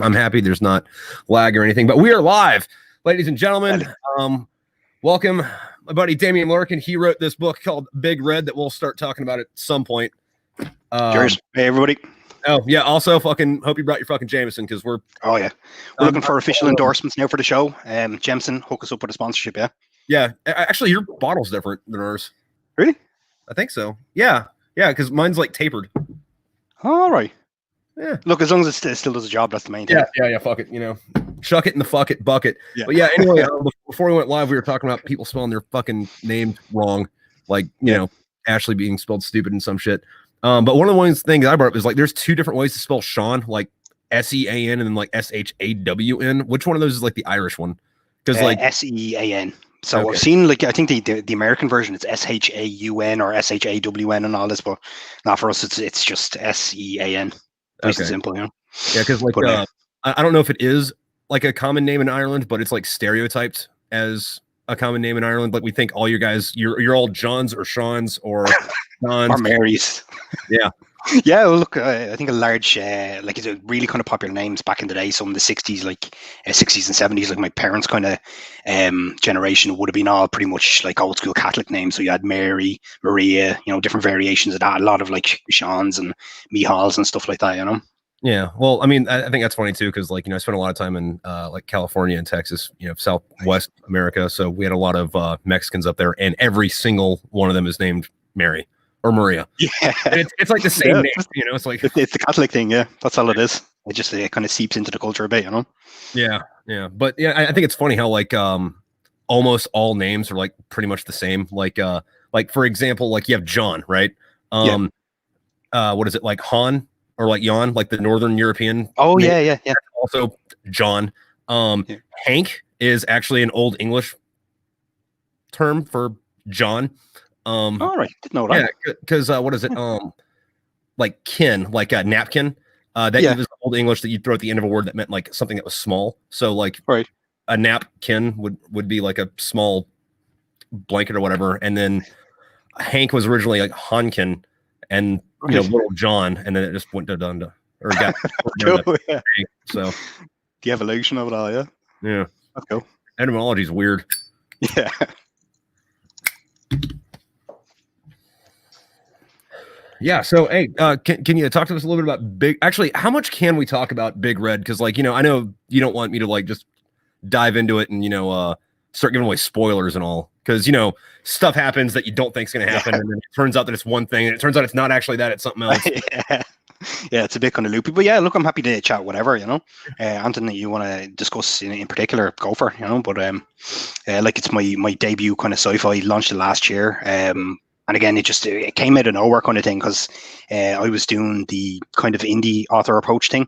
I'm happy there's not lag or anything, but we are live, ladies and gentlemen. Welcome, my buddy Damien Larkin. He wrote this book called Big Red that we'll start talking about at some point. Cheers. Hey, everybody. Oh, yeah. Also, fucking hope you brought your fucking Jameson because we're... Oh, yeah. We're looking for official endorsements now for the show. Jameson, hook us up with a sponsorship, yeah? Yeah. Actually, your bottle's different than ours. Really? I think so. Yeah. Yeah, because mine's like tapered. All right. Yeah. Look, as long as it still does the job, that's the main thing. Yeah. Fuck it. You know, chuck it in the fuck it bucket. Yeah. But yeah, anyway, before we went live, we were talking about people spelling their fucking names wrong. Like, you know, Ashley being spelled stupid and some shit. But one of the things I brought up is like, there's two different ways to spell Sean, like S-E-A-N and then like S-H-A-W-N. Which one of those is like the Irish one? Because like S-E-A-N. So I've seen, like, I think the American version it's S-H-A-U-N or S-H-A-W-N and all this, but not for us. It's just S-E-A-N. Nice and simple, you know. Yeah, because like I don't know if it is like a common name in Ireland, but it's like stereotyped as a common name in Ireland. Like we think all you guys, you're all Johns or Seans or Johns or Marys. Yeah. Yeah, well, look, I think a large, like, it's a really kind of popular names back in the day. Some of the 60s, like 60s and 70s, like my parents' kind of generation would have been all pretty much like old school Catholic names. So you had Mary, Maria, you know, different variations of that. A lot of like Sean's and Mihals and stuff like that, you know? Yeah. Well, I mean, I think that's funny too, because like, you know, I spent a lot of time in like California and Texas, you know, Southwest America. So we had a lot of Mexicans up there, and every single one of them is named Mary or Maria. Yeah, it's like the same name, you know. It's like it's the Catholic thing, yeah. That's all it is. It kind of seeps into the culture a bit, you know. Yeah. But yeah, I think it's funny how like almost all names are like pretty much the same. Like for example, like you have John, right? What is it, like Han or like Jan, like the Northern European? Oh name. Yeah. Also John. Hank is actually an Old English term for John. All right, didn't know that. Yeah, because what is it? Like kin, like a napkin. That was Old English that you throw at the end of a word that meant like something that was small. So like a napkin would be like a small blanket or whatever. And then Hank was originally like Hankin, and you know, Little John, and then it just went to Dunda or got Hank, so the evolution of it all, yeah. That's cool. Etymology is weird. Yeah. Yeah. So, hey, can you talk to us a little bit about Big? Actually, how much can we talk about Big Red? Because, like, you know, I know you don't want me to like just dive into it and you know start giving away spoilers and all, because you know stuff happens that you don't think is going to happen, and then it turns out that it's one thing, and it turns out it's not actually that; it's something else. Yeah, it's a bit kind of loopy, but yeah, look, I'm happy to chat whatever, you know. Anthony, you want to discuss in particular, go for it, you know. But like it's my debut kind of sci-fi, launched it last year. And again, it came out of nowhere kind of thing, because I was doing the kind of indie author approach thing,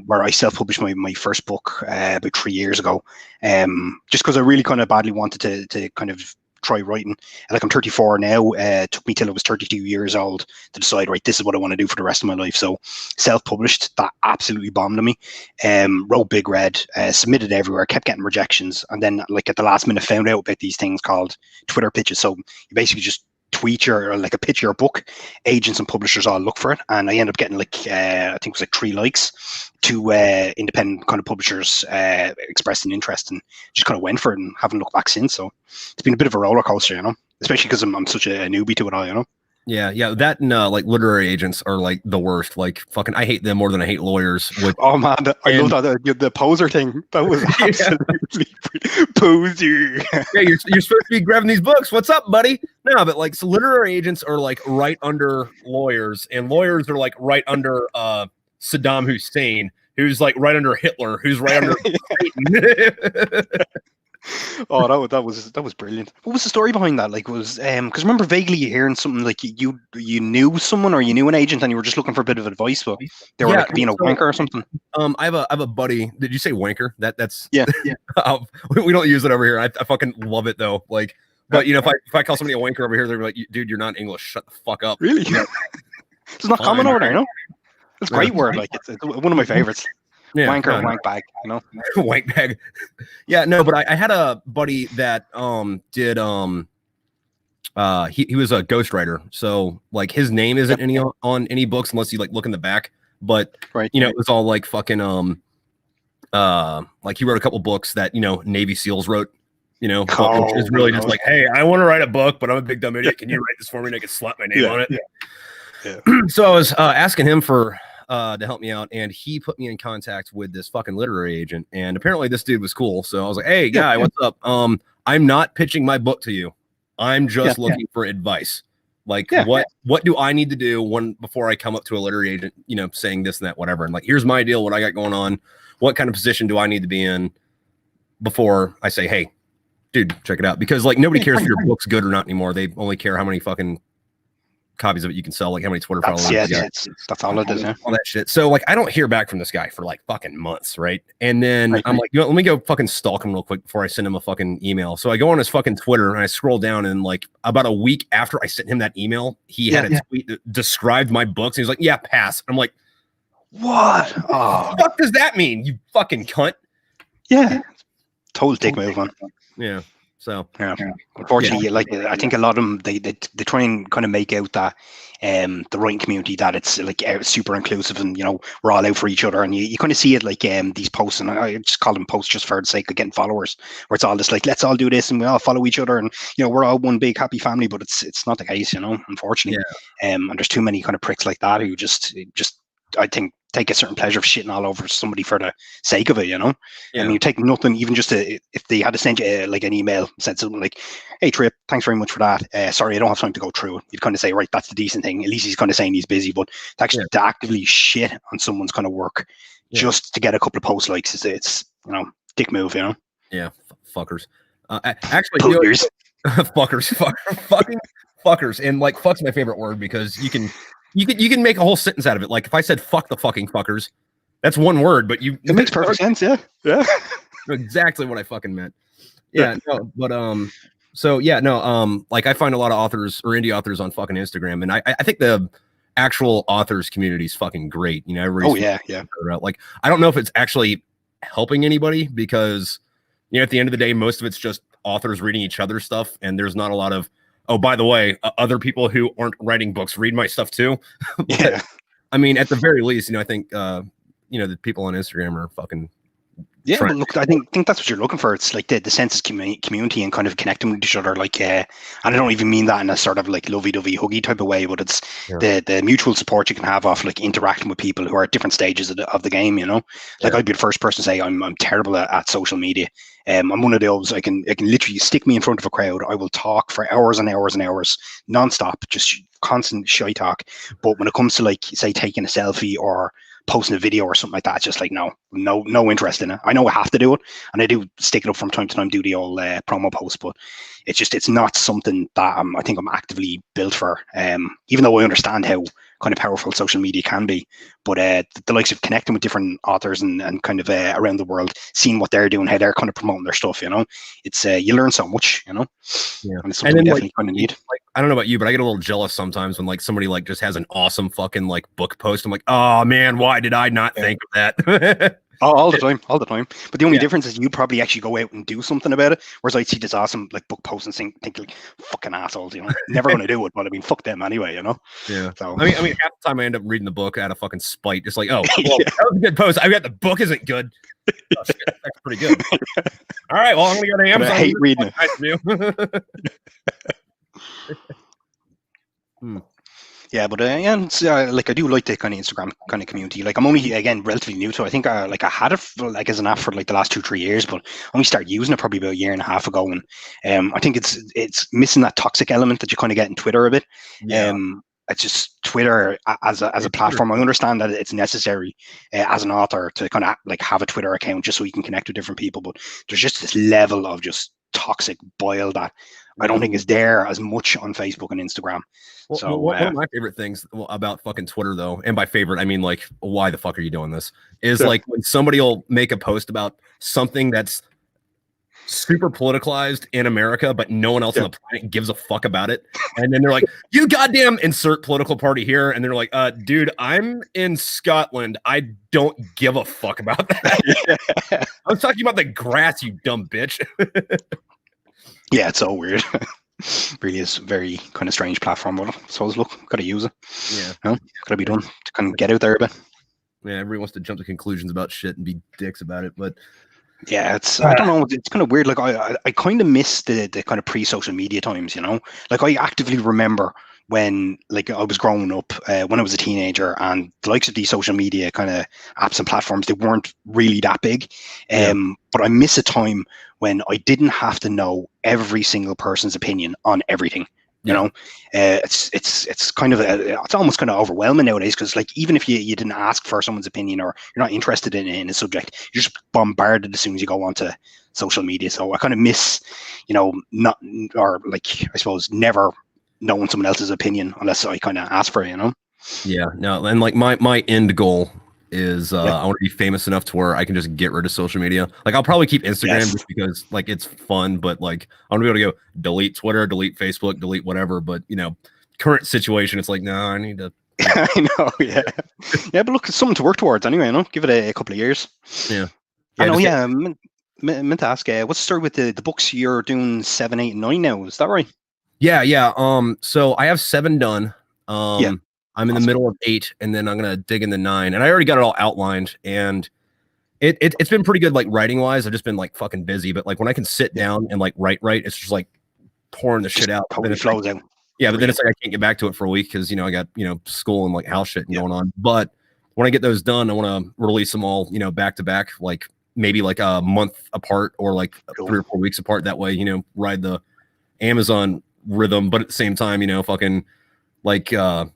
where I self-published my first book about 3 years ago, just because I really kind of badly wanted to kind of try writing. And like I'm 34 now, it took me till I was 32 years old to decide, right, this is what I want to do for the rest of my life. So self-published, that absolutely bombed on me. Wrote Big Red, submitted everywhere, kept getting rejections. And then like at the last minute found out about these things called Twitter pitches. So you basically just tweet or like a pitch your book, agents and publishers all look for it, and I end up getting like I think it was like 3 likes. 2 independent kind of publishers expressed an interest, and just kind of went for it and haven't looked back since. So it's been a bit of a roller coaster, you know, especially because I'm such a newbie to it all, you know. Yeah, that and like literary agents are like the worst. Like fucking, I hate them more than I hate lawyers. Oh man, I love that the poser thing. That was absolutely poser. Yeah, you're supposed to be grabbing these books. What's up, buddy? No, but like, so literary agents are like right under lawyers, and lawyers are like right under Saddam Hussein, who's like right under Hitler, who's right under Satan. Oh, that was brilliant. What was the story behind that? Like, was because remember vaguely hearing something like you knew someone or you knew an agent and you were just looking for a bit of advice, but they were like being a wanker or something. I have a buddy. Did you say wanker? That's yeah. We don't use it over here. I fucking love it though. Like, but you know, if I call somebody a wanker over here, they're like, dude, you're not English. Shut the fuck up. Really? Yeah. It's not common over there, you know. It's a great word. Like, it's one of my favorites. Yeah, wanker, wank bag, you know. Wank bag. Yeah, no, but I had a buddy that did he was a ghostwriter, so like his name isn't any on any books unless you like look in the back. But you know, it was all like fucking like he wrote a couple books that, Navy SEALs wrote, but it's really just like, hey, I want to write a book, but I'm a big dumb idiot. Can you write this for me? And I can slap my name on it. Yeah. So I was asking him for to help me out, and he put me in contact with this fucking literary agent, and apparently this dude was cool. So I was like, hey guy, what's up? I'm not pitching my book to you. I'm just looking for advice. Like what do I need to do before I come up to a literary agent, saying this and that, whatever. And like, here's my deal, what I got going on. What kind of position do I need to be in before I say, hey, dude, check it out? Because like nobody cares if your book's good or not anymore. They only care how many fucking copies of it you can sell, like how many Twitter followers. That's all it is. All that shit. So like I don't hear back from this guy for like fucking months, right? And then I'm like, let me go fucking stalk him real quick before I send him a fucking email. So I go on his fucking Twitter and I scroll down, and like about a week after I sent him that email, he had a tweet that described my books. And he was like, yeah, pass. I'm like, what? What the fuck does that mean, you fucking cunt? Yeah. Total dick move, man. Yeah. So unfortunately, like I think a lot of them they try and kind of make out that the writing community, that it's like super inclusive and we're all out for each other, and you kind of see it like these posts, and I just call them posts just for the sake of getting followers, where it's all just like, let's all do this and we all follow each other, and we're all one big happy family. But it's not the case, unfortunately. And there's too many kind of pricks like that who just I think take a certain pleasure of shitting all over somebody for the sake of it, I mean, you take nothing, even just if they had to send you like an email, said something like, hey Tripp, thanks very much for that, sorry I don't have time to go through it, you'd kind of say, right, that's the decent thing. At least he's kind of saying he's busy. But to actually to actively shit on someone's kind of work just to get a couple of post likes, it's dick move, fuckers. Actually, fucking fuckers. And like fuck's my favorite word, because you can make a whole sentence out of it. Like if I said fuck the fucking fuckers, that's one word, but it makes perfect sense. Yeah. Exactly what I fucking meant. Like I find a lot of authors or indie authors on fucking Instagram, and I think the actual authors community is fucking great. Like I don't know if it's actually helping anybody, because at the end of the day, most of it's just authors reading each other's stuff, and there's not a lot of, oh, by the way, other people who aren't writing books read my stuff too. But, I mean, at the very least, I think the people on Instagram are fucking. Yeah, but look, I think that's what you're looking for. It's like the sense of community and kind of connecting with each other. Like, and I don't even mean that in a sort of like lovey-dovey, huggy type of way, but it's the mutual support you can have off like interacting with people who are at different stages of the game. Like I'd be the first person to say I'm terrible at social media. I'm one of those. I can literally stick me in front of a crowd. I will talk for hours and hours and hours, nonstop, just constant shy talk. But when it comes to like say taking a selfie or posting a video or something like that, it's just like no interest in it. I know I have to do it, and I do stick it up from time to time, do the old promo post, but it's not something that I think I'm actively built for. Even though I understand how kind of powerful social media can be, but the likes of connecting with different authors and kind of around the world, seeing what they're doing, how they're kind of promoting their stuff, it's you learn so much, and it's something we definitely kind of need. Like, I don't know about you, but I get a little jealous sometimes when like somebody like just has an awesome fucking like book post. I'm like, oh man, why did I not think of that? all the time. But the only difference is you probably actually go out and do something about it, whereas I see this awesome like book post and think like, fucking assholes, never gonna do it, but I mean, fuck them anyway, Yeah. So I mean half the time I end up reading the book out of fucking spite, just like, oh well, that was a good post, I got the book isn't good. Oh, shit, that's pretty good. All right, well, I'm gonna go to Amazon. I hate reading it. Yeah, but like I do like the kind of Instagram kind of community. Like I'm only again relatively new to it. I think I had it like as an app for like the last 2-3 years, but I only started using it probably about a year and a half ago. And I think it's missing that toxic element that you kind of get in Twitter a bit. It's just Twitter as a platform. I understand that it's necessary as an author to kind of like have a Twitter account just so you can connect with different people. But there's just this level of just toxic boil that I don't think is there as much on Facebook and Instagram. Well, so one of my favorite things about fucking Twitter, though, and by favorite I mean like, why the fuck are you doing this? Is like when somebody will make a post about something that's super politicalized in America, but no one else on the planet gives a fuck about it. And then they're like, you goddamn insert political party here. And they're like, dude, I'm in Scotland. I don't give a fuck about that. I was talking about the grass, you dumb bitch. Yeah, it's so weird. Really is a very kind of strange platform. But so look, gotta use it. Yeah. Gotta be done to kind of get out there a bit. Yeah, everybody wants to jump to conclusions about shit and be dicks about it, but yeah, I don't know, it's kind of weird. Like I kind of miss the kind of pre-social media times, you know. Like I actively remember when like I was growing up, when I was a teenager, and the likes of these social media kind of apps and platforms, they weren't really that big. But I miss a time when I didn't have to know every single person's opinion on everything. You know, it's kind of it's almost kind of overwhelming nowadays, because like even if you didn't ask for someone's opinion, or you're not interested in a subject, you're just bombarded as soon as you go onto social media. So I kind of miss, you know, not, or like I suppose never knowing someone else's opinion unless I kind of ask for it, you know. Yeah, no, and like my end goal is I want to be famous enough to where I can just get rid of social media. Like I'll probably keep Instagram just because like it's fun, but like I want to be able to go delete Twitter, delete Facebook, delete whatever. But you know, current situation, it's like no, I need to. I know, yeah, but look, it's something to work towards anyway. You know, give it a couple of years. Yeah, I know. Yeah, meant to ask, what's the story with the books? You're doing 7, 8, and 9 now. Is that right? Yeah. So I have 7 done. I'm in the middle of 8, and then I'm gonna dig into 9, and I already got it all outlined, and it's been pretty good, like writing wise. I've just been like fucking busy, but like when I can sit down and like write, it's just like pouring the shit out. Totally flows out. Yeah, but then it's like I can't get back to it for a week because you know I got school and like house shit going on. But when I get those done, I want to release them all back to back, like maybe like a month apart or like 3 or 4 weeks apart. That way, ride the Amazon rhythm, but at the same time, fucking like I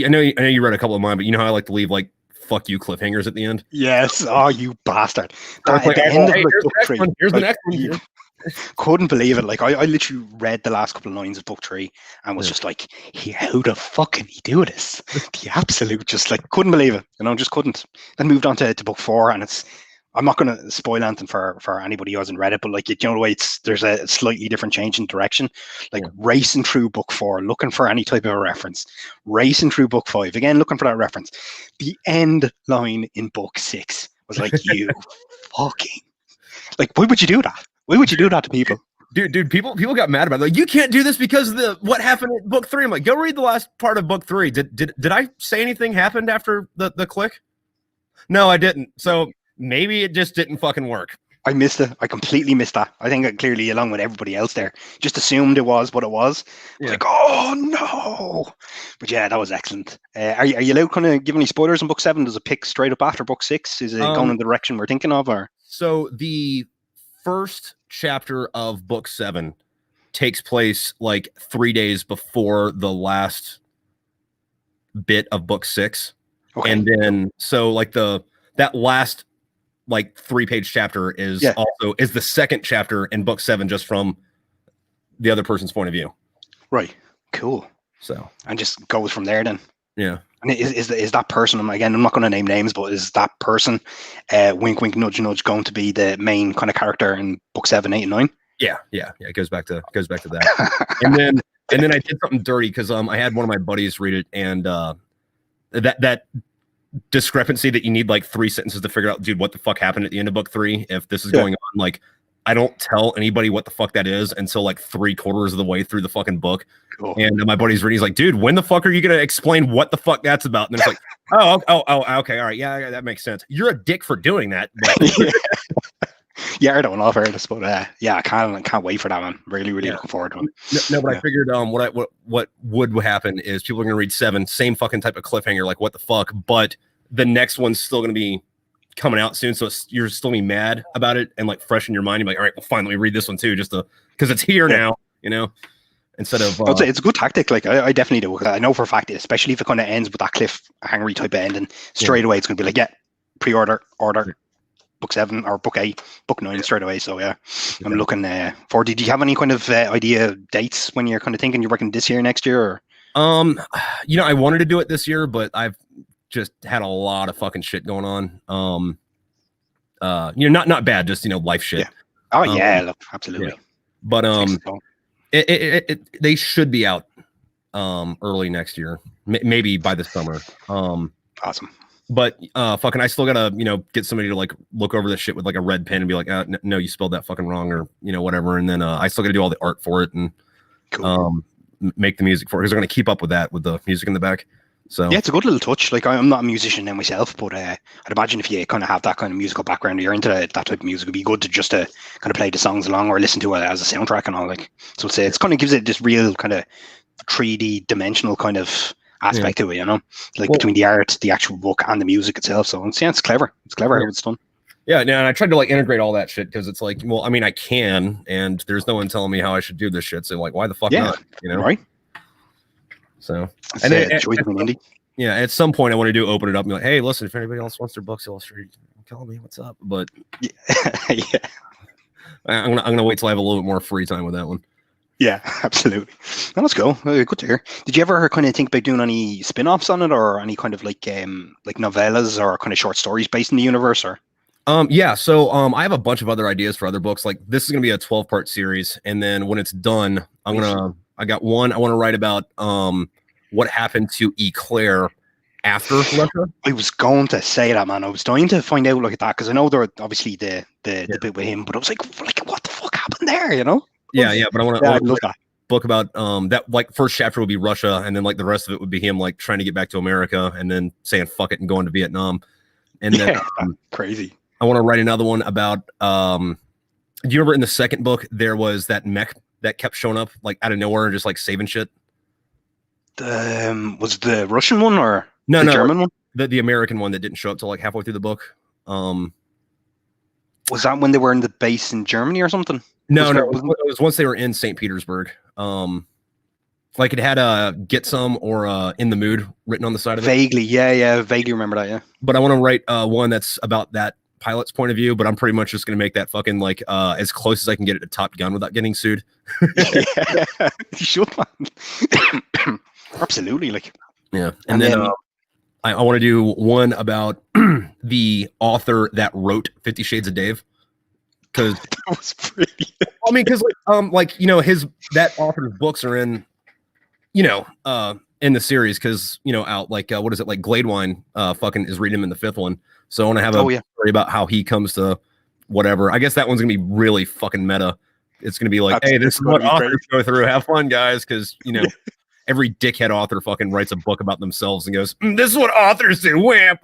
know you read a couple of mine, but you know how I like to leave like fuck you cliffhangers at the end. Yes. Oh, you bastard! Here's the next one. Couldn't believe it. Like I literally read the last couple of lines of book 3 and was just like, how the fuck can he do this? The absolute, just like couldn't believe it. Just couldn't. Then moved on to book 4, and I'm not going to spoil anything for anybody who hasn't read it, but like the way there's a slightly different change in direction. Like racing through book 4, looking for any type of a reference. Racing through book 5, again looking for that reference. The end line in book 6 was like, you fucking, like, why would you do that? Why would you do that to people? Dude, people got mad about it. Like, you can't do this because of what happened in book 3. I'm like, go read the last part of book 3. Did I say anything happened after the click? No, I didn't. So maybe it just didn't fucking work. I missed it. I completely missed that. I think I clearly, along with everybody else there, just assumed it was what it was. Like, oh no! But yeah, that was excellent. Are you allowed kind of give any spoilers in book 7? Does it pick straight up after book 6? Is it going in the direction we're thinking of, or? So the first chapter of book 7 takes place like 3 days before the last bit of book 6. Okay. And then so like that last like 3-page chapter is also the second chapter in book 7, just from the other person's point of view. Right. Cool. So, and just goes from there then. Yeah. And is that person, again, I'm not going to name names, but is that person, wink, wink, nudge, nudge, going to be the main kind of character in book 7, 8, and 9? Yeah. It goes back to that. and then I did something dirty because I had one of my buddies read it, and that discrepancy that you need like 3 sentences to figure out, dude, what the fuck happened at the end of book 3? If this is going on, like, I don't tell anybody what the fuck that is until like 3/4 of the way through the fucking book. Cool. And my buddy's reading, he's like, dude, when the fuck are you gonna explain what the fuck that's about? And then it's like, oh, okay, all right, yeah, that makes sense. You're a dick for doing that. Yeah, I don't know, fairness, but I can't wait for that one. Really looking forward to it. No, but I figured what would happen is people are gonna read 7, same fucking type of cliffhanger, like what the fuck, but the next one's still gonna be coming out soon, so you're still gonna be mad about it and like fresh in your mind. You're like, all right, well, fine, let me read this one too, just because it's here now, instead of I'd say it's a good tactic. Like I definitely do. I know for a fact, especially if it kind of ends with that cliffhangery type of ending, straight away it's gonna be like, pre-order book 7 or book 8, book 9 straight away. So I'm looking for. Did you have any kind of idea dates when you're kind of thinking you're working this year, next year, or? I wanted to do it this year, but I've just had a lot of fucking shit going on. Not bad, just life shit. Yeah. Oh yeah, look, absolutely. Yeah. But they should be out early next year, maybe by the summer. Awesome. But fucking, I still gotta get somebody to like look over this shit with like a red pen and be like, no, you spelled that fucking wrong, or whatever. And then I still gotta do all the art for it and make the music for it, because they're gonna keep up with that with the music in the back. So yeah, it's a good little touch. Like I'm not a musician now myself, but I'd imagine if you kind of have that kind of musical background, or you're into that type of music, it'd be good to just kind of play the songs along or listen to it as a soundtrack and all. Like, so it's kind of gives it this real kind of 3D dimensional kind of aspect to it, you know, like between the art, the actual book, and the music itself. So it's clever. It's clever how it's done. Yeah, and I tried to like integrate all that shit because it's like, well, I mean, I can, and there's no one telling me how I should do this shit. So like, why the fuck not? You know, right? So and then at some point, I want to open it up and be like, hey, listen, if anybody else wants their books illustrated, call me. What's up? But I'm gonna wait till I have a little bit more free time with that one. Yeah, absolutely. Well, let's go. Good to hear. Did you ever kind of think about doing any spin-offs on it, or any kind of like novellas or kind of short stories based in the universe, or? Yeah, so I have a bunch of other ideas for other books. Like this is gonna be a 12-part series, and then when it's done, I got one I want to write about what happened to Eclair after Russia. I was going to say that, man. I was trying to find out like that because I know there were obviously the bit with him, but I was like, what the fuck happened there, you know? Yeah, but I want to love that book about that. Like first chapter would be Russia, and then like the rest of it would be him like trying to get back to America, and then saying fuck it and going to Vietnam. And then crazy. I want to write another one about. Do you remember in the second book there was that mech that kept showing up like out of nowhere and just like saving shit? Was the Russian one or the German one? The American one that didn't show up till like halfway through the book. Was that when they were in the base in Germany or something? No, it was once they were in St. Petersburg. Like it had a Get Some or In the Mood written on the side of it. Vaguely, vaguely remember that, yeah. But I want to write one that's about that pilot's point of view, but I'm pretty much just going to make that fucking like as close as I can get it to Top Gun without getting sued. Yeah, you should, man. Absolutely, like. Yeah, and then I want to do one about the author that wrote 50 Shades of Dave. Because that was pretty. I mean, because like you know, that author's books are in, you know, in the series because you know out like what is it like Gladewine fucking is reading him in the 5th one. So I want to have a story about how he comes to whatever. I guess that one's gonna be really fucking meta. It's gonna be like, hey, this is what authors go through. Have fun, guys, because you know. Every dickhead author fucking writes a book about themselves and goes, this is what authors do. Wham,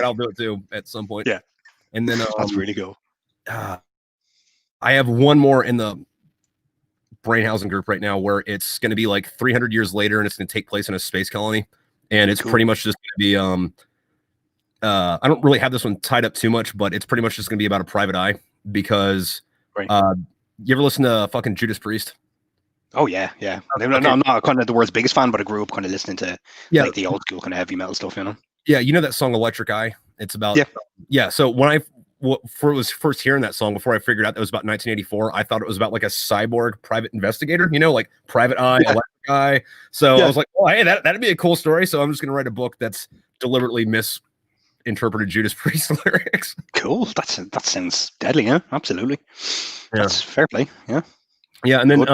I'll do it too at some point. Yeah. And then that's really cool. I have one more in the Brainhousing group right now where it's going to be like 300 years later and it's going to take place in a space colony. And it's pretty much just going to be, I don't really have this one tied up too much, but it's pretty much just going to be about a private eye because you ever listen to fucking Judas Priest? Oh yeah. Okay. No, I'm not kind of the world's biggest fan, but I grew up kind of listening to like the old school kind of heavy metal stuff, you know. Yeah, you know that song Electric Eye? It's about so when I was first hearing that song, before I figured out that it was about 1984, I thought it was about like a cyborg private investigator, you know, like Private Eye, Electric Eye. So I was like, oh, hey, that'd be a cool story. So I'm just gonna write a book that's deliberately misinterpreted Judas Priest lyrics. Cool. That sounds deadly, yeah. Absolutely. That's fair play. Yeah. Yeah, and then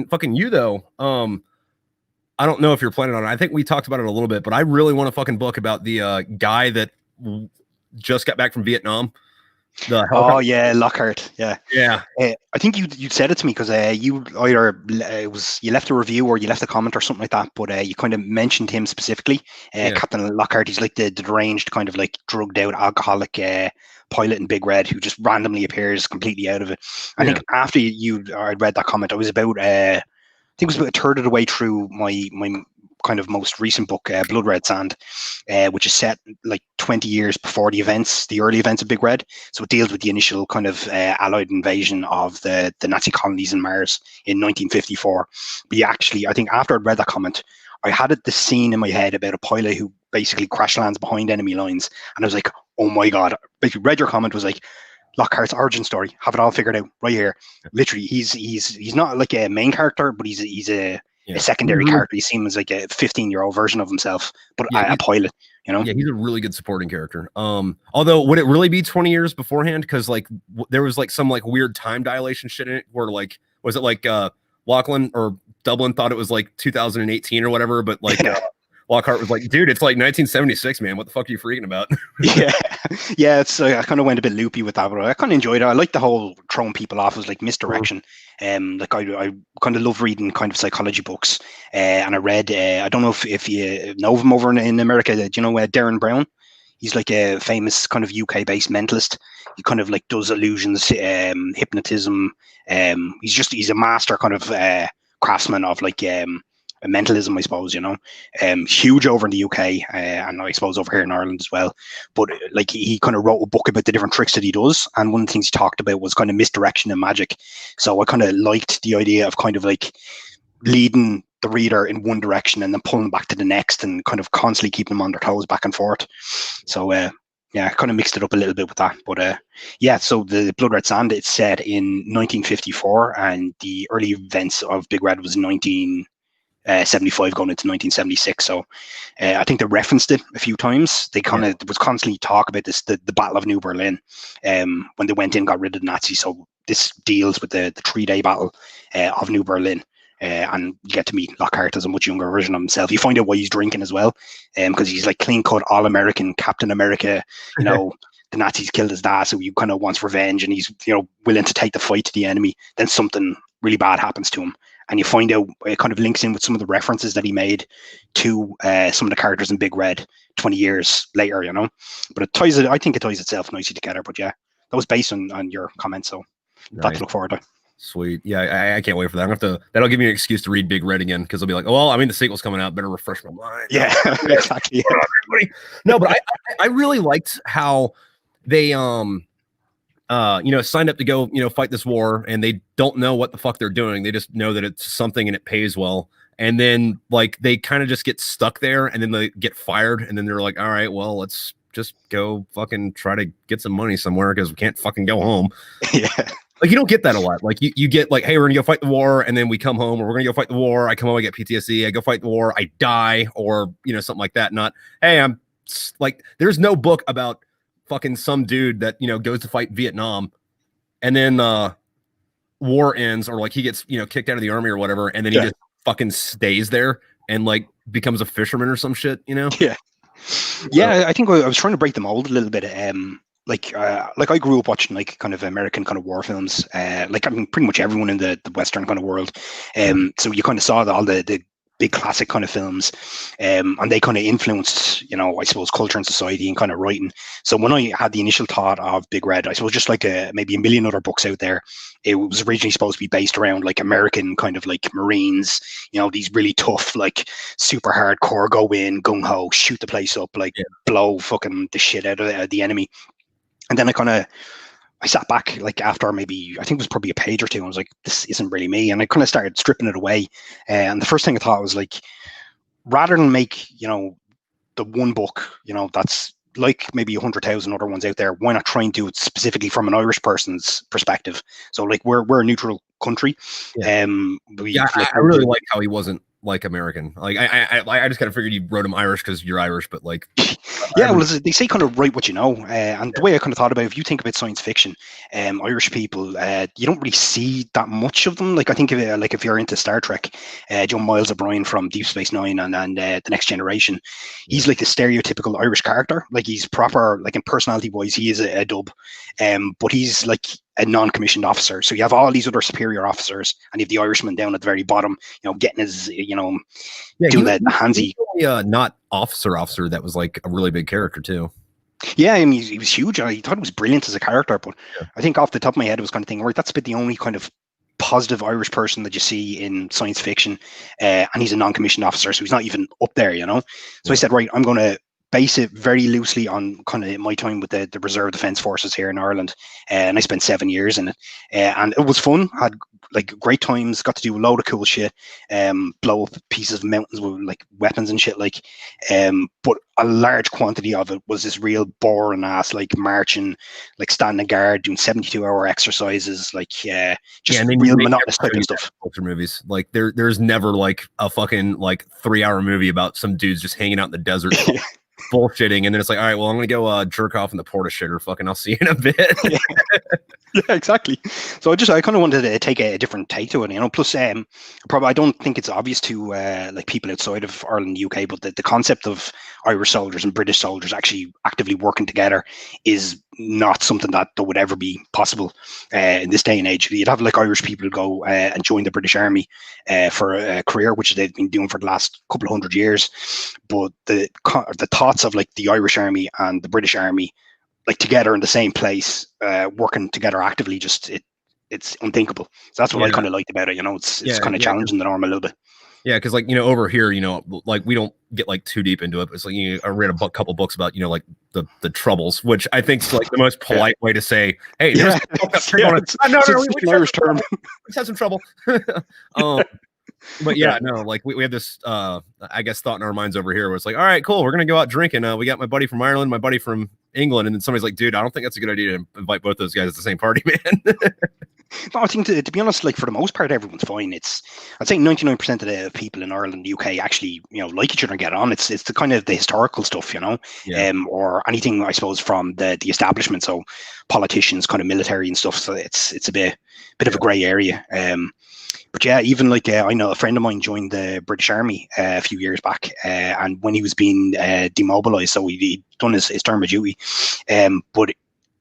fucking you though. I don't know if you're planning on it. I think we talked about it a little bit, but I really want a fucking book about the guy that just got back from Vietnam. Lockhart. Yeah. I think you said it to me because you either you left a review or you left a comment or something like that, but you kind of mentioned him specifically. Captain Lockhart. He's like the deranged kind of like drugged out alcoholic pilot in Big Red who just randomly appears completely out of it. I think after I'd read that comment, I was about I think it was about a third of the way through my kind of most recent book, Blood Red Sand, which is set like 20 years before the early events of Big Red. So it deals with the initial kind of Allied invasion of the Nazi colonies in Mars in 1954. But I think after I'd read that comment, I had the scene in my head about a pilot who basically crash lands behind enemy lines. And I was like, oh my God. If you read your comment, was like, Lockhart's origin story, have it all figured out right here. Literally, he's not like a main character, but he's a secondary character. He seems like a 15-year-old version of himself, but a pilot, you know? Yeah, he's a really good supporting character. Although, would it really be 20 years beforehand? Because like there was like some like weird time dilation shit in it where like, was it like Lachlan or Dublin thought it was like 2018 or whatever, but like Lockhart was like, dude, it's like 1976, man. What the fuck are you freaking about? Yeah. It's I kind of went a bit loopy with that, but I kind of enjoyed it. I like the whole throwing people off as like misdirection. Like I kind of love reading kind of psychology books. And I read, I don't know if you know of him over in America. Do you know Darren Brown? He's like a famous kind of UK based mentalist. He kind of like does illusions, hypnotism. He's a master kind of craftsman of like mentalism, I suppose, huge over in the UK, and I suppose over here in Ireland as well. But like he kind of wrote a book about the different tricks that he does, and one of the things he talked about was kind of misdirection and magic. So I kind of liked the idea of kind of like leading the reader in one direction and then pulling back to the next, and kind of constantly keeping them on their toes back and forth. So I kind of mixed it up a little bit with that. But so the Blood Red Sand, it's set in 1954, and the early events of Big Red was 1975 going into 1976. So I think they referenced it a few times. They kind of was constantly talk about this, the Battle of New Berlin, when they went in, got rid of the Nazis. So this deals with the 3-day battle of New Berlin. And you get to meet Lockhart as a much younger version of himself. You find out why he's drinking as well, because he's like clean cut, all American, Captain America. The Nazis killed his dad, so he kind of wants revenge, and he's willing to take the fight to the enemy. Then something really bad happens to him, and you find out it kind of links in with some of the references that he made to some of the characters in Big Red 20 years later. But I think it ties itself nicely together. But yeah, that was based on your comments, so that to look forward to. Sweet. Yeah, I can't wait for that. That'll give me an excuse to read Big Red again, because I'll be like, oh, well, I mean, the sequel's coming out. Better refresh my mind. Yeah, exactly. No, but I really liked how they signed up to go fight this war, and they don't know what the fuck they're doing. They just know that it's something and it pays well. And then like they kind of just get stuck there, and then they get fired, and then they're like, all right, well, let's just go fucking try to get some money somewhere because we can't fucking go home. Yeah. Like you don't get that a lot. Like you get like, hey, we're gonna go fight the war, and then we come home, or we're gonna go fight the war. I come home, I get PTSD. I go fight the war, I die, or something like that. Not, hey, I'm like, there's no book about fucking some dude that goes to fight Vietnam, and then war ends, or like he gets kicked out of the army or whatever, and then he just fucking stays there and like becomes a fisherman or some shit. Yeah, I think I was trying to break the mold a little bit. Like I grew up watching like kind of American kind of war films, like I mean pretty much everyone in the Western kind of world. So you kind of saw all the big classic kind of films, and they kind of influenced, I suppose, culture and society and kind of writing. So when I had the initial thought of Big Red, I suppose just like maybe a million other books out there, it was originally supposed to be based around like American kind of like Marines, these really tough, like super hardcore, go in, gung ho, shoot the place up, like blow fucking the shit out of the enemy. And then I sat back like after maybe, I think it was probably a page or two, and I was like, this isn't really me. And I kind of started stripping it away. And the first thing I thought was like, rather than make, the one book, that's like maybe 100,000 other ones out there, why not try and do it specifically from an Irish person's perspective? So like we're a neutral country. I really like how he wasn't like American. Like I just kind of figured you wrote him Irish because you're Irish, but like well, they say kind of write what you know, and the way I kind of thought about it, if you think about science fiction, Irish people, you don't really see that much of them. Like I think if you're into Star Trek, John Miles O'Brien from Deep Space Nine and The Next Generation, he's like the stereotypical Irish character. Like he's proper, like in personality wise, he is a dub, but he's like a non-commissioned officer. So you have all these other superior officers, and you have the Irishman down at the very bottom, getting his, doing the handsy. Not officer that was like a really big character too. Yeah, I mean, he was huge. I thought he was brilliant as a character, but I think off the top of my head, it was kind of thinking, right, that's been the only kind of positive Irish person that you see in science fiction, and he's a non-commissioned officer, so he's not even up there, So I said, right, I'm going to base it very loosely on kind of my time with the Reserve Defence Forces here in Ireland, and I spent 7 years in it, and it was fun. I had like great times, got to do a load of cool shit, blow up pieces of mountains with like weapons and shit, like, but a large quantity of it was this real boring ass, like marching, like standing guard, doing 72-hour exercises, like real monotonous type of stuff. Culture movies, like there's never like a fucking like 3-hour movie about some dudes just hanging out in the desert. bullshitting, and then it's like, all right, well, I'm gonna go jerk off in the porta shitter. Fucking, I'll see you in a bit. Yeah, exactly. So I kind of wanted to take a different take to it, you know. Plus, probably I don't think it's obvious to like people outside of Ireland and UK, but the concept of Irish soldiers and British soldiers actually actively working together is not something that would ever be possible in this day and age. You'd have like Irish people who go and join the British Army for a career, which they've been doing for the last couple of 100 years. But the thoughts of like the Irish Army and the British Army like together in the same place, working together actively, just it's unthinkable. So that's what I kind of liked about it. You know, it's kind of challenging the norm a little bit. Yeah, because like, you know, over here, you know, like we don't get like too deep into it. But it's like, you know, I read a couple books about, you know, like the troubles, which I think is like the most polite way to say, hey, there's we Irish term. Let's have some trouble. But yeah, no, like we have this I guess thought in our minds over here where it's like, all right, cool, we're gonna go out drinking. We got my buddy from Ireland, my buddy from England, and then somebody's like, dude, I don't think that's a good idea to invite both those guys at the same party, man. No, I think to be honest, like for the most part, everyone's fine. I'd say 99% of the people in Ireland and the UK actually, you know, like each other and get on. It's the kind of the historical stuff, you know, or anything I suppose from the establishment. So politicians, kind of military and stuff. So it's a bit of a grey area. But yeah, even like I know a friend of mine joined the British Army a few years back, and when he was being demobilised, so he'd done his term of duty, but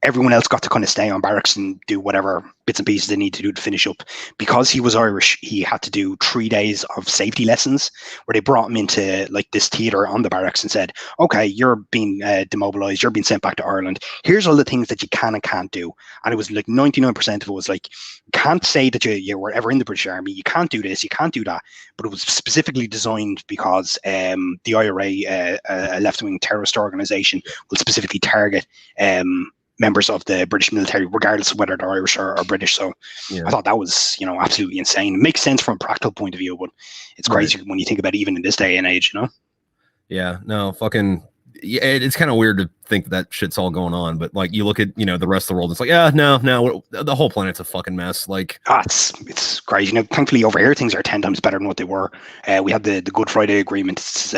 everyone else got to kind of stay on barracks and do whatever bits and pieces they need to do to finish up. Because he was Irish, he had to do 3 days of safety lessons where they brought him into like this theatre on the barracks and said, okay, you're being demobilised, you're being sent back to Ireland. Here's all the things that you can and can't do. And it was like 99% of it was like, you can't say that you were ever in the British Army, you can't do this, you can't do that. But it was specifically designed because the IRA, a left-wing terrorist organisation, will specifically target members of the British military, regardless of whether they're Irish or British. So I thought that was, you know, absolutely insane. It makes sense from a practical point of view, but it's crazy when you think about it, even in this day and age, you know? Yeah, no, fucking, yeah, it's kind of weird to think that shit's all going on, but like you look at, you know, the rest of the world, it's like, yeah, no, the whole planet's a fucking mess. Like, it's crazy. You know, thankfully over here things are 10 times better than what they were. We had the Good Friday Agreement. It's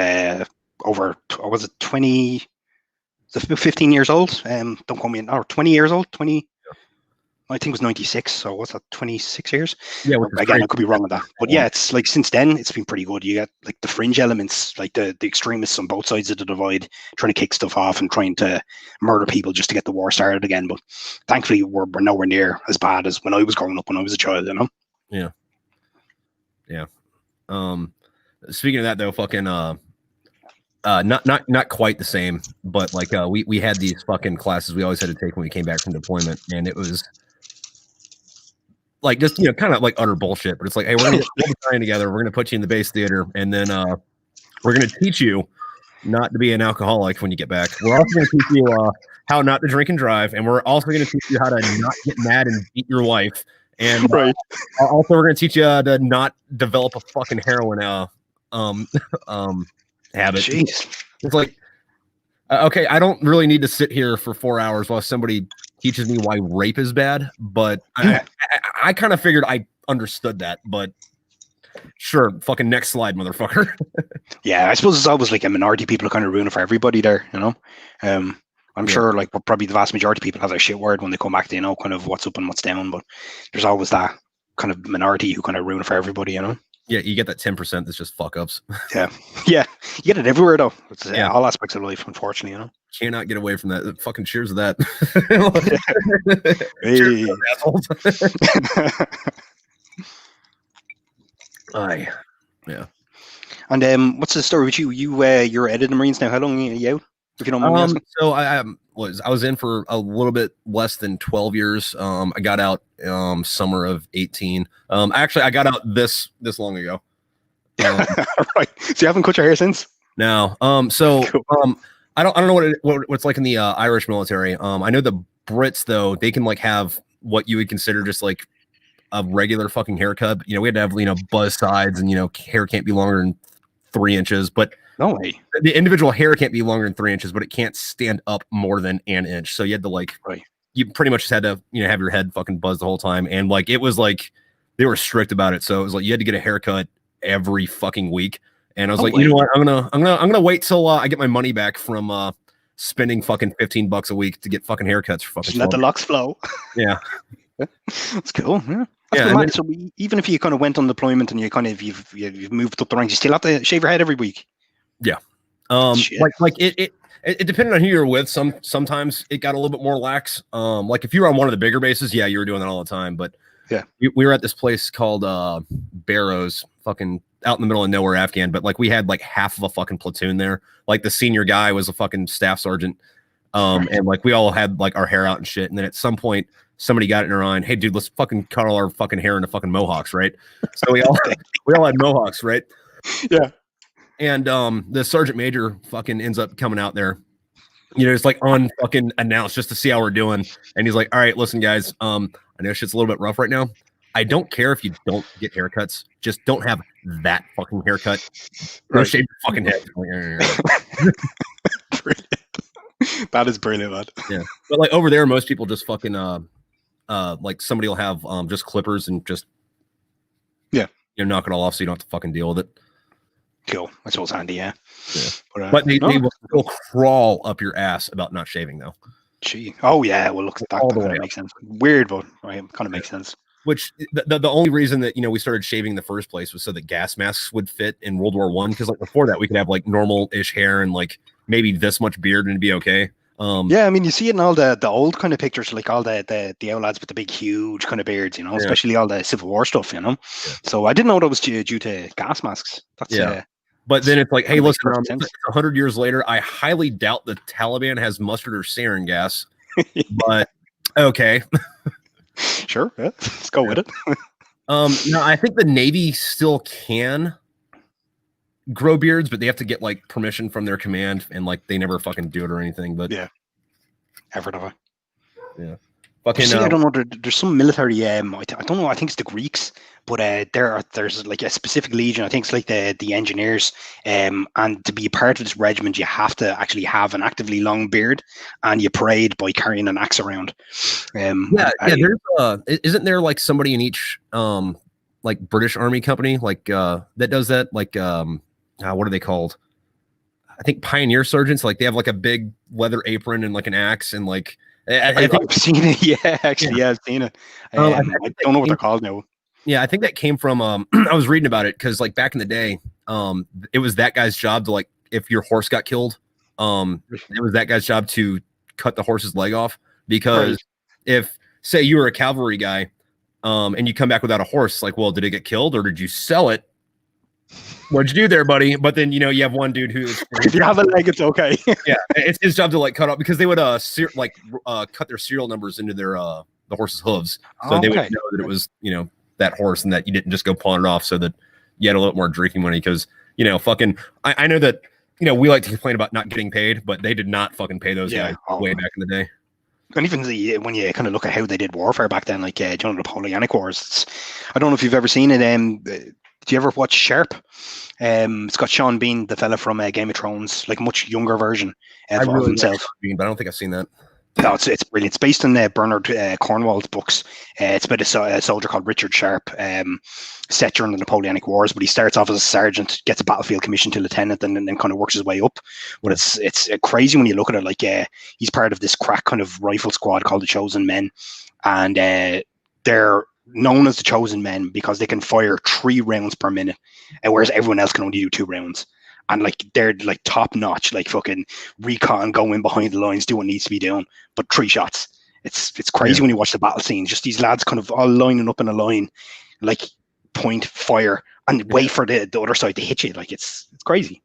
over, or was it 20? It's 15 years old. Don't quote me, or 20 years old. 20. I think it was 96. So what's that? 26 years. Yeah. Again, I could be wrong with that, but yeah, it's like since then it's been pretty good. You get like the fringe elements, like the extremists on both sides of the divide, trying to kick stuff off and trying to murder people just to get the war started again. But thankfully, we're nowhere near as bad as when I was growing up when I was a child. You know. Yeah. Yeah. Speaking of that, though, fucking not quite the same, but like we had these fucking classes we always had to take when we came back from deployment, and it was like just, you know, kind of like utter bullshit. But it's like, hey, we'll be trying together. We're gonna put you in the base theater, and then we're gonna teach you not to be an alcoholic when you get back. We're also gonna teach you how not to drink and drive, and we're also gonna teach you how to not get mad and beat your wife. And also we're gonna teach you to not develop a fucking heroin habit. Jeez. It's like, okay, I don't really need to sit here for 4 hours while somebody teaches me why rape is bad, but I kind of figured I understood that, but sure, fucking next slide, motherfucker. Yeah, I suppose it's always like a minority people kind of ruin it for everybody there, you know. I'm sure like probably the vast majority of people have their shit word when they come back to, you know, kind of what's up and what's down, but there's always that kind of minority who kind of ruin it for everybody, you know. Yeah, you get that 10% that's just fuck ups. Yeah, you get it everywhere though. It's all aspects of life, unfortunately, you know. Cannot get away from that. Fucking cheers to that. Hey. Aye. Yeah. And what's the story with you? You're editing the Marines now. How long are you out? If you don't mind me asking. So I was in for a little bit less than 12 years. I got out summer of 18. Actually, I got out this long ago. Right. So you haven't cut your hair since? No. So cool. I don't know what's like in the Irish military. I know the Brits though, they can like have what you would consider just like a regular fucking haircut. You know, we had to have, you know, buzz sides, and, you know, hair can't be longer than 3 inches, but no way. The individual hair can't be longer than 3 inches, but it can't stand up more than an inch. So you had to like, you pretty much just had to, you know, have your head fucking buzzed the whole time. And like, it was like, they were strict about it. So it was like, you had to get a haircut every fucking week. And I was like, you know what? I'm gonna wait till I get my money back from spending fucking $15 a week to get fucking haircuts for fucking. Just let the locks flow. Yeah, that's cool. Yeah. So even if you kind of went on deployment and you've moved up the ranks, you still have to shave your head every week. Yeah. Like it depended on who you're with. Sometimes it got a little bit more lax. Like if you were on one of the bigger bases, yeah, you were doing that all the time. But yeah, we were at this place called Barrows, fucking out in the middle of nowhere, Afghan. But like we had like half of a fucking platoon there. Like the senior guy was a fucking staff sergeant. And like we all had like our hair out and shit. And then at some point, somebody got it in our mind, hey dude, let's fucking cut all our fucking hair into fucking mohawks, right? So we all had mohawks, right? Yeah. And the sergeant major fucking ends up coming out there, you know, it's like on fucking announced just to see how we're doing. And he's like, all right, listen, guys, I know shit's a little bit rough right now. I don't care if you don't get haircuts, just don't have that fucking haircut. Right. Shave your fucking head. Brilliant. That is brilliant, man. Yeah. But like over there, most people just fucking like somebody will have just clippers and just knock it all off so you don't have to fucking deal with it. Cool. That's always handy, yeah. But they will still crawl up your ass about not shaving though. Gee. Oh yeah. Well, look, that kind of makes sense. Weird, but right, kind of makes sense. Which the only reason that we started shaving in the first place was so that gas masks would fit in World War I. Because like before that, we could have like normal-ish hair and like maybe this much beard and it'd be okay. Yeah, I mean, you see it in all the old kind of pictures, like all the old lads with the big, huge kind of beards, you know, especially all the Civil War stuff, you know. Yeah. So I didn't know that was due to gas masks. That's but then it's like, hey, listen, 100 years later, I highly doubt the Taliban has mustard or sarin gas, but okay. Sure, yeah. Let's go with it. No, I think the Navy still can grow beards, but they have to get like permission from their command, and like they never fucking do it or anything. But yeah, ever have I? Yeah, fucking. I don't know. There's some military. I don't know. I think it's the Greeks, but there's like a specific legion. I think it's like the engineers. And to be a part of this regiment, you have to actually have an actively long beard, and you parade by carrying an axe around. There's isn't there like somebody in each like British Army company like that does that, like what are they called? I think pioneer sergeants, like they have like a big leather apron and like an axe and like I think I've seen it. Yeah, actually, I've seen it. I don't know what they're called now. Yeah, I think that came from I was reading about it because like back in the day, it was that guy's job to, like, if your horse got killed, it was that guy's job to cut the horse's leg off, because if say you were a cavalry guy and you come back without a horse, like, well, did it get killed or did you sell it? What'd you do there, buddy? But then, you have one dude who if you have a leg, it's okay. Yeah, it's his job to like cut off, because they would cut their serial numbers into their the horse's hooves, so they would know that it was that horse, and that you didn't just go pawn it off, so that you had a little more drinking money. Because fucking I know that we like to complain about not getting paid, but they did not fucking pay those guys way back in the day. And even when you kind of look at how they did warfare back then, like the Napoleonic Wars, I don't know if you've ever seen it. Did you ever watch Sharp? It's got Sean Bean, the fella from Game of Thrones, like a much younger version of himself. Like Bean, but I don't think I've seen that. No, it's brilliant. It's based on Bernard Cornwell's books. It's about a soldier called Richard Sharp, set during the Napoleonic Wars. But he starts off as a sergeant, gets a battlefield commission to lieutenant, and then kind of works his way up. But it's crazy when you look at it. Like he's part of this crack kind of rifle squad called the Chosen Men, and they're known as the Chosen Men because they can fire 3 rounds per minute, whereas everyone else can only do 2 rounds. And like they're like top notch, like fucking recon, go in behind the lines, do what needs to be done, but 3 shots. It's crazy when you watch the battle scenes. Just these lads kind of all lining up in a line, like point, fire, and wait for the other side to hit you. Like it's crazy.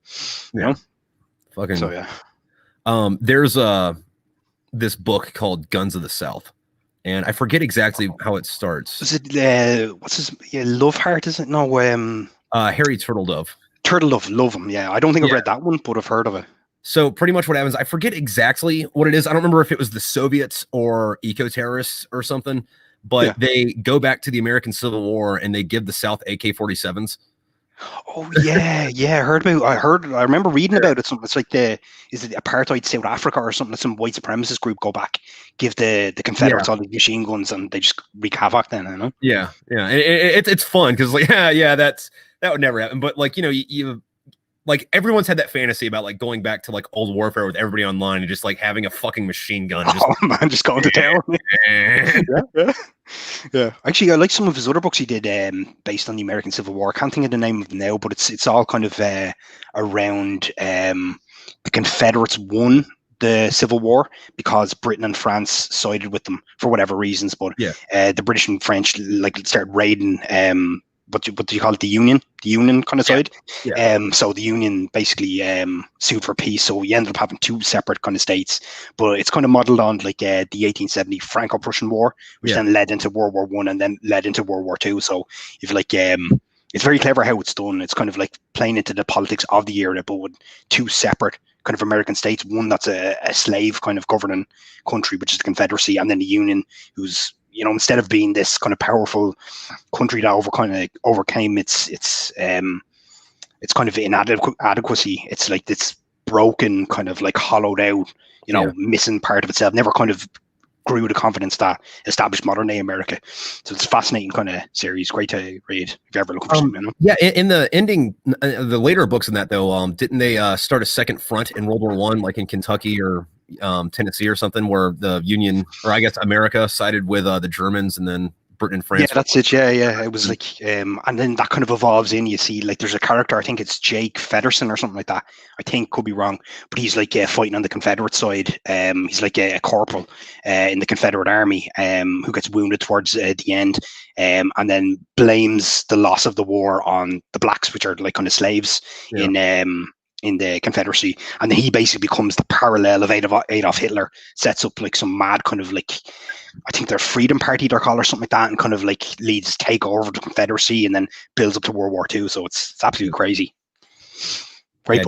You know? Fucking. So yeah. There's this book called Guns of the South, and I forget exactly how it starts. Is it what's his Love Heart? Is it? No. Harry Turtledove. Turtledove, love him. Yeah, I don't think I've read that one, but I've heard of it. So pretty much what happens, I forget exactly what it is. I don't remember if it was the Soviets or eco-terrorists or something, but they go back to the American Civil War and they give the South AK-47s. Oh yeah, I heard about. I remember reading about it. Something. It's like is it apartheid South Africa or something? Some white supremacist group go back, give the Confederates all these machine guns, and they just wreak havoc. Then, you know. Yeah. It's fun because like that would never happen. But like you like everyone's had that fantasy about like going back to like old warfare with everybody online and just like having a fucking machine gun. Just going to town. Yeah. Actually, I like some of his other books he did based on the American Civil War. I can't think of the name of them now, but it's all kind of around the Confederates won the Civil War because Britain and France sided with them for whatever reasons. But the British and French like started raiding what do you call it? The Union kind of side. So the Union basically sued for peace. So we ended up having two separate kind of states. But it's kind of modeled on like the 1870 Franco-Prussian War, which then led into World War I and then led into World War II. So if like it's very clever how it's done. It's kind of like playing into the politics of the era, but with two separate kind of American states. One that's a slave kind of governing country, which is the Confederacy, and then the Union, who's, you know, instead of being this kind of powerful country that overcame its kind of inadequacy, it's like this broken, kind of like hollowed out, you know, missing part of itself, never kind of grew the confidence that established modern day America. So it's a fascinating kind of series, great to read if you ever look for something. You know? Yeah, in the ending, the later books in that though, didn't they start a second front in World War I, like in Kentucky or Tennessee or something, where the Union, or I guess America, sided with the Germans and then Britain and France? Yeah, that's it. Yeah. It was like, and then that kind of evolves in. You see, like, there's a character, I think it's Jake Federson or something like that. I think, could be wrong, but he's like fighting on the Confederate side. He's like a corporal in the Confederate Army who gets wounded towards the end, and then blames the loss of the war on the blacks, which are like kind of slaves in the Confederacy, and then he basically becomes the parallel of Adolf Hitler, sets up like some mad kind of like, I think their Freedom Party they're called or something like that, and kind of like leads takeover of the Confederacy and then builds up to World War II. So it's absolutely crazy. Great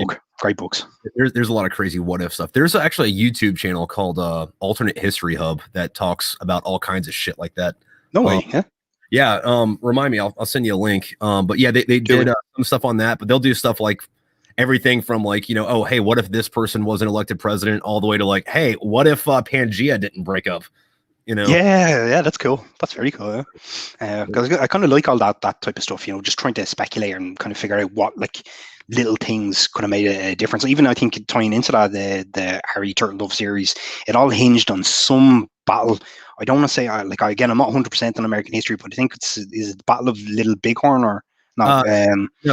books. There's a lot of crazy what if stuff. There's actually a YouTube channel called Alternate History Hub that talks about all kinds of shit like that. No way. Remind me, I'll send you a link. But yeah, they did some stuff on that, but they'll do stuff like everything from like, you know, oh, hey, what if this person wasn't elected president, all the way to like, hey, what if Pangea didn't break up? You know? Yeah, that's cool. That's very cool. Because I kind of like all that type of stuff, you know, just trying to speculate and kind of figure out what like little things could have made a difference. Even I think tying into that, the Harry Turtledove series, it all hinged on some battle. I don't want to say again, I'm not 100% on American history, but I think is it the Battle of Little Bighorn or no?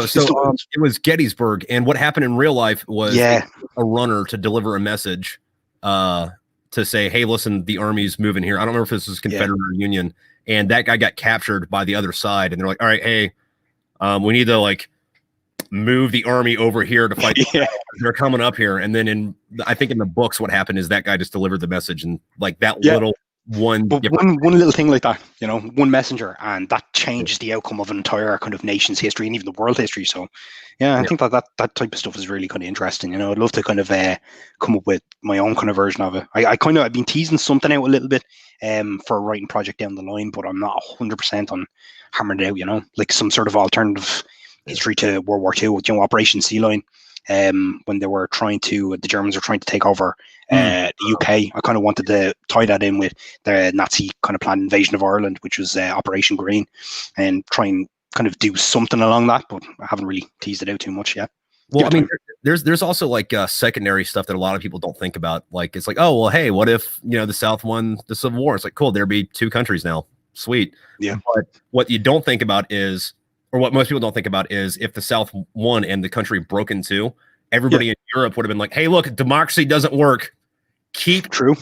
So it was Gettysburg, and what happened in real life was a runner to deliver a message to say, hey, listen, the army's moving here. I don't remember if this was Confederate or Union, and that guy got captured by the other side, and they're like, all right, hey, we need to like move the army over here to fight. They're coming up here. And then I think in the books, what happened is that guy just delivered the message, and like that little one little thing like that, you know, one messenger, and that changes the outcome of an entire kind of nation's history and even the world history. So I think that type of stuff is really kind of interesting. You know, I'd love to kind of come up with my own kind of version of it. I've been teasing something out a little bit for a writing project down the line, but I'm not 100% on hammering it out, you know, like some sort of alternative history to World War II with, you know, Operation Sea Lion. When the Germans were trying to take over the UK, I kind of wanted to tie that in with the Nazi kind of planned invasion of Ireland, which was Operation Green, and try and kind of do something along that, but I haven't really teased it out too much yet. Well, I mean, there's also like secondary stuff that a lot of people don't think about. Like, it's like, oh, well, hey, what if, you know, the South won the Civil War? It's like, cool, there'd be two countries now. Sweet. Yeah. But what you don't think about is, or what most people don't think about is, if the South won and the country broke in two, everybody in Europe would have been like, hey, look, democracy doesn't work. Keep the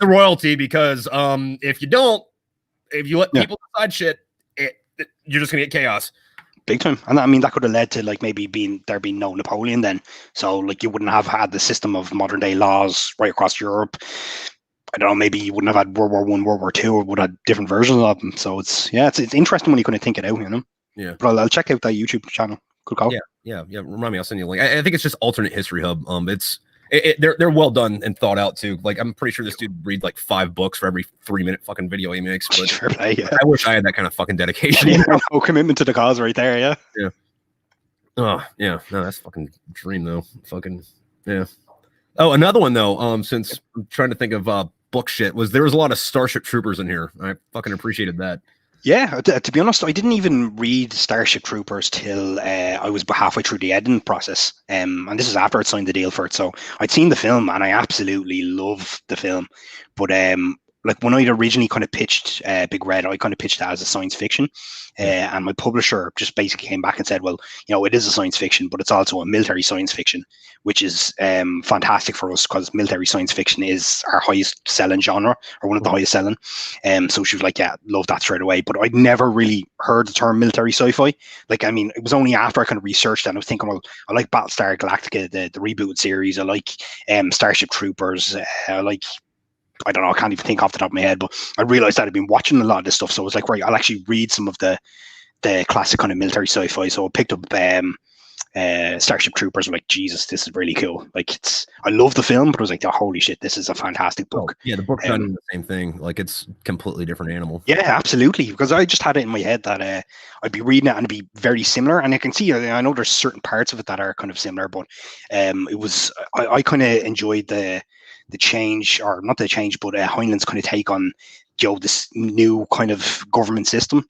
royalty, because if you let people decide shit, you're just gonna get chaos. Big time. And I mean, that could have led to like maybe there being no Napoleon then. So like you wouldn't have had the system of modern day laws right across Europe. I don't know, maybe you wouldn't have had World War I, World War II, or would have different versions of them. So it's interesting when you kind of think it out, you know. Yeah. But I'll check out that YouTube channel. Good call. Yeah. Remind me, I'll send you a link. I think it's just Alternate History Hub. They're well done and thought out too. Like, I'm pretty sure this dude reads like 5 books for every 3-minute fucking video he makes. But I wish I had that kind of fucking dedication. No commitment to the cause right there. Yeah. Oh yeah. No, that's fucking dream though. Fucking yeah. Oh, another one though. Since I'm trying to think of book shit, there was a lot of Starship Troopers in here. I fucking appreciated that. Yeah, to be honest, I didn't even read Starship Troopers till I was halfway through the editing process. And this is after I'd signed the deal for it. So I'd seen the film and I absolutely love the film. But like when I originally kind of pitched Big Red, I kind of pitched that as a science fiction. And my publisher just basically came back and said, well, it is a science fiction, but it's also a military science fiction, which is fantastic for us because military science fiction is our highest selling genre, or one of the highest selling. So she was like, yeah, love that straight away. But I'd never really heard the term military sci-fi. Like, I mean, it was only after I kind of researched it and I was thinking, well, I like Battlestar Galactica, the rebooted series. I like Starship Troopers. I like, I don't know, I can't even think off the top of my head, but I realized that I'd been watching a lot of this stuff. So I was like, right, I'll actually read some of the classic kind of military sci-fi. So I picked up Starship Troopers. I'm like, Jesus, this is really cool. Like, I love the film, but I was like, oh, holy shit, this is a fantastic book. Yeah, the book's not even the same thing. Like, it's completely different animal. Yeah, absolutely. Because I just had it in my head that I'd be reading it and it'd be very similar. And I can see, I know there's certain parts of it that are kind of similar, but it was, I kind of enjoyed the change, or not the change, but Heinlein's kind of take on this new kind of government system.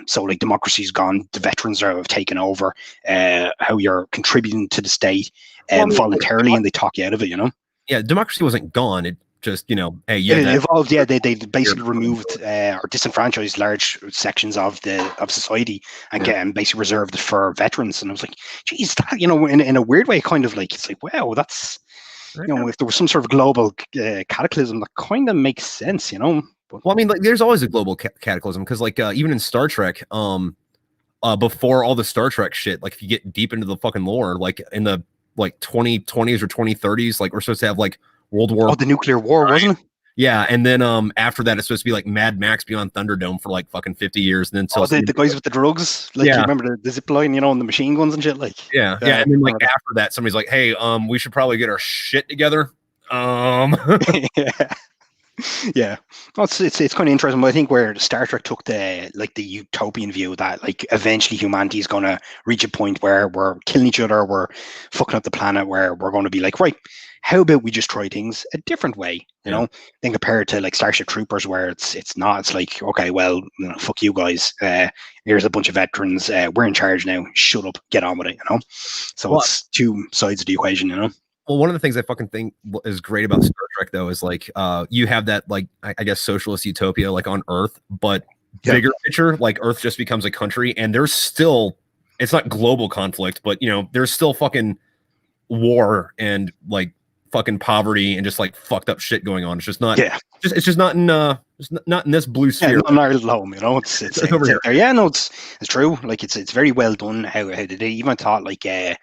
So like democracy's gone, the veterans have taken over, how you're contributing to the state voluntarily, and they talk you out of it, Yeah, democracy wasn't gone. It just, hey, it evolved. Yeah, they basically removed or disenfranchised large sections of society and basically reserved it for veterans. And I was like, geez, that, in a weird way, kind of like, it's like, wow, that's, if there was some sort of global cataclysm, that kind of makes sense, But, well, I mean, like, there's always a global cataclysm because, like, even in Star Trek, before all the Star Trek shit, like, if you get deep into the fucking lore, like in the 2020s or 2030s, like, we're supposed to have like World War. Oh, the nuclear war, wasn't it? Yeah, and then after that, it's supposed to be like Mad Max Beyond Thunderdome for like fucking 50 years, and then the guys with the drugs, like, you remember the zip line, and the machine guns and shit, like. Yeah, and then like after that, somebody's like, "Hey, we should probably get our shit together." Yeah, well, it's kind of interesting, but I think where Star Trek took the utopian view that like eventually humanity is going to reach a point where we're killing each other, we're fucking up the planet, where we're going to be like, right, how about we just try things a different way, then compared to like Starship Troopers, where it's not, it's like, okay, well, fuck you guys, here's a bunch of veterans, we're in charge now, shut up, get on with it, so it's two sides of the equation, Well, one of the things I fucking think is great about Star Trek, though, is like you have that, like, I guess, socialist utopia like on Earth, but bigger picture, like Earth just becomes a country, and there's still, it's not global conflict, but there's still fucking war and like fucking poverty and just like fucked up shit going on. It's just not. It's just not in not in this blue sphere. Not in our little home, It's over here. Yeah, no, it's true. Like it's very well done. How did they even thought like the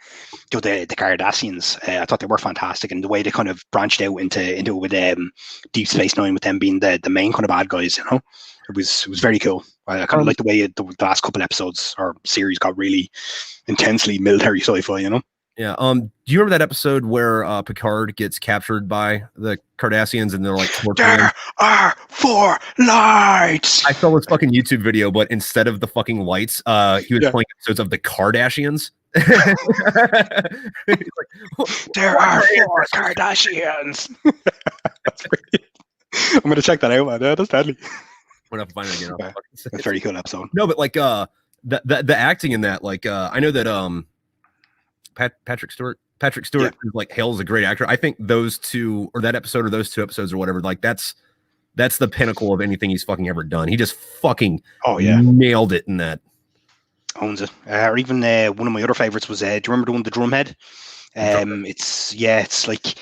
Cardassians? I thought they were fantastic, and the way they kind of branched out into it with Deep Space Nine, with them being the main kind of bad guys. It was very cool. I kind of like the way the last couple episodes or series got really intensely military sci-fi. Yeah. Do you remember that episode where Picard gets captured by the Cardassians and they're like, there are 4 lights? I saw this fucking YouTube video, but instead of the fucking lights, he was playing episodes of the Kardashians. Like, there are 4 Kardashians. I'm gonna check that out, man. Yeah, that's deadly. We're gonna find it again. Yeah, that's a very cool episode. No, but like the acting in that, like I know that Patrick Stewart is like hails a great actor. I think those two, or that episode, or those 2 episodes, or whatever, like that's the pinnacle of anything he's fucking ever done. He just fucking nailed it in that. Owns it. Or even one of my other favorites was, do you remember the one, the Drumhead? It's like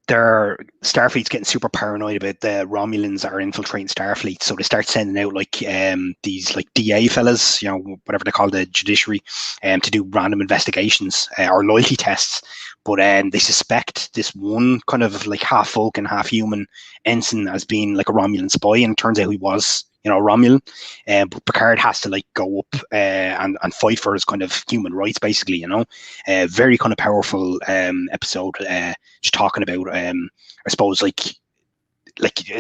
Starfleet's getting super paranoid about the Romulans are infiltrating Starfleet, so they start sending out like these like DA fellas, whatever they call the judiciary, to do random investigations or loyalty tests. But they suspect this one kind of like half Vulcan, half human ensign as being like a Romulan spy, and it turns out he was, Romulan. But Picard has to like go up and fight for his kind of human rights, basically. Very kind of powerful episode. Just talking about, I suppose, like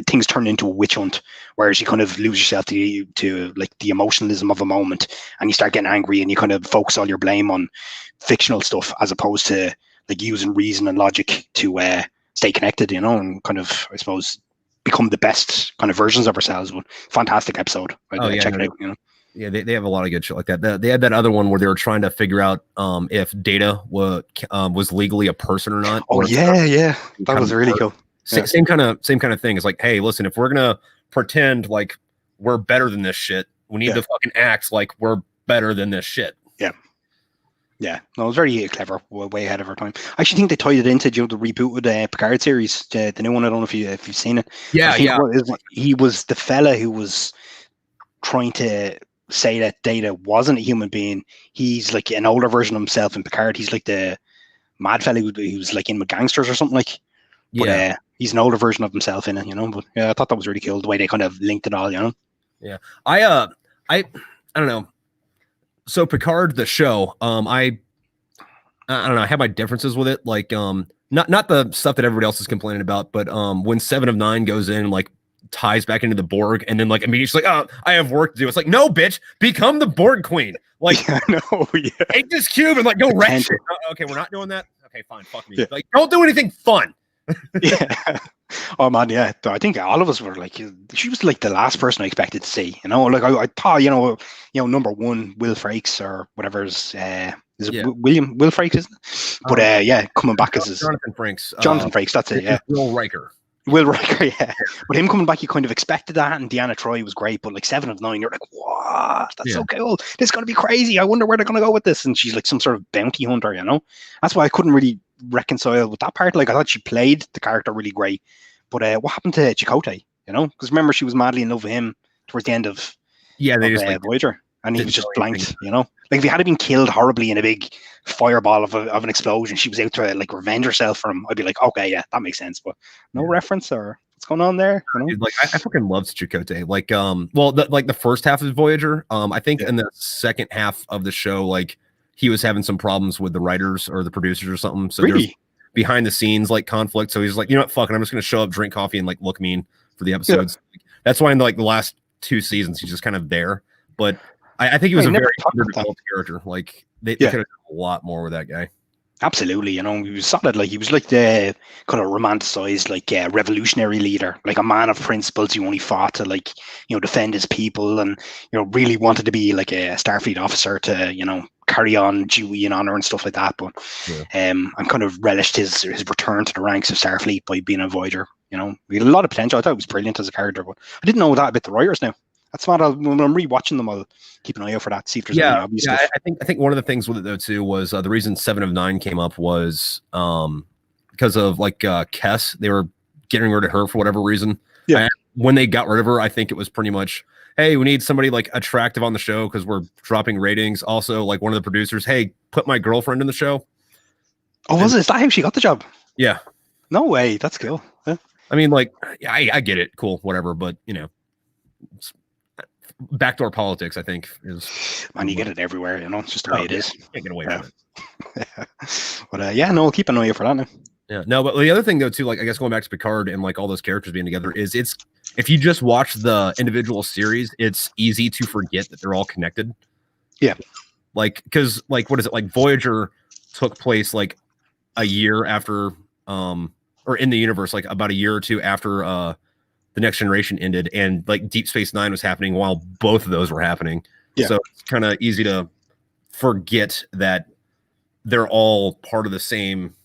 things turn into a witch hunt, whereas you kind of lose yourself to like the emotionalism of a moment, and you start getting angry, and you kind of focus all your blame on fictional stuff as opposed to like using reason and logic to stay connected, and kind of, I suppose, become the best kind of versions of ourselves. But fantastic episode. Check it out. You know. Yeah, they have a lot of good shit like that. They had that other one where they were trying to figure out if Data was legally a person or not. Oh yeah, that was really cool. Same kind of thing. It's like, hey, listen, if we're gonna pretend like we're better than this shit, we need to fucking act like we're better than this shit. Yeah, no, it was very clever, way ahead of our time. I actually think they tied it into the reboot of the Picard series, the new one. I don't know if you've seen it. Yeah. He was the fella who was trying to say that Data wasn't a human being. He's like an older version of himself in Picard. He's like the mad fella who's like in with gangsters or something like. But he's an older version of himself in it, you know. But yeah, I thought that was really cool the way they kind of linked it all, you know. Yeah, I don't know. So Picard, the show, I don't know. I have my differences with it, like not the stuff that everybody else is complaining about, but when 7 of 9 goes in and like ties back into the Borg, and then like immediately like, oh, I have work to do. It's like, no, bitch, become the Borg queen. Like, take this cube and like go wreck shit. Okay, we're not doing that. Okay, fine, fuck me. Yeah. Like, don't do anything fun. Yeah. Oh man, yeah. I think all of us were like, she was like the last person I expected to see. You know, like I thought, you know, number one, Will Frakes or whatever's it Will Frakes, isn't it? But coming back as Jonathan Frakes. Jonathan Frakes, that's it. Yeah. Will Riker, yeah. But him coming back, you kind of expected that, and Deanna Troi was great. But like 7 of 9, you're like, what? That's so cool. This is gonna be crazy. I wonder where they're gonna go with this. And she's like some sort of bounty hunter, you know. That's why I couldn't really reconcile with that part. Like I thought she played the character really great, but what happened to Chakotay? You know, because remember she was madly in love with him towards the end of they just like Voyager, and he was just blanked. You know, like if he had been killed horribly in a big fireball of an explosion, she was out to like revenge herself from him. I'd be like, okay, yeah, that makes sense, but no reference or what's going on there. You know? Dude, like I fucking loved Chakotay. Like the first half of Voyager. I think in the second half of the show, like he was having some problems with the writers or the producers or something. So there's behind the scenes like conflict. So he's like, you know what, fuck it, I'm just gonna show up, drink coffee, and like look mean for the episodes. Yeah. That's why in like the last 2 seasons he's just kind of there. But I think he was a very underdeveloped character. Like they could have done a lot more with that guy. Absolutely, you know, he was solid. Like he was like the kind of romanticized, like revolutionary leader, like a man of principles who only fought to like, you know, defend his people, and you know, really wanted to be like a Starfleet officer to, you know, carry on duty and honor and stuff like that. But and kind of relished his return to the ranks of Starfleet by being a Voyager. You know, he had a lot of potential. I thought he was brilliant as a character, but I didn't know that about the writers now. That's smart. When I'm rewatching them, I'll keep an eye out for that. See if there's any obvious stuff. I think one of the things with it though too was the reason 7 of 9 came up was because of like Kess. They were getting rid of her for whatever reason. Yeah. And when they got rid of her, I think it was pretty much, hey, we need somebody like attractive on the show because we're dropping ratings. Also, like one of the producers, hey, put my girlfriend in the show. Oh, was it? Is that how she got the job? Yeah. No way. That's cool. Yeah. I mean, like, I get it. Cool, whatever. But you know. Backdoor politics, I think, is. Man, you get it everywhere, you know. It's just the way it is. Can't get away from it. But no, we'll keep an eye out for that now. Yeah, no, but the other thing though too, like I guess going back to Picard and like all those characters being together, is it's if you just watch the individual series, it's easy to forget that they're all connected. Yeah, like because like what is it like Voyager took place like a year after, or in the universe like about a year or two after the Next Generation ended, and like Deep Space Nine was happening while both of those were happening. Yeah. So it's kind of easy to forget that they're all part of the same.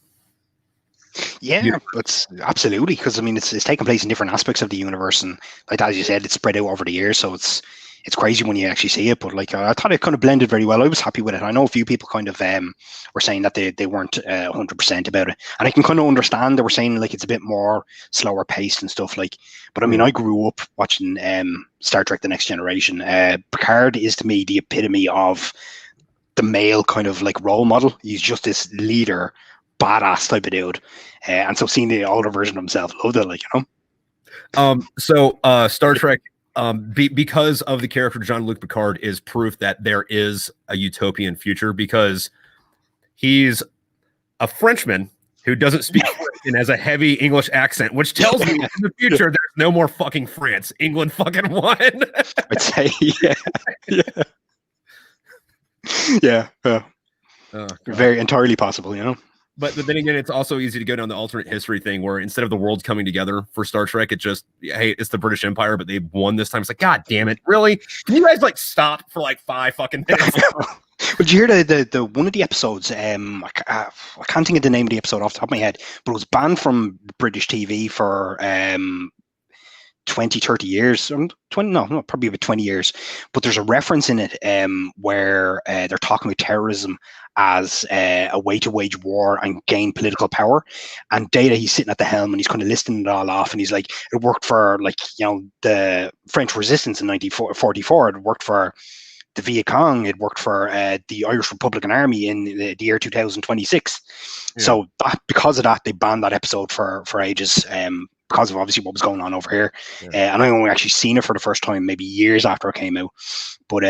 Yeah, it's absolutely, because I mean it's taking place in different aspects of the universe, and like as you said, it's spread out over the years, so it's crazy when you actually see it. But like I thought it kind of blended very well. I was happy with it. I know a few people kind of were saying that they weren't 100% about it, and I can kind of understand. They were saying like it's a bit more slower paced and stuff like. But I mean, I grew up watching Star Trek: The Next Generation. Picard is to me the epitome of the male kind of like role model. He's just this leader, badass type of dude, and so seeing the older version of himself, loved it, like, you know. So Star Trek, because of the character Jean-Luc Picard, is proof that there is a utopian future, because he's a Frenchman who doesn't speak French and has a heavy English accent, which tells me in the future there's no more fucking France. England fucking won. I'd say, yeah. Very entirely possible, you know. But then again, it's also easy to go down the alternate history thing where instead of the worlds coming together for Star Trek, it just, hey, it's the British Empire, but they won this time. It's like, God damn it, really? Can you guys like stop for like 5 fucking minutes? Did you hear the one of the episodes? I can't think of the name of the episode off the top of my head, but it was banned from British TV for 20, 30 years. 20, no, probably about 20 years. But there's a reference in it where they're talking about terrorism as a way to wage war and gain political power. And Data, he's sitting at the helm and he's kind of listing it all off. And he's like, it worked for the French resistance in 1944. It worked for the Viet Cong. It worked for the Irish Republican Army in the year 2026. Yeah. So because of that, they banned that episode for ages. Because of obviously what was going on over here. Yeah. And I only actually seen it for the first time maybe years after it came out. But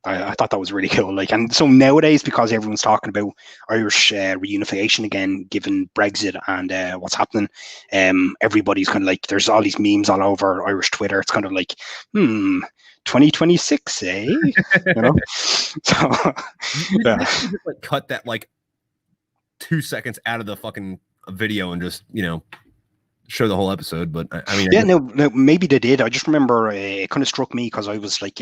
I thought that was really cool. And so nowadays, because everyone's talking about Irish reunification again, given Brexit and what's happening, everybody's kind of like, there's all these memes all over Irish Twitter. It's kind of like, 2026, eh? So you just like cut that like 2 seconds out of the fucking video and just show the whole episode. But I mean, no, maybe they did. I just remember it kind of struck me because I was like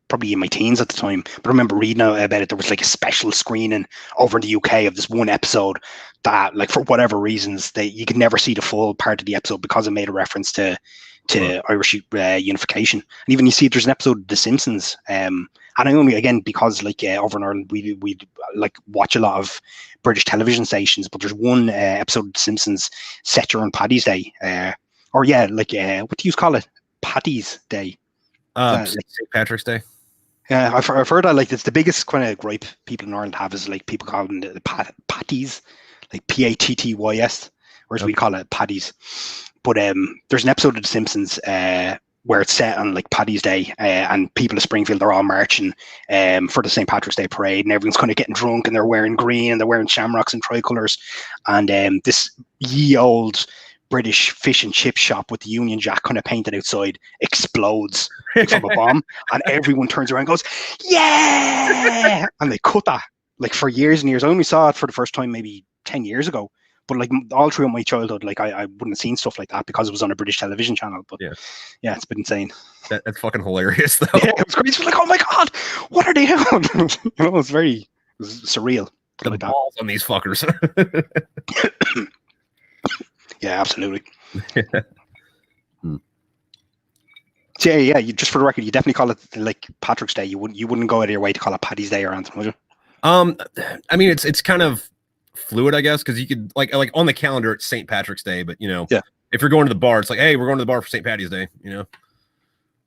probably in my teens at the time, but I remember reading about it. There was like a special screening over in the UK of this one episode that, like, for whatever reasons, you could never see the full part of the episode because it made a reference to Irish unification. And even you see there's an episode of The Simpsons, and I only, again, because like over in Ireland we like watch a lot of British television stations, but there's one episode of The Simpsons set during Paddy's Day, what do you call it? Paddy's Day, St. Patrick's Day. Yeah, I've heard that, like, it's the biggest kind of gripe people in Ireland have is like people call them the patties, like Pattys, whereas we call it paddies. But there's an episode of The Simpsons where it's set on like Paddy's Day, and people of Springfield are all marching for the St. Patrick's Day parade, and everyone's kind of getting drunk, and they're wearing green, and they're wearing shamrocks and tricolours, and this ye old British fish and chip shop with the Union Jack kind of painted outside explodes from a bomb, and everyone turns around and goes, yeah, and they cut that like for years and years. I only saw it for the first time maybe 10 years ago. But like all through my childhood, like I wouldn't have seen stuff like that because it was on a British television channel. But yeah, it's been insane. That's fucking hilarious, though. Yeah, it was crazy. It was like, oh my god, what are they doing? It was surreal. The like balls on these fuckers. Yeah, absolutely. So yeah. You, just for the record, you definitely call it like Patrick's Day. You wouldn't go out of your way to call it Paddy's Day or anything, would you? I mean, it's kind of fluid, I guess, because you could like on the calendar it's St. Patrick's Day, but if you're going to the bar, it's like, hey, we're going to the bar for St. Patty's Day,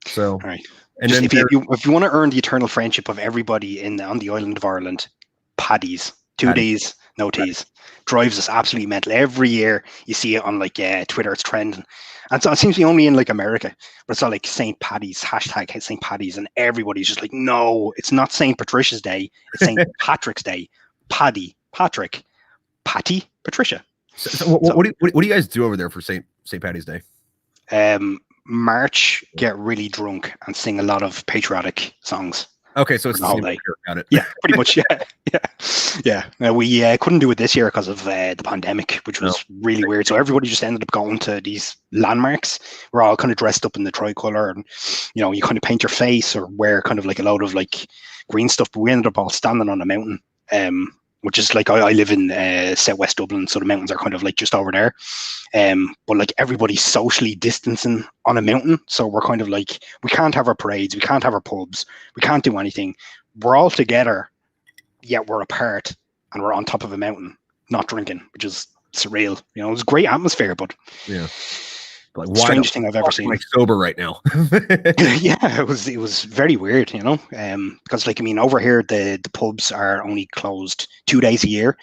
So all right. And just then if you want to earn the eternal friendship of everybody on the island of Ireland, paddies, 2 days, no teas, drives us absolutely mental. Every year you see it on like Twitter, it's trending. And so it seems to be only in like America, but it's all like St. Paddy's, hashtag St. Paddy's, and everybody's just like, no, it's not St. Patricia's Day, it's St. Patrick's Day. Paddy, Patrick, Patty, Patricia. So what do you guys do over there for St. Paddy's Day? March, get really drunk, and sing a lot of patriotic songs. Okay, so it's the whole day. Got it. Yeah, pretty much. Yeah. We couldn't do it this year because of the pandemic, which was really weird. So everybody just ended up going to these landmarks. We're all kind of dressed up in the tricolour, and you kind of paint your face or wear kind of like a load of like green stuff. But we ended up all standing on a mountain. Which is like, I live in southwest Dublin, so the mountains are kind of like just over there. But like everybody's socially distancing on a mountain, so we're kind of like, we can't have our parades, we can't have our pubs, we can't do anything. We're all together, yet we're apart, and we're on top of a mountain, not drinking, which is surreal. It was a great atmosphere, but like, strange thing I've ever seen. Like sober right now. Yeah, it was very weird, because like, I mean, over here the pubs are only closed 2 days a year,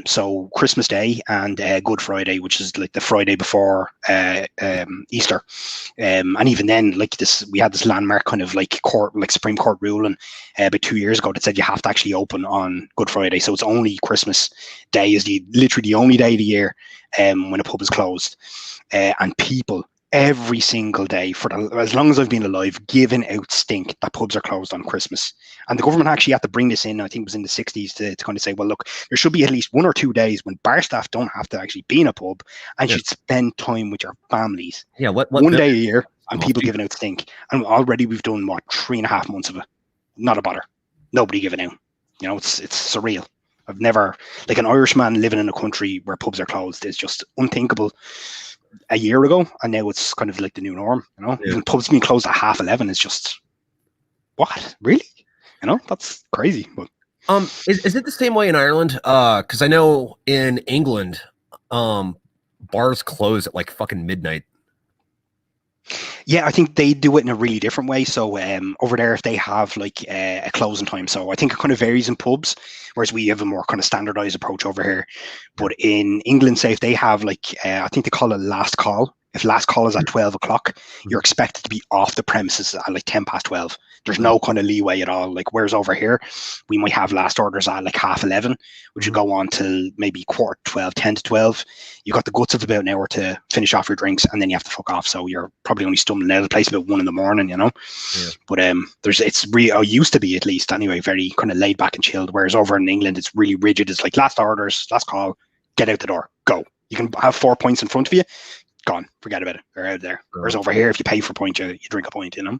so Christmas Day and Good Friday, which is like the Friday before Easter, and even then, like we had this landmark kind of like Supreme Court ruling about 2 years ago that said you have to actually open on Good Friday, so it's only Christmas Day is literally the only day of the year when a pub is closed. And people every single day as long as I've been alive, giving out stink that pubs are closed on Christmas. And the government actually had to bring this in, I think it was in the 60s, to kind of say, well, look, there should be at least 1 or 2 days when bar staff don't have to actually be in a pub and should spend time with your families. Yeah, what 1 day a year and people giving out stink. And already we've done, 3.5 months of it. Not a bother. Nobody giving out. You know, it's surreal. I've never, like, an Irishman living in a country where pubs are closed is just unthinkable a year ago, and now it's kind of like the new norm. You know, even pubs being closed at 11:30 is just, what, really? You know, that's crazy. But is it the same way in Ireland? Because I know in England, bars close at like fucking midnight. Yeah, I think they do it in a really different way. So over there, if they have like a closing time, so I think it kind of varies in pubs, whereas we have a more kind of standardized approach over here. But in England, say if they have like, I think they call it last call. If last call is at 12 o'clock, you're expected to be off the premises at like 12:10. There's no kind of leeway at all. Like, whereas over here, we might have last orders at like 11:30, which would go on till maybe 11:45, 10 to 12. You got the guts of about an hour to finish off your drinks, and then you have to fuck off. So you're probably only stumbling out of the place about 1 a.m, you know. Yeah. But it's really, or used to be at least anyway, very kind of laid back and chilled. Whereas over in England, it's really rigid. It's like last orders, last call, get out the door, go. You can have 4 points in front of you. Gone, forget about it. They're out there. Whereas over here, if you pay for a point, you drink a point, you know.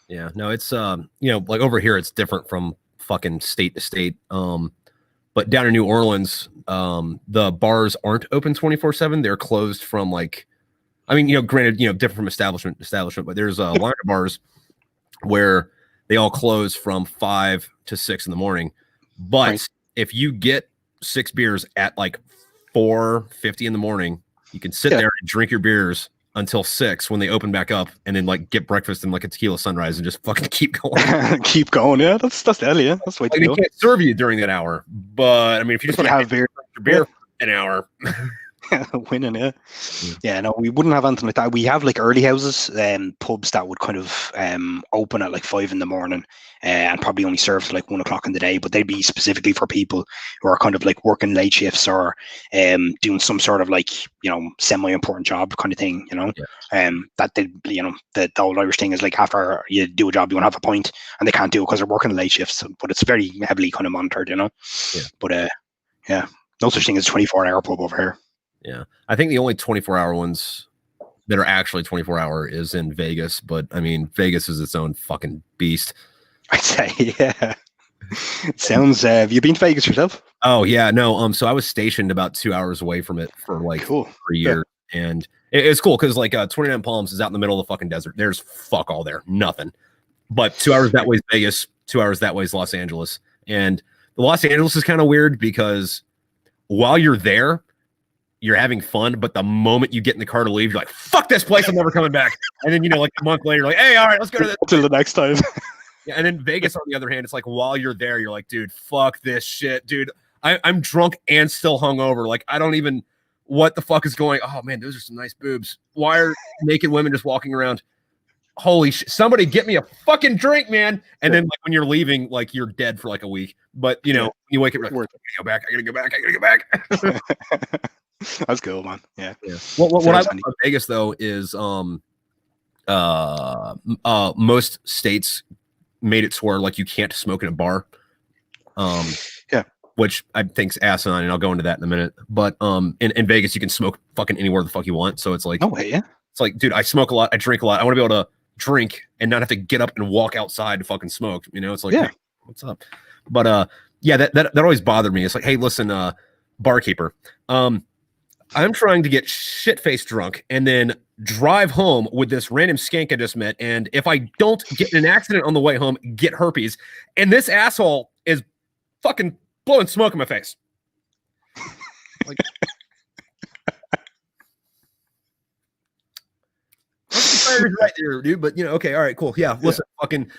Yeah, no, it's you know, like over here, it's different from fucking state to state. But down in New Orleans, the bars aren't open 24/7. They're closed from like, I mean, you know, granted, you know, different from establishment, but there's a line of bars where they all close from 5 to 6 in the morning. But if you get 6 beers at like 4:50 in the morning, you can sit there and drink your beers until 6 when they open back up, and then like get breakfast and like a tequila sunrise and just fucking keep going. Keep going, yeah. That's deadly, yeah. That's the way to do it. They can't serve you during that hour, but I mean, if you just want to have beer an hour. Winning, yeah. No, we wouldn't have anything like that. We have like early houses, pubs that would kind of open at like 5 in the morning, and probably only serve to like 1 o'clock in the day. But they'd be specifically for people who are kind of like working late shifts or doing some sort of like, you know, semi-important job kind of thing, you know. That they, you know, the old Irish thing is like, after you do a job, you want to have a point, and they can't do it because they're working late shifts. But it's very heavily kind of monitored, you know. But no such thing as a 24-hour pub over here. Yeah, I think the only 24-hour ones that are actually 24-hour is in Vegas, but I mean, Vegas is its own fucking beast. I'd say, yeah. It sounds. Have you been to Vegas yourself? Oh yeah, no. So I was stationed about 2 hours away from it for like 3 years, and it's cool because like 29 Palms is out in the middle of the fucking desert. There's fuck all there, nothing. But 2 hours that way is Vegas, 2 hours that way is Los Angeles, and the Los Angeles is kind of weird because while you're there, you're having fun, but the moment you get in the car to leave, you're like, fuck this place, I'm never coming back. And then, you know, like a month later, like, hey, all right, let's go to this. Till the next time. Yeah, and then Vegas, on the other hand, it's like while you're there, you're like, dude, fuck this shit, dude. I'm drunk and still hungover. Like, I don't even, what the fuck is going, oh man, those are some nice boobs. Why are naked women just walking around? Holy shit, somebody get me a fucking drink, man. And then like when you're leaving, like you're dead for like a week. But you know, you wake up, like, I gotta go back. That's cool, man. Yeah. What I like about Vegas though is most states made it to where like you can't smoke in a bar. Which I think's asinine, and I'll go into that in a minute. But in Vegas you can smoke fucking anywhere the fuck you want. So it's like, no way, yeah. It's like, dude, I smoke a lot, I drink a lot. I want to be able to drink and not have to get up and walk outside to fucking smoke. You know, it's like, hey, what's up? But yeah, that always bothered me. It's like, hey, listen, barkeeper, I'm trying to get shit-faced drunk and then drive home with this random skank I just met, and if I don't get in an accident on the way home, get herpes, and this asshole is fucking blowing smoke in my face. Like, right there, dude. But you know, okay, all right, cool. Yeah, listen, fucking.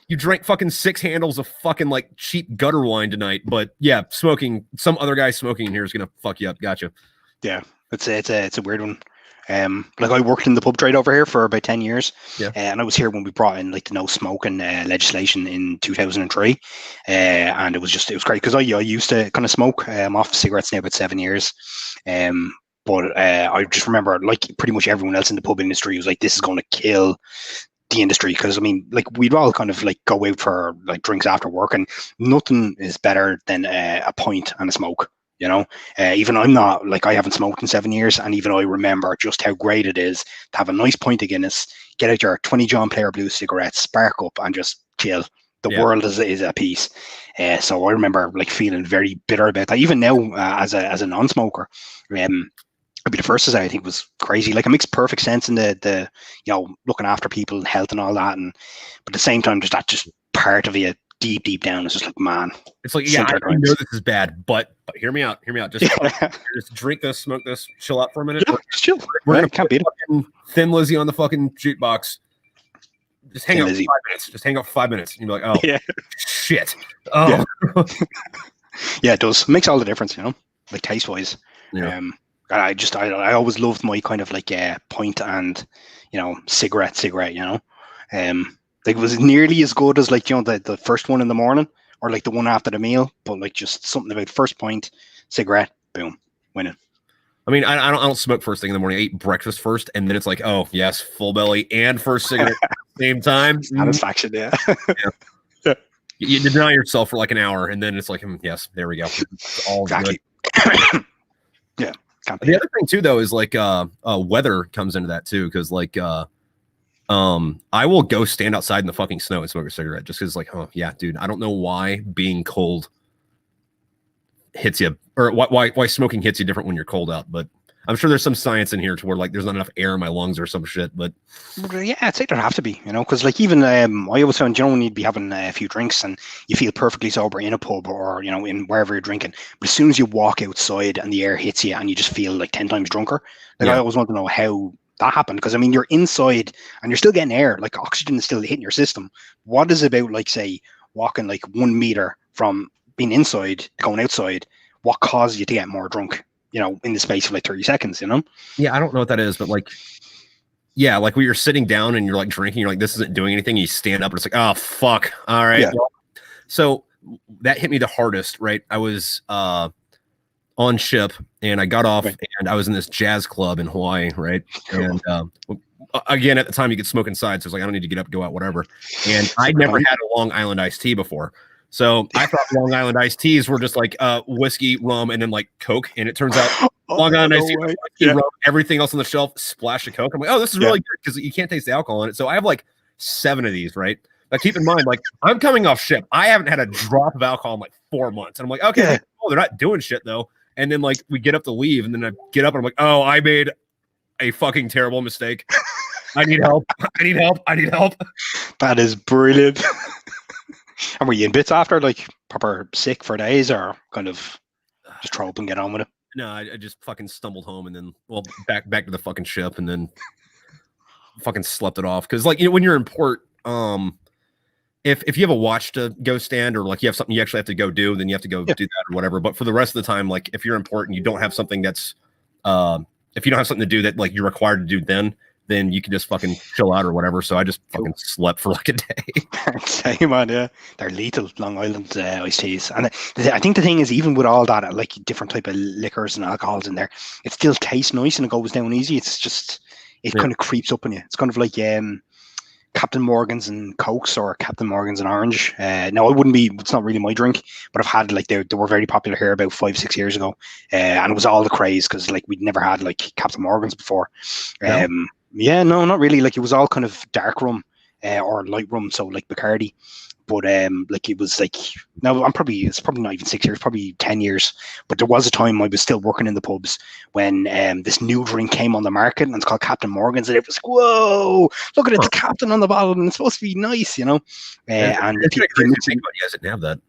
You drank fucking 6 handles of fucking like cheap gutter wine tonight, but yeah, smoking, some other guy smoking in here is gonna fuck you up. Gotcha. Yeah, it's a weird one. Like I worked in the pub trade over here for about 10 years, and I was here when we brought in like the no smoking legislation in 2003, and it was great because I used to kind of smoke off cigarettes now about 7 years, but But I just remember, like pretty much everyone else in the pub industry was like, this is going to kill the industry, because I mean, like we'd all kind of like go out for like drinks after work, and nothing is better than a pint and a smoke. You know, even I'm not like, I haven't smoked in 7 years, and even I remember just how great it is to have a nice pint of Guinness, get out your 20 John Player Blue cigarettes, spark up, and just chill. The world is at peace. So I remember like feeling very bitter about that. Even now, as a non-smoker, I'd be the first to say I think it was crazy. Like it makes perfect sense in the you know, looking after people and health and all that, and but at the same time, just part of you deep down is just like, man, it's like, yeah, I know this is bad, but hear me out. Just drink this, smoke this, chill out for a minute. Yeah, just chill. We're gonna can't beat it. Thin Lizzy on the fucking jukebox. Just hang out for 5 minutes. Just hang out for 5 minutes. And you're like, oh yeah, shit. Oh yeah, it does. It makes all the difference, you know, like taste wise. Yeah. I always loved my kind of like pint and, you know, cigarette, you know. Like it was nearly as good as like, you know, the first one in the morning or like the one after the meal, but like just something about first pint, cigarette, boom, winning. I mean, I don't smoke first thing in the morning. I eat breakfast first, and then it's like, oh yes, full belly and first cigarette at the same time. Satisfaction, yeah. You deny yourself for like an hour, and then it's like, yes, there we go. It's all exactly. Yeah. The other thing too, though, is like weather comes into that too, because like I will go stand outside in the fucking snow and smoke a cigarette just because, like, oh yeah, dude, I don't know why being cold hits you, or why smoking hits you different when you're cold out, but I'm sure there's some science in here to where like there's not enough air in my lungs or some shit. But yeah, I'd say there'd have to be, you know, because like even I always found, you know, when you'd be having a few drinks and you feel perfectly sober in a pub or, you know, in wherever you're drinking, but as soon as you walk outside and the air hits you and you just feel like 10 times drunker, like I always want to know how that happened, because I mean you're inside and you're still getting air, like oxygen is still hitting your system. What is about, like, say, walking like 1 meter from being inside to going outside, what caused you to get more drunk, you know, in the space of like 30 seconds, you know? Yeah, I don't know what that is, but like, yeah, like when you're sitting down and you're like drinking, you're like, this isn't doing anything. You stand up and it's like, oh, fuck. All right. Yeah. Well, so that hit me the hardest, right? I was on ship and I got off and I was in this jazz club in Hawaii, right? And again, at the time you could smoke inside. So it's like, I don't need to get up, go out, whatever. And I'd never had a Long Island iced tea before. So I thought Long Island iced teas were just like whiskey, rum, and then like Coke. And it turns out Long Island iced tea, rum, everything else on the shelf, splash of Coke. I'm like, oh, this is really good because you can't taste the alcohol in it. So I have like 7 of these, right? Now keep in mind, like I'm coming off ship. I haven't had a drop of alcohol in like 4 months. And I'm like, okay, they're not doing shit though. And then like we get up to leave, and then I get up and I'm like, oh, I made a fucking terrible mistake. I need help. I need help. I need help. That is brilliant. And were you in bits after, like proper sick for days, or kind of just throw up and get on with it? No, I just fucking stumbled home and then, well, back to the fucking ship and then fucking slept it off. Because like, you know, when you're in port, if you have a watch to go stand, or like you have something you actually have to go do, then you have to go do that or whatever. But for the rest of the time, like if you're in port and you don't have something that's if you don't have something to do that like you're required to do, then you can just fucking chill out or whatever. So I just fucking slept for like a day. Same, man. Yeah, they're lethal, Long Island iced teas. And I think the thing is, even with all that, like different type of liquors and alcohols in there, it still tastes nice and it goes down easy. It's just, it kind of creeps up on you. It's kind of like Captain Morgan's and Cokes, or Captain Morgan's and Orange. No, it's not really my drink, but I've had, like, they were very popular here about 5-6 years ago. And it was all the craze because like we'd never had like Captain Morgan's before. Yeah, no, not really. Like it was all kind of dark rum or light rum, so like Bacardi. But like it was like, no, it's probably not even 6 years, probably 10 years. But there was a time I was still working in the pubs when this new drink came on the market, and it's called Captain Morgan's, and it was like, whoa, look at it, the Captain on the bottle, and it's supposed to be nice, you know. And it's crazy to think about. You guys didn't have that.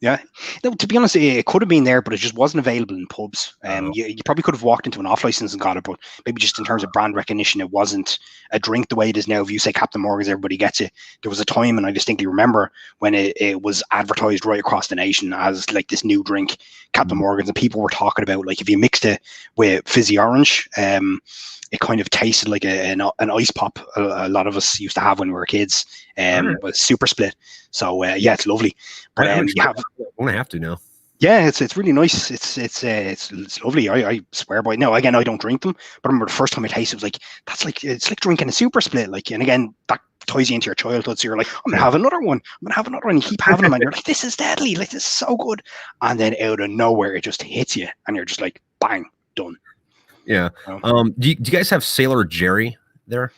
Yeah, no, to be honest, it could have been there, but it just wasn't available in pubs. You probably could have walked into an off license and got it, but maybe just in terms of brand recognition, it wasn't a drink the way it is now. If you say Captain Morgan's, everybody gets it. There was a time, and I distinctly remember when it was advertised right across the nation as like this new drink, Captain Morgan's, and people were talking about, like, if you mixed it with fizzy orange, it kind of tasted like an ice pop. A lot of us used to have when we were kids. With super split. So yeah, it's lovely. But I'm gonna have to now. Yeah, it's really nice. It's lovely. I swear by it. Now again, I don't drink them, but I remember the first time I tasted it, it was like it's like drinking a super split. Like, and again, that ties you into your childhood. So you're like, I'm gonna have another one. I'm gonna have another one. You keep having them, and you're like, this is deadly. Like, this is so good. And then out of nowhere, it just hits you, and you're just like, bang, done. Yeah. Do you guys have Sailor Jerry there?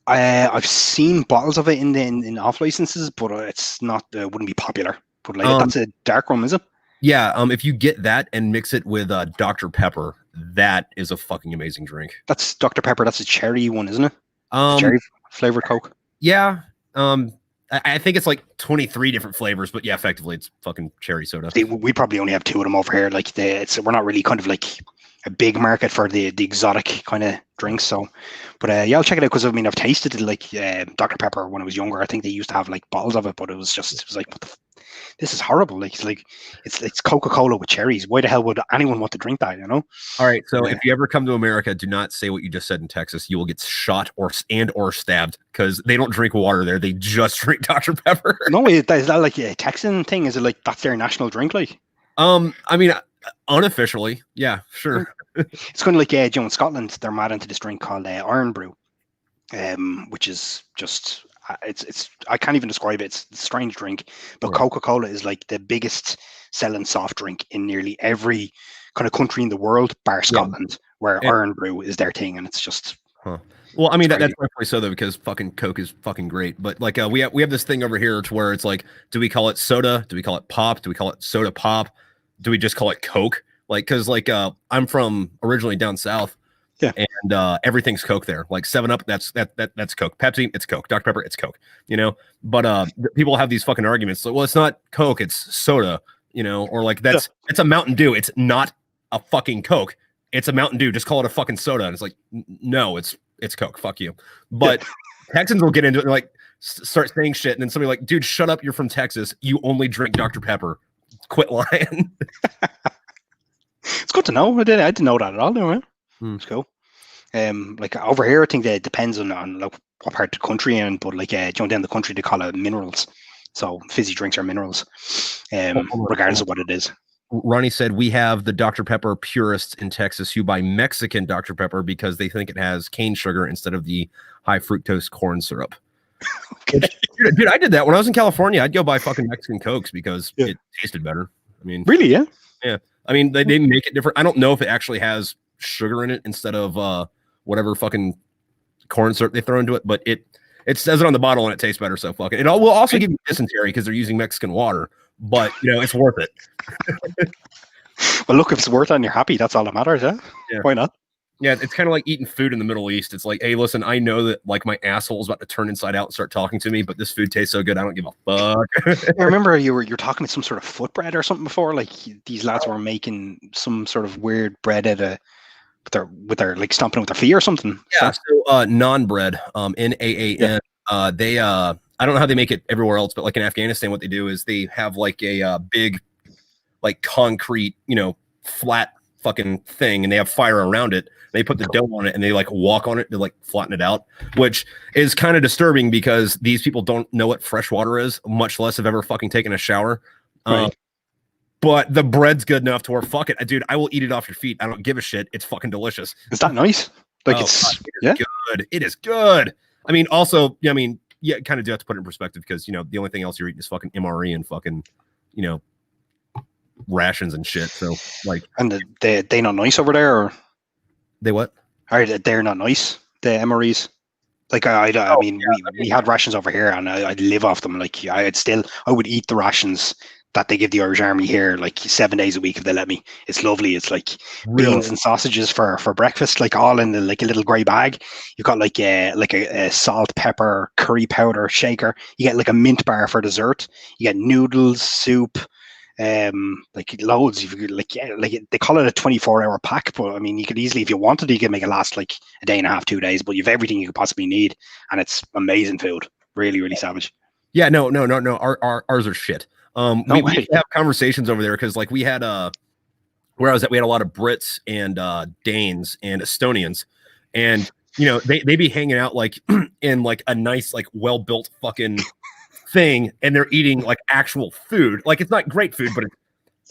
I've seen bottles of it in off licenses, but it's not wouldn't be popular. But like that's a dark rum, is it? Yeah. If you get that and mix it with Dr. Pepper, that is a fucking amazing drink. That's Dr. Pepper. That's a cherry one, isn't it? Cherry flavored Coke. Yeah. I think it's like 23 different flavors, but yeah, effectively it's fucking cherry soda. We probably only have 2 of them over here. Like we're not really kind of like a big market for the exotic kind of drinks. So, but yeah, I'll check it out because I mean I've tasted it like Dr. Pepper when I was younger. I think they used to have like bottles of it, but it was like what the this is horrible. Like it's Coca-Cola with cherries. Why the hell would anyone want to drink that? You know? All right. So if you ever come to America, do not say what you just said in Texas. You will get shot or stabbed because they don't drink water there. They just drink Dr. Pepper. No, is that like a Texan thing? Is it like that's their national drink? Like, I mean, unofficially, yeah, sure. It's kind of like in Scotland, they're mad into this drink called Iron Brew, which is just it's I can't even describe it. It's a strange drink, but Coca-Cola is like the biggest selling soft drink in nearly every kind of country in the world, bar Scotland, where Iron Brew is their thing, and it's just. Well, I mean that's definitely so though because fucking Coke is fucking great. But like we have this thing over here to where it's like, do we call it soda? Do we call it pop? Do we call it soda pop? Do we just call it Coke? Like, cause like I'm from originally down south, and everything's Coke there. Like 7-Up, that's Coke. Pepsi, it's Coke. Dr. Pepper, it's Coke. You know, but people have these fucking arguments. Like, well, it's not Coke, it's soda. You know, or like it's a Mountain Dew. It's not a fucking Coke. It's a Mountain Dew. Just call it a fucking soda. And it's like, no, it's Coke. Fuck you. But Texans will get into it and like start saying shit, and then somebody like, dude, shut up. You're from Texas. You only drink Dr. Pepper. Quit lying. It's good to know. I didn't know that at all. Man. It's cool. Like over here, I think that it depends on like what part of the country you're in, but like down the country they call it minerals. So fizzy drinks are minerals, regardless of what it is. Ronnie said we have the Dr. Pepper purists in Texas who buy Mexican Dr. Pepper because they think it has cane sugar instead of the high fructose corn syrup. Okay. Dude, I did that when I was in California. I'd go buy fucking Mexican Cokes because it tasted better. I mean, really? Yeah. I mean, they make it different. I don't know if it actually has sugar in it instead of whatever fucking corn syrup they throw into it, but it says it on the bottle and it tastes better. So fuck it. It will also give you dysentery because they're using Mexican water, but you know it's worth it. Well, look, if it's worth it and you're happy, that's all that matters. Yeah. Why not? Yeah, it's kind of like eating food in the Middle East. It's like, hey, listen, I know that like my asshole is about to turn inside out and start talking to me, but this food tastes so good, I don't give a fuck. I remember you're talking about some sort of foot bread or something before. Like these lads were making some sort of weird bread with their like stomping with their feet or something. Yeah, so naan bread, NAAN. They I don't know how they make it everywhere else, but like in Afghanistan, what they do is they have like a big, like concrete, flat fucking thing, and they have fire around it. They put the dough on it and they like walk on it to like flatten it out, which is kind of disturbing because these people don't know what fresh water is, much less have ever fucking taken a shower. Right. But the bread's good enough to where fuck it, dude, I will eat it off your feet. I don't give a shit. It's fucking delicious. Is that nice? Like good. It is good. I mean, also, kind of do have to put it in perspective because the only thing else you're eating is fucking MRE and fucking, rations and shit. So like, and they not nice over there, or they what? They're not nice. The MREs. Like I mean, we had rations over here, and I'd live off them. Like I would eat the rations that they give the Irish Army here, like 7 days a week if they let me. It's lovely. It's like beans and sausages for breakfast, like all in like a little grey bag. You've got like a salt, pepper, curry powder shaker. You get like a mint bar for dessert. You get noodles, soup. Like loads. Like they call it a 24-hour pack, but I mean, you could easily, if you wanted, you could make it last like a day and a half, 2 days. But you've everything you could possibly need, and it's amazing food. Really, really savage. Yeah, no. Ours are shit. We have conversations over there because like we had where I was at, we had a lot of Brits and Danes and Estonians, and they be hanging out like in like a nice like well-built fucking thing, and they're eating like actual food. Like it's not great food, but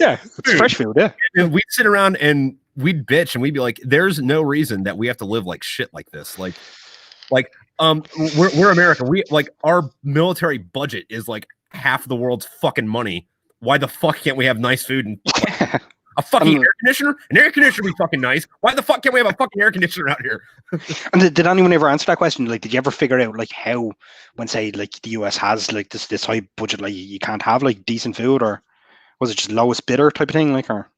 Yeah, it's fresh food. Yeah, and we'd sit around and we'd bitch and we'd be like, "There's no reason that we have to live like shit like this." We're America. We like our military budget is like half the world's fucking money. Why the fuck can't we have nice food and a fucking air conditioner? An air conditioner would be fucking nice. Why the fuck can't we have a fucking air conditioner out here? And did anyone ever answer that question? Like, did you ever figure out like how, when say like the US has like this high budget, like you can't have like decent food, or was it just lowest bidder type of thing? Like, or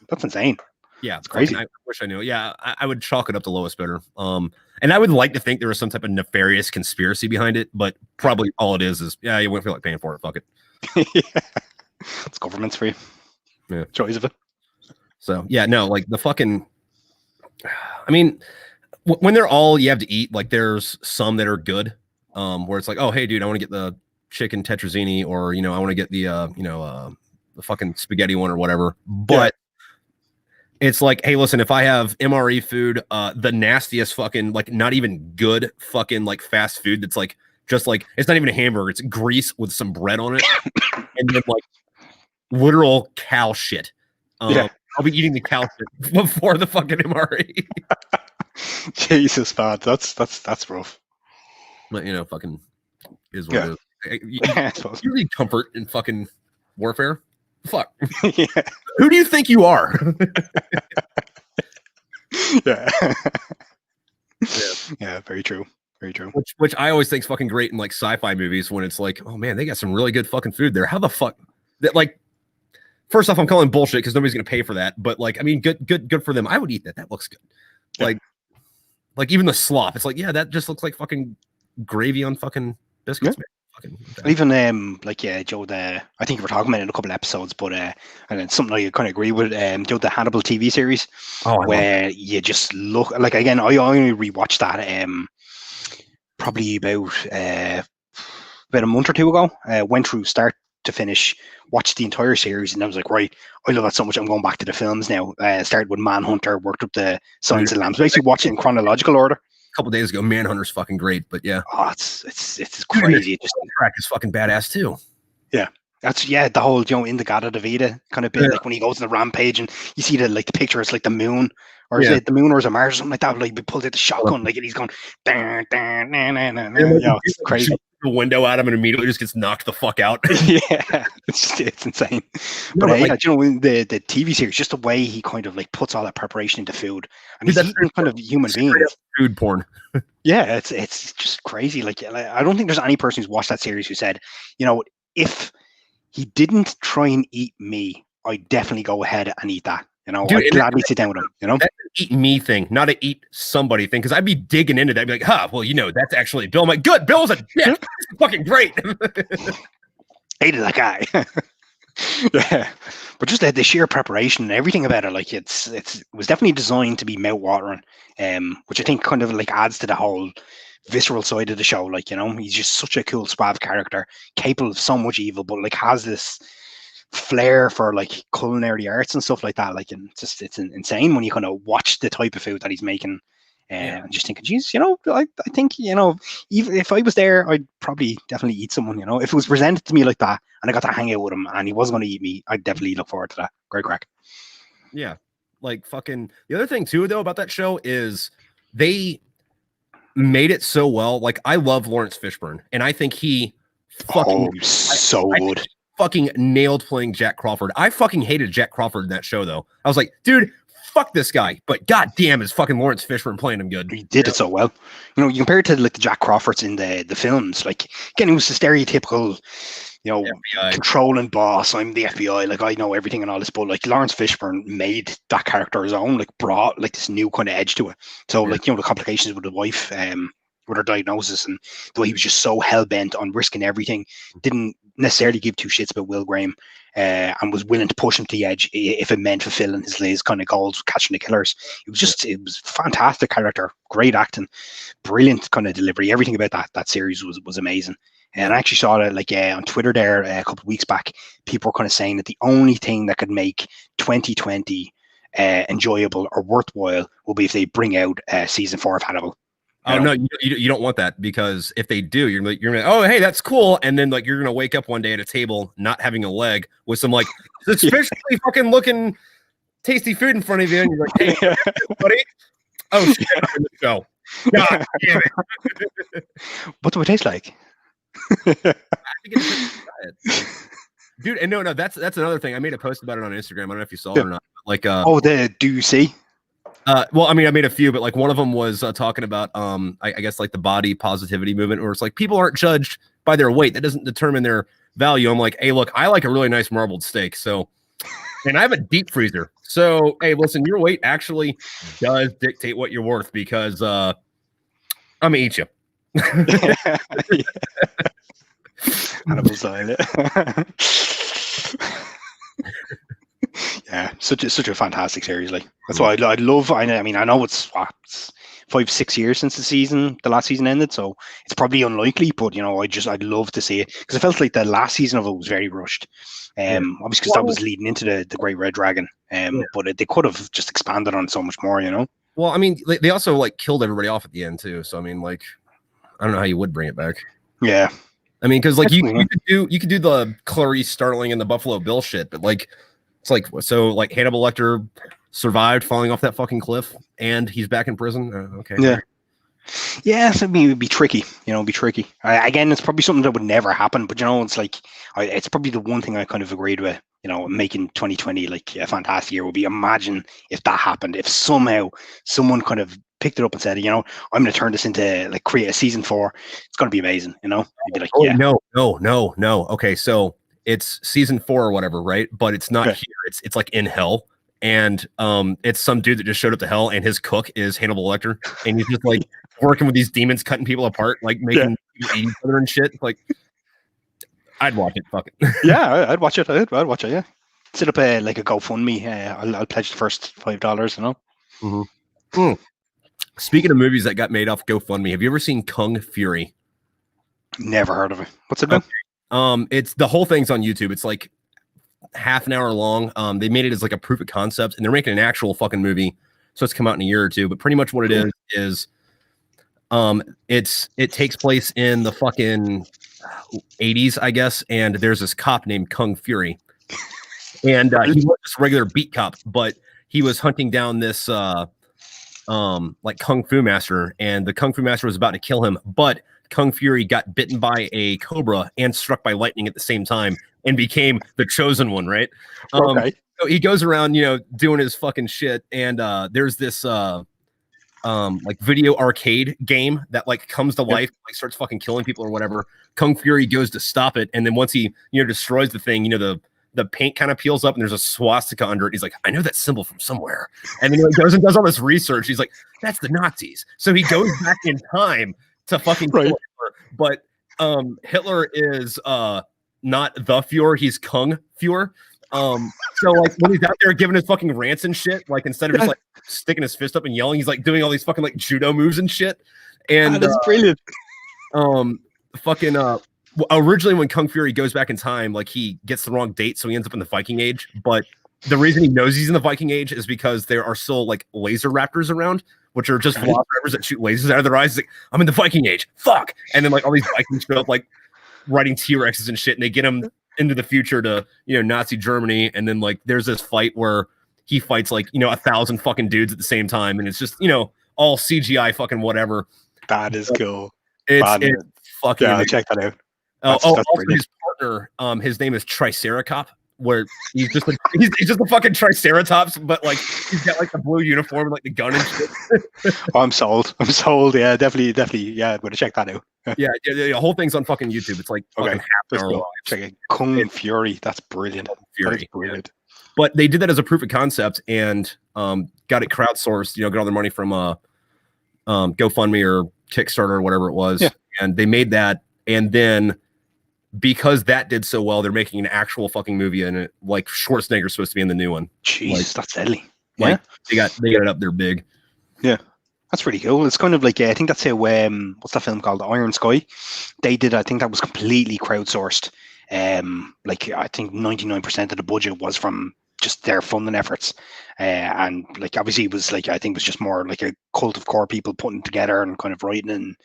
that's insane. Yeah, it's crazy. I wish I knew. Yeah, I would chalk it up to lowest bidder. And I would like to think there was some type of nefarious conspiracy behind it, but probably all it is yeah, you wouldn't feel like paying for it. Fuck it. Yeah. It's government's free. Yeah, choice of it. So yeah, no, like the fucking. I mean, when they're all you have to eat, like there's some that are good, where it's like, oh hey dude, I want to get the chicken tetrazzini, or I want to get the the fucking spaghetti one or whatever, but. It's like, hey, listen, if I have MRE food, the nastiest fucking, like, not even good fucking, like, fast food that's, like, just, like, it's not even a hamburger. It's grease with some bread on it. And then, like, literal cow shit. I'll be eating the cow shit before the fucking MRE. Jesus, man. That's rough. But, fucking is what it is. You need comfort in fucking warfare. Fuck. Yeah. Who do you think you are? Yeah. Yeah, very true. Very true. Which I always think is fucking great in like sci-fi movies when it's like, oh man, they got some really good fucking food there. How the fuck that, like, first off, I'm calling bullshit because nobody's gonna pay for that. But like, I mean, good for them. I would eat that. That looks good. Yeah. Like even the slop. It's like, yeah, that just looks like fucking gravy on fucking biscuits. Yeah. Even Joe, I think we were talking about it in a couple of episodes, but and it's something I kind of agree with. Joe, the Hannibal TV series, where you just look like, again, I only rewatched that probably about a month or two ago. Went through start to finish, watched the entire series, and I was like, right, I love that so much. I'm going back to the films now. Started with Manhunter, worked up the Silence of the Lambs, basically watching in chronological order. Couple days ago, Manhunter's fucking great, but yeah, it's crazy. Just track is fucking badass too. Yeah, that's the whole in the Gata Davida kind of bit, like when he goes on the rampage and you see the picture, it's like the moon, or is it the moon, or is it Mars or something like that? Like he pulled out the shotgun, like, and he's going, it's crazy. The window at him and immediately just gets knocked the fuck out. Yeah, it's insane. But the TV series, just the way he kind of like puts all that preparation into food, and he's eating kind of human beings. Food porn. Yeah, it's just crazy. Like I don't think there's any person who's watched that series who said, if he didn't try and eat me, I'd definitely go ahead and eat that. I'd gladly sit down with him. That's an eat me thing, not an eat somebody thing. Because I'd be digging into that. I'd be like, well, that's actually Bill. I'm like, good, Bill's a dick. Fucking great. Hated that guy. Yeah, but just the sheer preparation and everything about it, like it was definitely designed to be mouth-watering, which I think kind of like adds to the whole visceral side of the show. Like, he's just such a cool, suave character, capable of so much evil, but like has this flair for like culinary arts and stuff like that. Like, and it's insane when you kind of watch the type of food that he's making. And just thinking, geez, I think, even if I was there, I'd probably definitely eat someone, if it was presented to me like that and I got to hang out with him and he wasn't going to eat me, I'd definitely look forward to that. Great crack. Yeah. Like fucking, the other thing too, though, about that show is they made it so well. Like, I love Lawrence Fishburne and I think he fucking good. Fucking nailed playing Jack Crawford. I fucking hated Jack Crawford in that show though. I was like, dude, fuck this guy, but goddamn, is fucking Lawrence Fishburne playing him good. He did it so well. You compare it to like the Jack Crawfords in the films. Like, again, it was the stereotypical, FBI. Controlling boss. I'm the FBI. Like, I know everything and all this. But like Lawrence Fishburne made that character his own. Like, brought like this new kind of edge to it. So like the complications with the wife, with her diagnosis, and the way he was just so hell bent on risking everything, didn't necessarily give two shits about Will Graham. And was willing to push him to the edge if it meant fulfilling his kind of goals, catching the killers. It was fantastic character, great acting, brilliant kind of delivery. Everything about that series was amazing. And I actually saw it on Twitter there a couple of weeks back. People were kind of saying that the only thing that could make 2020 enjoyable or worthwhile will be if they bring out season 4 of Hannibal. Oh no, you don't want that, because if they do, you're gonna oh hey, that's cool, and then like you're gonna wake up one day at a table not having a leg with some like suspiciously fucking looking tasty food in front of you, and you're like, hey, buddy, oh shit, I'm in the show. God damn it. What do it taste like? Dude, and no, that's another thing. I made a post about it on Instagram. I don't know if you saw it or not. Like, do you see? Well, I mean, I made a few, but like one of them was talking about, I guess like the body positivity movement, where it's like people aren't judged by their weight. That doesn't determine their value. I'm like, hey, look, I like a really nice marbled steak, so, and I have a deep freezer. So, hey, listen, your weight actually does dictate what you're worth, because I'm gonna eat you. Hannibal style. Yeah, such a fantastic series. Like, that's why I love. I mean, I know it's 5-6 years since the last season ended, so it's probably unlikely. But I'd love to see it, because I felt like the last season of it was very rushed. Obviously, because that was leading into the Great Red Dragon. But they could have just expanded on so much more. Well, I mean, they also like killed everybody off at the end too. So I mean, like, I don't know how you would bring it back. Yeah. I mean, because like you could do the Clarice Starling and the Buffalo Bill shit, but like it's like, so like Hannibal Lecter survived falling off that fucking cliff, and he's back in prison. Okay. Yeah, so I mean, it'd be tricky. It'd be tricky. Again, it's probably something that would never happen, but it's like it's probably the one thing I kind of agreed with. Making 2020 like a fantastic year would be, imagine if that happened. If somehow someone kind of picked it up and said, I'm going to turn this into like create a season 4. It's going to be amazing. You'd be like, no. Okay, so it's season 4 or whatever, right? But it's not here. It's like in hell, and it's some dude that just showed up to hell, and his cook is Hannibal Lecter, and he's just like working with these demons, cutting people apart, like making people eat each other and shit. Like, I'd watch it. Fuck it. Yeah, I'd watch it. I'd watch it. Yeah, set up like a GoFundMe. I'll pledge the first $5. Speaking of movies that got made off GoFundMe, have you ever seen Kung Fury? Never heard of it. What's it about? It's the whole thing's on YouTube. It's like half an hour long. They made it as like a proof of concept, and they're making an actual fucking movie, so it's come out in a year or two. But pretty much what it is it takes place in the fucking 80s, I guess, and there's this cop named Kung Fury, and he wasn't just a regular beat cop, but he was hunting down this like kung fu master, and the kung fu master was about to kill him, but Kung Fury got bitten by a cobra and struck by lightning at the same time and became the chosen one, right? So he goes around, doing his fucking shit, and there's this like video arcade game that like comes to life, like starts fucking killing people or whatever. Kung Fury goes to stop it, and then once he destroys the thing, the paint kind of peels up and there's a swastika under it. He's like, I know that symbol from somewhere. And then he goes and does all this research. He's like, that's the Nazis. So he goes back in time to fucking kill Hitler. But Hitler is not the Fuhrer, he's Kung Fuhrer. So like when he's out there giving his fucking rants and shit, like instead of just like sticking his fist up and yelling, he's like doing all these fucking like judo moves and shit. And that's brilliant. Originally when Kung Fury goes back in time, like he gets the wrong date, so he ends up in the Viking Age. But the reason he knows he's in the Viking Age is because there are still like laser raptors around, which are just velociraptors that shoot lasers out of their eyes. It's like, I'm in the Viking Age, fuck. And then like all these Vikings show up like riding T-Rexes and shit, and they get him into the future to Nazi Germany. And then like there's this fight where he fights like 1,000 fucking dudes at the same time, and it's just all CGI fucking whatever. That is cool. It's fucking amazing. Check that out. Also his partner, his name is Triceracop, where he's just like he's just a fucking Triceratops, but like he's got like the blue uniform and like the gun and shit. I'm sold. Yeah, definitely. Yeah, I'm gonna check that out. yeah, the whole thing's on fucking YouTube. It's like fucking half an hour long. Check it. Kung Fury. That's brilliant. Fury. Brilliant. But they did that as a proof of concept and got it crowdsourced. Got all their money from GoFundMe or Kickstarter or whatever it was, and they made that, and then. Because that did so well, they're making an actual fucking movie in it. Like Schwarzenegger's supposed to be in the new one. Jeez, that's deadly. Like they got it up there big. Yeah, that's pretty cool. It's kind of like I think that's how what's that film called? Iron Sky. They did. I think that was completely crowdsourced. Like I think 99% of the budget was from just their funding efforts. And like obviously it was like, I think it was just more like a cult of core people putting together and kind of writing and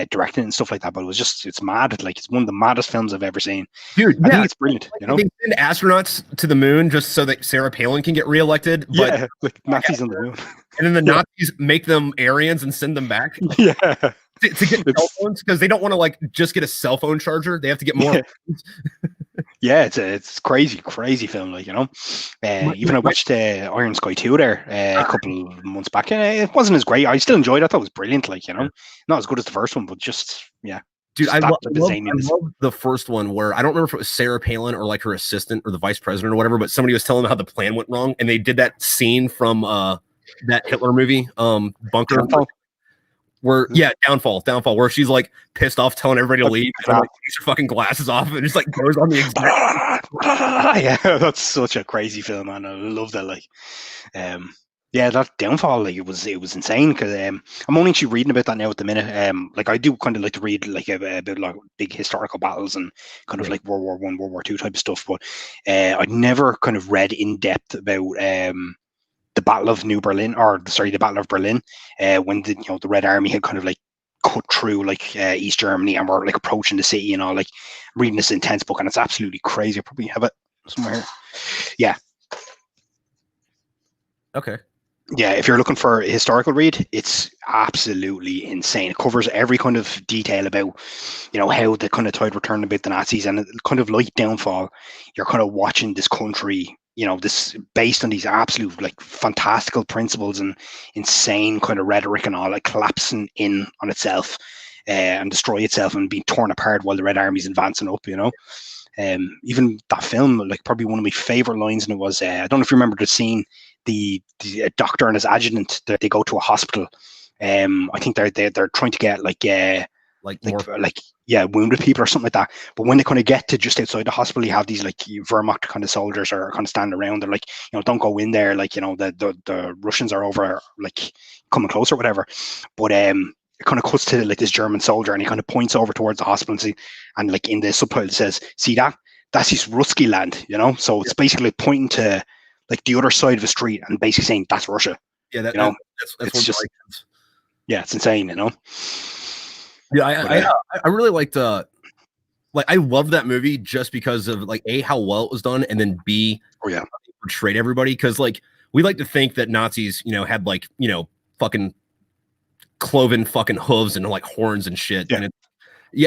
directing and stuff like that. But it's mad. Like it's one of the maddest films I've ever seen. Dude, I think it's brilliant. You know, they send astronauts to the moon just so that Sarah Palin can get reelected. But like Nazis on the moon. And then the Nazis make them Aryans and send them back. Yeah. To get cell phones, because they don't want to like just get a cell phone charger. They have to get more. Yeah, it's crazy film, like, you know. Even I watched Iron Sky 2 there a couple of months back. It wasn't as great. I still enjoyed it. I thought it was brilliant, like, you know. Not as good as the first one, but just, yeah. Dude, I love the first one where I don't remember if it was Sarah Palin or like her assistant or the vice president or whatever, but somebody was telling them how the plan went wrong, and they did that scene from that Hitler movie, Bunker. Where Downfall, where she's like pissed off, telling everybody to leave, and like takes her fucking glasses off and just like goes on the exact. Yeah, that's such a crazy film, man. I love that. Like, that Downfall, like it was insane because I'm only actually reading about that now at the minute. Like I do kind of like to read like about like big historical battles and kind of like World War I, World War II type of stuff, but I'd never kind of read in depth about the Battle of the Battle of Berlin, when the Red Army had kind of like cut through like East Germany and were like approaching the city and all. Like reading this intense book, and it's absolutely crazy. I probably have it somewhere here. Yeah. Okay. Yeah, if you're looking for a historical read, it's absolutely insane. It covers every kind of detail about, how the kind of tide returned about the Nazis, and kind of like Downfall, you're kind of watching this country, this based on these absolute like fantastical principles and insane kind of rhetoric and all, like collapsing in on itself and destroy itself and being torn apart while the Red Army's advancing up, even that film, like probably one of my favorite lines in it was, I don't know if you remember the scene, the doctor and his adjutant, they go to a hospital. I think they're trying to get wounded people or something like that. But when they kind of get to just outside the hospital, you have these like Wehrmacht kind of soldiers are kind of standing around. They're like, don't go in there. Like, the Russians are over, like coming close or whatever. But it kind of cuts to like this German soldier, and he kind of points over towards the hospital and like in the subtitle it says, "See that's his Ruski land," So it's basically pointing to like the other side of the street and basically saying that's Russia. Yeah, that's it's just it's insane, Yeah, I really liked I love that movie just because of like A, how well it was done, and then B, how they portrayed everybody. Because like we like to think that Nazis, had like fucking cloven fucking hooves and like horns and shit. Yeah.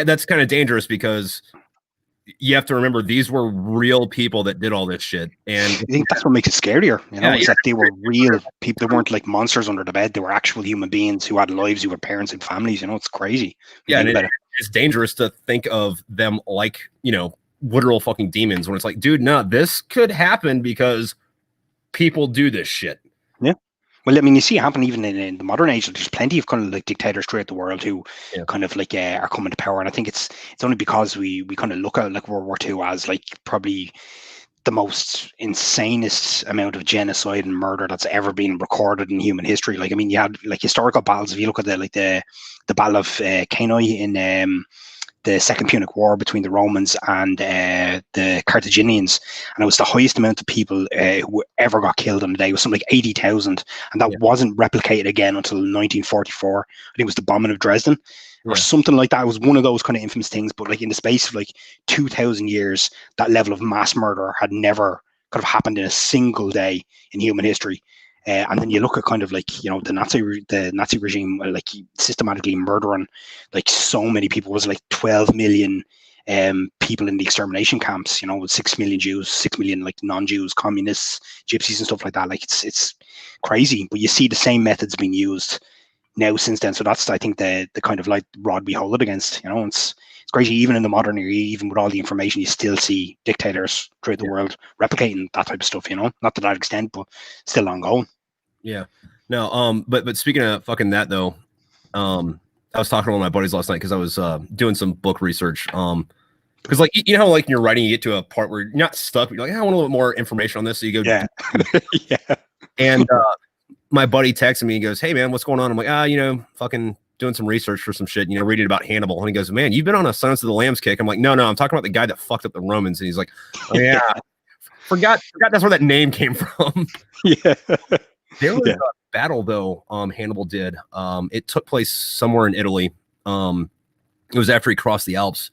And that's kind of dangerous because you have to remember these were real people that did all this shit. And I think that's what makes it scarier, is that they were real people. They weren't like monsters under the bed. They were actual human beings who had lives, who had parents and families. It's crazy. Yeah, and it's dangerous to think of them like, literal fucking demons when it's like, dude, no, this could happen because people do this shit. Yeah. Well, I mean, you see it happen even in the modern age. There's plenty of kind of like dictators throughout the world who kind of like are coming to power, and I think it's only because we kind of look at like World War II as like probably the most insanest amount of genocide and murder that's ever been recorded in human history. Like, I mean, you had like historical battles. If you look at the Battle of Cannae in the Second Punic War between the Romans and the Carthaginians, and it was the highest amount of people who ever got killed on the day. It was something like 80,000, and that wasn't replicated again until 1944. I think it was the bombing of Dresden or something like that. It was one of those kind of infamous things, but like in the space of like 2,000 years, that level of mass murder had never kind of happened in a single day in human history. And then you look at kind of like, the Nazi regime, like systematically murdering like so many people. It was like 12 million people in the extermination camps, with 6 million Jews, 6 million like non-Jews, communists, gypsies and stuff like that. Like it's crazy, but you see the same methods being used now since then. So that's, I think, the kind of like rod we hold it against, it's crazy. Even in the modern era, even with all the information, you still see dictators throughout the world replicating that type of stuff, not to that extent, but still ongoing. Yeah. No, but speaking of fucking that though, I was talking to one of my buddies last night because I was doing some book research. Because like how like when you're writing, you get to a part where you're not stuck, but you're like, I want a little bit more information on this. So you go, yeah. And my buddy texted me, he goes, "Hey man, what's going on?" I'm like, fucking doing some research for some shit, reading about Hannibal. And he goes, "Man, you've been on a Silence of the Lambs kick." I'm like, no, I'm talking about the guy that fucked up the Romans. And he's like, "Oh yeah, forgot that's where that name came from. Yeah. There was a battle though. Hannibal did. It took place somewhere in Italy. It was after he crossed the Alps.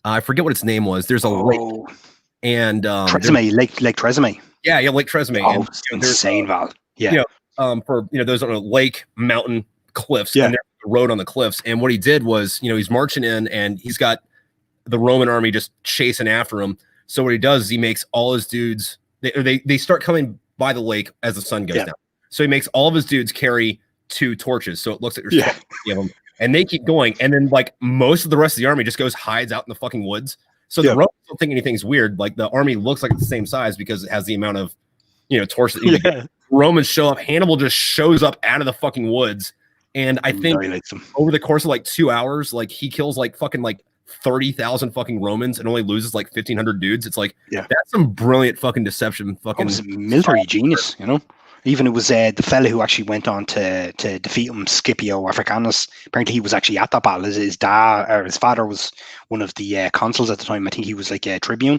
I forget what its name was. There's a lake, and Tresemme, Lake Tresemme. Yeah, Lake Tresemme. Oh, and, insane, Val. Yeah. For those on a lake, mountain, cliffs, and there's a road on the cliffs. And what he did was, he's marching in, and he's got the Roman army just chasing after him. So what he does is he makes all his dudes. They start coming by the lake as the sun goes down. So he makes all of his dudes carry 2 torches, so it looks like there's 20 of them. And they keep going, and then like most of the rest of the army just goes hides out in the fucking woods. So the Romans don't think anything's weird. Like the army looks like it's the same size because it has the amount of torches. Romans show up. Hannibal just shows up out of the fucking woods, and I think over the course of like 2 hours, like he kills like fucking like 30,000 fucking Romans and only loses like 1,500 dudes. It's like that's some brilliant fucking deception. Fucking military genius, Even it was the fella who actually went on to defeat him, Scipio Africanus. Apparently, he was actually at that battle. His dad or his father was one of the consuls at the time. I think he was like a tribune,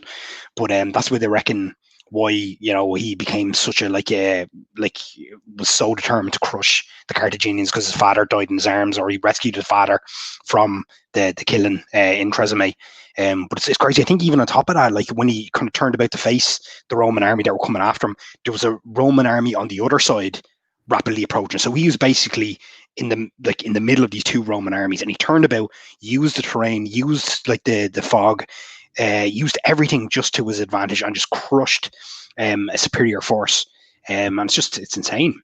but that's where they reckon why he became such a was so determined to crush the Carthaginians, because his father died in his arms, or he rescued his father from the killing in Tresemme. But it's crazy. I think even on top of that, like when he kind of turned about to face the Roman army that were coming after him, there was a Roman army on the other side rapidly approaching. So he was basically in the middle of these 2 Roman armies, and he turned about, used the terrain, used like the fog, used everything just to his advantage, and just crushed a superior force. And it's insane,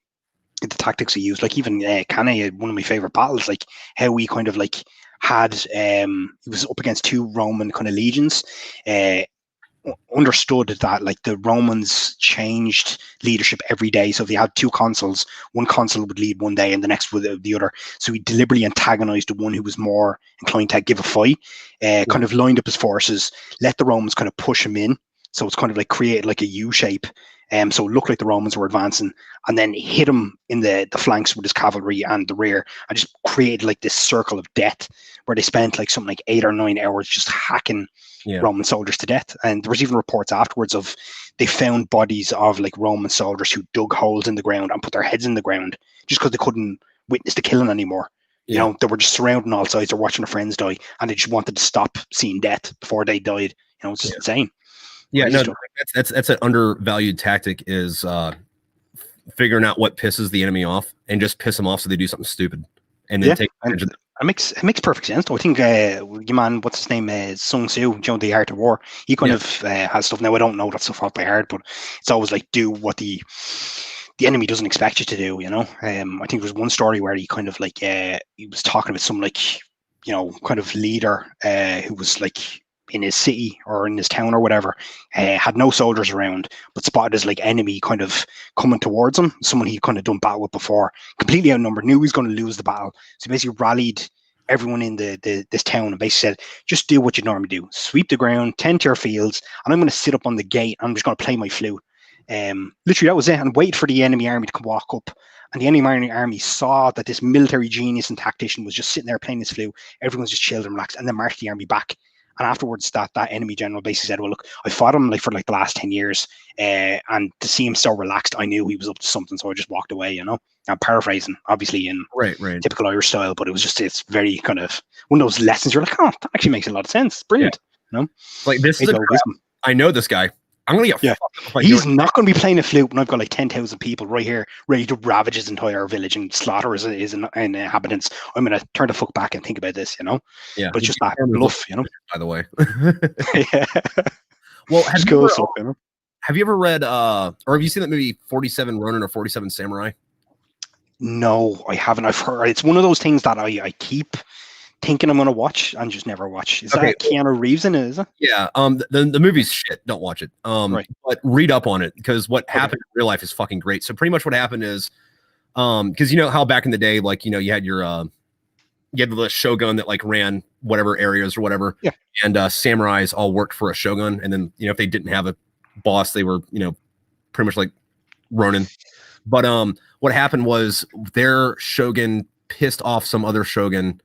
the tactics he used. Like even Cannae, one of my favorite battles, like how he kind of like had he was up against 2 Roman kind of legions, understood that like the Romans changed leadership every day. So if they had 2 consuls, one consul would lead one day and the next would the other. So he deliberately antagonized the one who was more inclined to give a fight, kind of lined up his forces, let the Romans kind of push him in. So it's kind of like created like a U shape. So it looked like the Romans were advancing, and then hit him in the flanks with his cavalry and the rear, and just created like this circle of death where they spent like something like 8 or 9 hours just hacking Roman soldiers to death. And there was even reports afterwards of they found bodies of like Roman soldiers who dug holes in the ground and put their heads in the ground just because they couldn't witness the killing anymore. They were just surrounding all sides, or watching their friends die, and they just wanted to stop seeing death before they died. It's just insane. Yeah, no, that's an undervalued tactic, is figuring out what pisses the enemy off and just piss them off so they do something stupid, and then take advantage of it. It makes perfect sense. Though I think your man, what's his name, Sun Tzu, the Art of War. He kind of has stuff. Now I don't know that stuff off by heart, but it's always like do what the enemy doesn't expect you to do. I think there was one story where he kind of like he was talking about some like kind of leader who was like in his city or in his town or whatever, had no soldiers around, but spotted his like enemy kind of coming towards him, someone he'd kind of done battle with before, completely outnumbered, knew he was going to lose the battle. So he basically rallied everyone in this town and basically said, just do what you normally do, sweep the ground, tend to your fields, and I'm going to sit up on the gate and I'm just going to play my flute. Literally that was it, and wait for the enemy army to walk up. And the enemy army saw that this military genius and tactician was just sitting there playing his flute. Everyone's just chilled and relaxed, and then marched the army back. And afterwards, that enemy general basically said, well, look, I fought him like for like the last 10 years. And to see him so relaxed, I knew he was up to something. So I just walked away, I'm paraphrasing, obviously, in typical Irish style. But it's very kind of one of those lessons you're like, oh, that actually makes a lot of sense. Brilliant. Like this is I know this guy. I'm going to get He's not going to be playing a flute when I've got like 10,000 people right here ready to ravage his entire village and slaughter his inhabitants. I'm going to turn the fuck back and think about this, Yeah. But it's just that bluff, By the way. Yeah. Well, have you ever read, or have you seen that movie 47 Ronin or 47 Samurai? No, I haven't. I've heard. It's one of those things that I keep thinking I'm going to watch and just never watch. Is that Keanu Reeves in it, is it? Yeah. The movie's shit. Don't watch it. But read up on it, because what happened in real life is fucking great. So pretty much what happened is, because how back in the day, like, you had your, you had the shogun that like ran whatever areas or whatever. Yeah. And samurais all worked for a shogun. And then, if they didn't have a boss, they were, pretty much like Ronin. But what happened was their shogun pissed off some other shogun,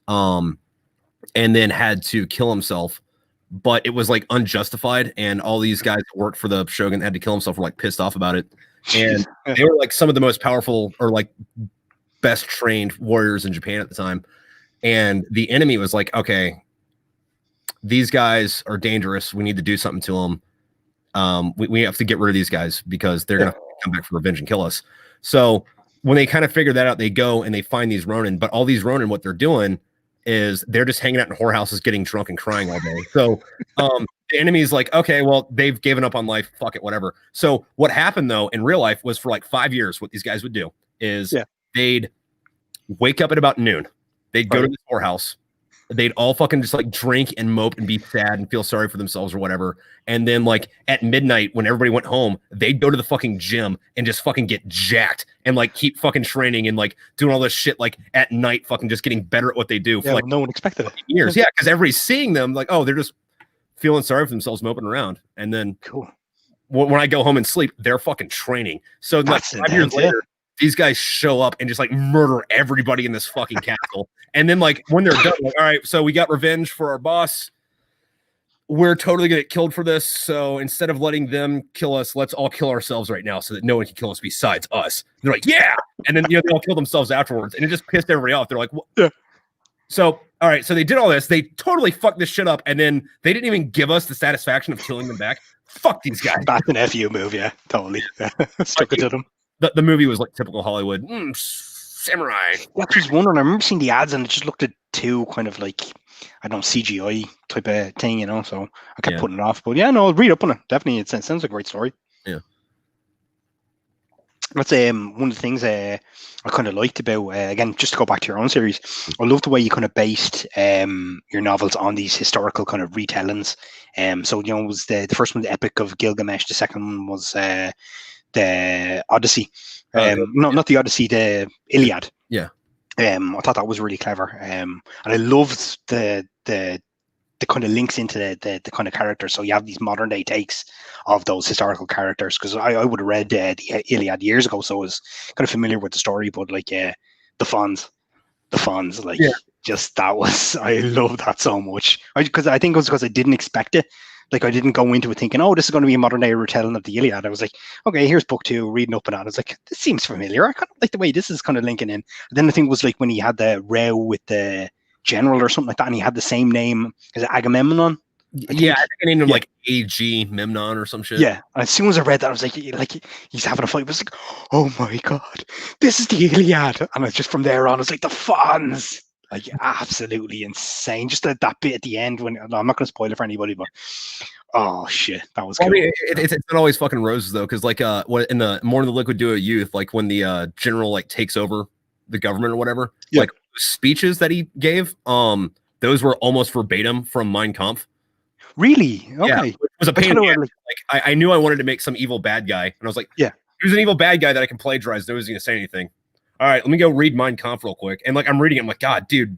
and then had to kill himself but it was like unjustified, and all these guys that worked for the shogun that had to kill himself were like pissed off about it, and they were like some of the most powerful or like best trained warriors in Japan at the time, and the enemy was like, okay, these guys are dangerous, we need to do something to them. We have to get rid of these guys because they're gonna come back for revenge and kill us. So when they kind of figure that out, they go and they find these Ronin, but all these Ronin, what they're doing is they're just hanging out in whorehouses, getting drunk and crying all day. So the enemy is like, okay, well, they've given up on life. Fuck it, whatever. So what happened though in real life was for like 5 years, what these guys would do is they'd wake up at about noon. They'd go to the whorehouse. They'd all fucking just like drink and mope and be sad and feel sorry for themselves or whatever. And then like at midnight when everybody went home, they'd go to the fucking gym and just fucking get jacked and like keep fucking training and like doing all this shit like at night, fucking just getting better at what they do for like no one expected it. Years. Yeah, because everybody's seeing them like, oh, they're just feeling sorry for themselves, moping around. And then when I go home and sleep, they're fucking training. So like 5 years later, these guys show up and just like murder everybody in this fucking castle. And then like when they're done, like, all right, so we got revenge for our boss. We're totally gonna get killed for this. So instead of letting them kill us, let's all kill ourselves right now so that no one can kill us besides us. And they're like, yeah. And then they all kill themselves afterwards. And it just pissed everybody off. They're like, what? Yeah. So all right, so they did all this. They totally fucked this shit up, and then they didn't even give us the satisfaction of killing them back. Fuck these guys. That's an FU move, yeah, totally. Stuck it to them. The movie was like typical Hollywood. Samurai. I was wondering. I remember seeing the ads, and it just looked at too kind of like, I don't know, CGI type of thing, you know. So I kept putting it off. But yeah, no, I'll read up on it. Definitely, it sounds like a great story. Yeah. That's one of the things I kind of liked about again, just to go back to your own series. I love the way you kind of based your novels on these historical kind of retellings. So you know, it was the first one, the Epic of Gilgamesh. The second one was the Odyssey. Not the Odyssey, the Iliad. Yeah. I thought that was really clever. And I loved the kind of links into the kind of characters. So you have these modern day takes of those historical characters, because I would have read the Iliad years ago, so I was kind of familiar with the story. But like the Fons, like just that was, I love that so much. Because I think it was because I didn't expect it. Like I didn't go into it thinking, oh, this is going to be a modern day retelling of the Iliad. I was like, okay, here's book 2, reading up on it. I was like, this seems familiar. I kind of like the way this is kind of linking in. And then I think it was like when he had the row with the general or something like that, and he had the same name. Is it Agamemnon? I think I named him like A.G. Memnon or some shit. Yeah. And as soon as I read that, I was like he's having a fight. I was like, oh my God, this is the Iliad. And I just from there on, I was like, the Fons. Like absolutely insane. Just that bit at the end when I'm not going to spoil it for anybody, but oh shit, that was cool. I mean, it's not always fucking roses though, because like what in the More Than the Liquid Duo Youth, like when the general like takes over the government or whatever, like speeches that he gave, those were almost verbatim from Mein Kampf. Really? Okay. Yeah, it was a pain. Like I knew I wanted to make some evil bad guy, and I was like, who's an evil bad guy that I can plagiarize? Nobody's gonna say anything. All right, let me go read Mein Kampf real quick. And like I'm reading it, I'm like, God, dude,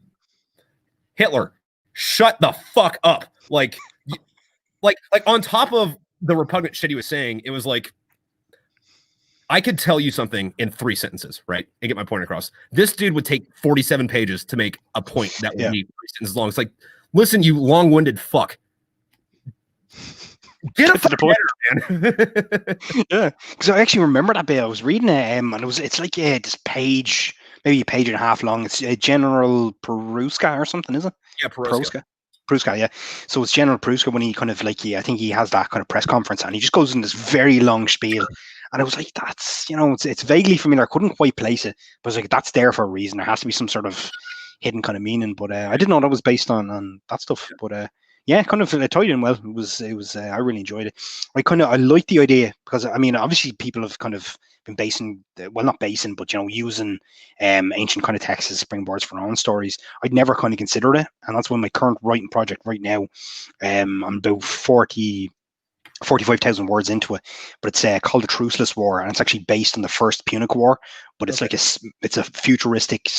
Hitler, shut the fuck up. Like on top of the repugnant shit he was saying, it was like, I could tell you something in 3 sentences, right? And get my point across. This dude would take 47 pages to make a point that would be 3 sentences long. It's like, listen, you long-winded fuck. Get up to the point, man. Yeah, because I actually remember that bit. I was reading it, and it's like this page, maybe a page and a half long. It's General Peruska or something, is it? Yeah, Peruska, yeah. So it's General Peruska when he kind of like, I think he has that kind of press conference, and he just goes in this very long spiel. And I was like, that's, you know, it's vaguely familiar. I couldn't quite place it, but I was like, that's there for a reason. There has to be some sort of hidden kind of meaning. But I didn't know that was based on that stuff. But yeah, kind of tied in well. It was. I really enjoyed it. I like the idea because I mean, obviously, people have kind of been not basing, but you know, using ancient kind of texts as springboards for their own stories. I'd never kind of considered it, and that's one of my current writing project right now. I'm about 45,000 words into it, but it's called the Truceless War, and it's actually based on the First Punic War. But it's like it's a futuristic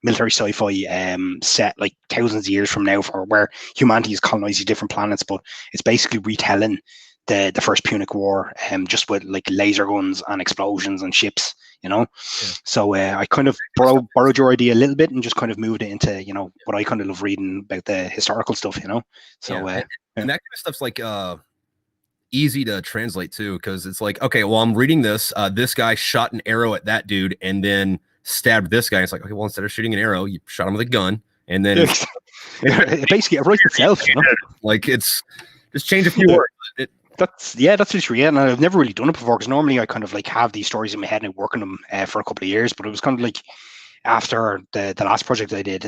military sci-fi set like thousands of years from now, for where humanity is colonizing different planets. But it's basically retelling the first Punic War, just with like laser guns and explosions and ships, you know. Yeah. So I kind of borrowed your idea a little bit and just kind of moved it into, you know, what I kind of love reading about the historical stuff, you know. So and that kind of stuff's like easy to translate too, because it's like, okay, well, I'm reading this. This guy shot an arrow at that dude and then stabbed this guy. It's like, okay, well, instead of shooting an arrow, you shot him with a gun, and then it basically writes itself, you know. Like, it's just change a few words. That's literally it. And I've never really done it before, because normally I kind of like have these stories in my head and I work on them for a couple of years. But it was kind of like after the last project I did,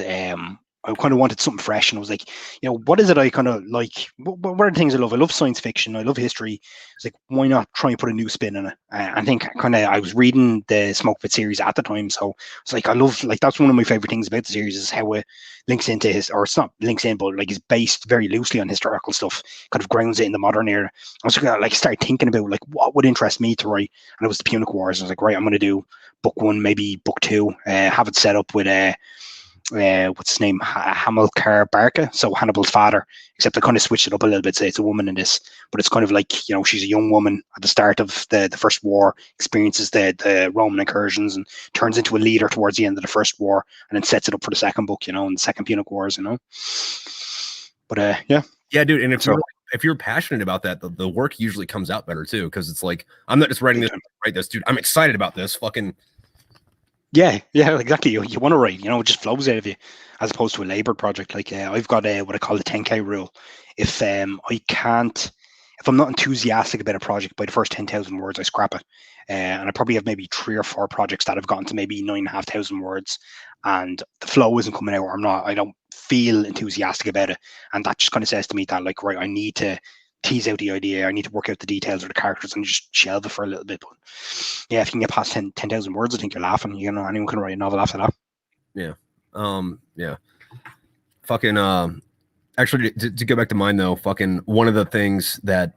I kind of wanted something fresh, and I was like, you know, what is it I kind of like? What are the things I love? I love science fiction. I love history. It's like, why not try and put a new spin on it? I think I was reading the Smokepit series at the time, so it's like I love, like, that's one of my favorite things about the series is how it links into or it's not links in, but like is based very loosely on historical stuff, kind of grounds it in the modern era. I was gonna like start thinking about like what would interest me to write, and it was the Punic Wars. I was like, right, I'm going to do book 1, maybe book 2, have it set up with what's his name, Hamilcar Barca, so Hannibal's father, except I kind of switched it up a little bit, say it's a woman in this, but it's kind of like, you know, she's a young woman at the start of the first war, experiences the Roman incursions and turns into a leader towards the end of the first war, and then sets it up for the second book, you know, and the second Punic Wars, you know. But yeah, dude, and if you're passionate about that, the work usually comes out better too, because it's like, I'm not just writing this, write this, dude, I'm excited about this fucking. Yeah, exactly. You want to write, you know, it just flows out of you, as opposed to a labored project. Like I've got what I call the 10K rule. If I'm not enthusiastic about a project by the first 10,000 words, I scrap it. And I probably have maybe 3 or 4 projects that have gotten to maybe 9,500 words, and the flow isn't coming out, or I don't feel enthusiastic about it. And that just kind of says to me that, like, right, I need to tease out the idea, I need to work out the details of the characters and just shelve it for a little bit. But yeah, if you can get past 10,000 words, I think you're laughing. You know, anyone can write a novel after that. Yeah. Yeah. Fucking actually, to go back to mine though, fucking one of the things that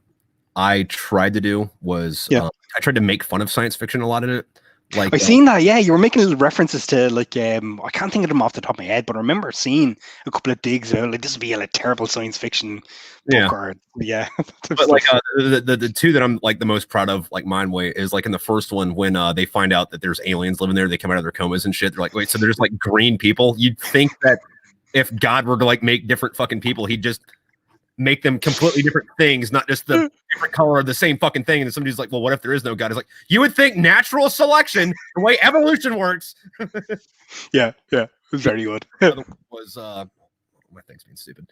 I tried to do was I tried to make fun of science fiction a lot in it. Like, I've seen that. Yeah, you were making little references to, like, I can't think of them off the top of my head, but I remember seeing a couple of digs about, like, this would be a terrible science fiction book. Or, but like the 2 that I'm like the most proud of, like mine way, is like in the first one when they find out that there's aliens living there, they come out of their comas and shit. They're like, wait, so there's like green people? You'd think that if God were to like make different fucking people, he'd just make them completely different things, not just the different color of the same fucking thing. And somebody's like, well, what if there is no God? It's like, you would think natural selection, the way evolution works. Yeah, it was very good. Was my thing's being stupid.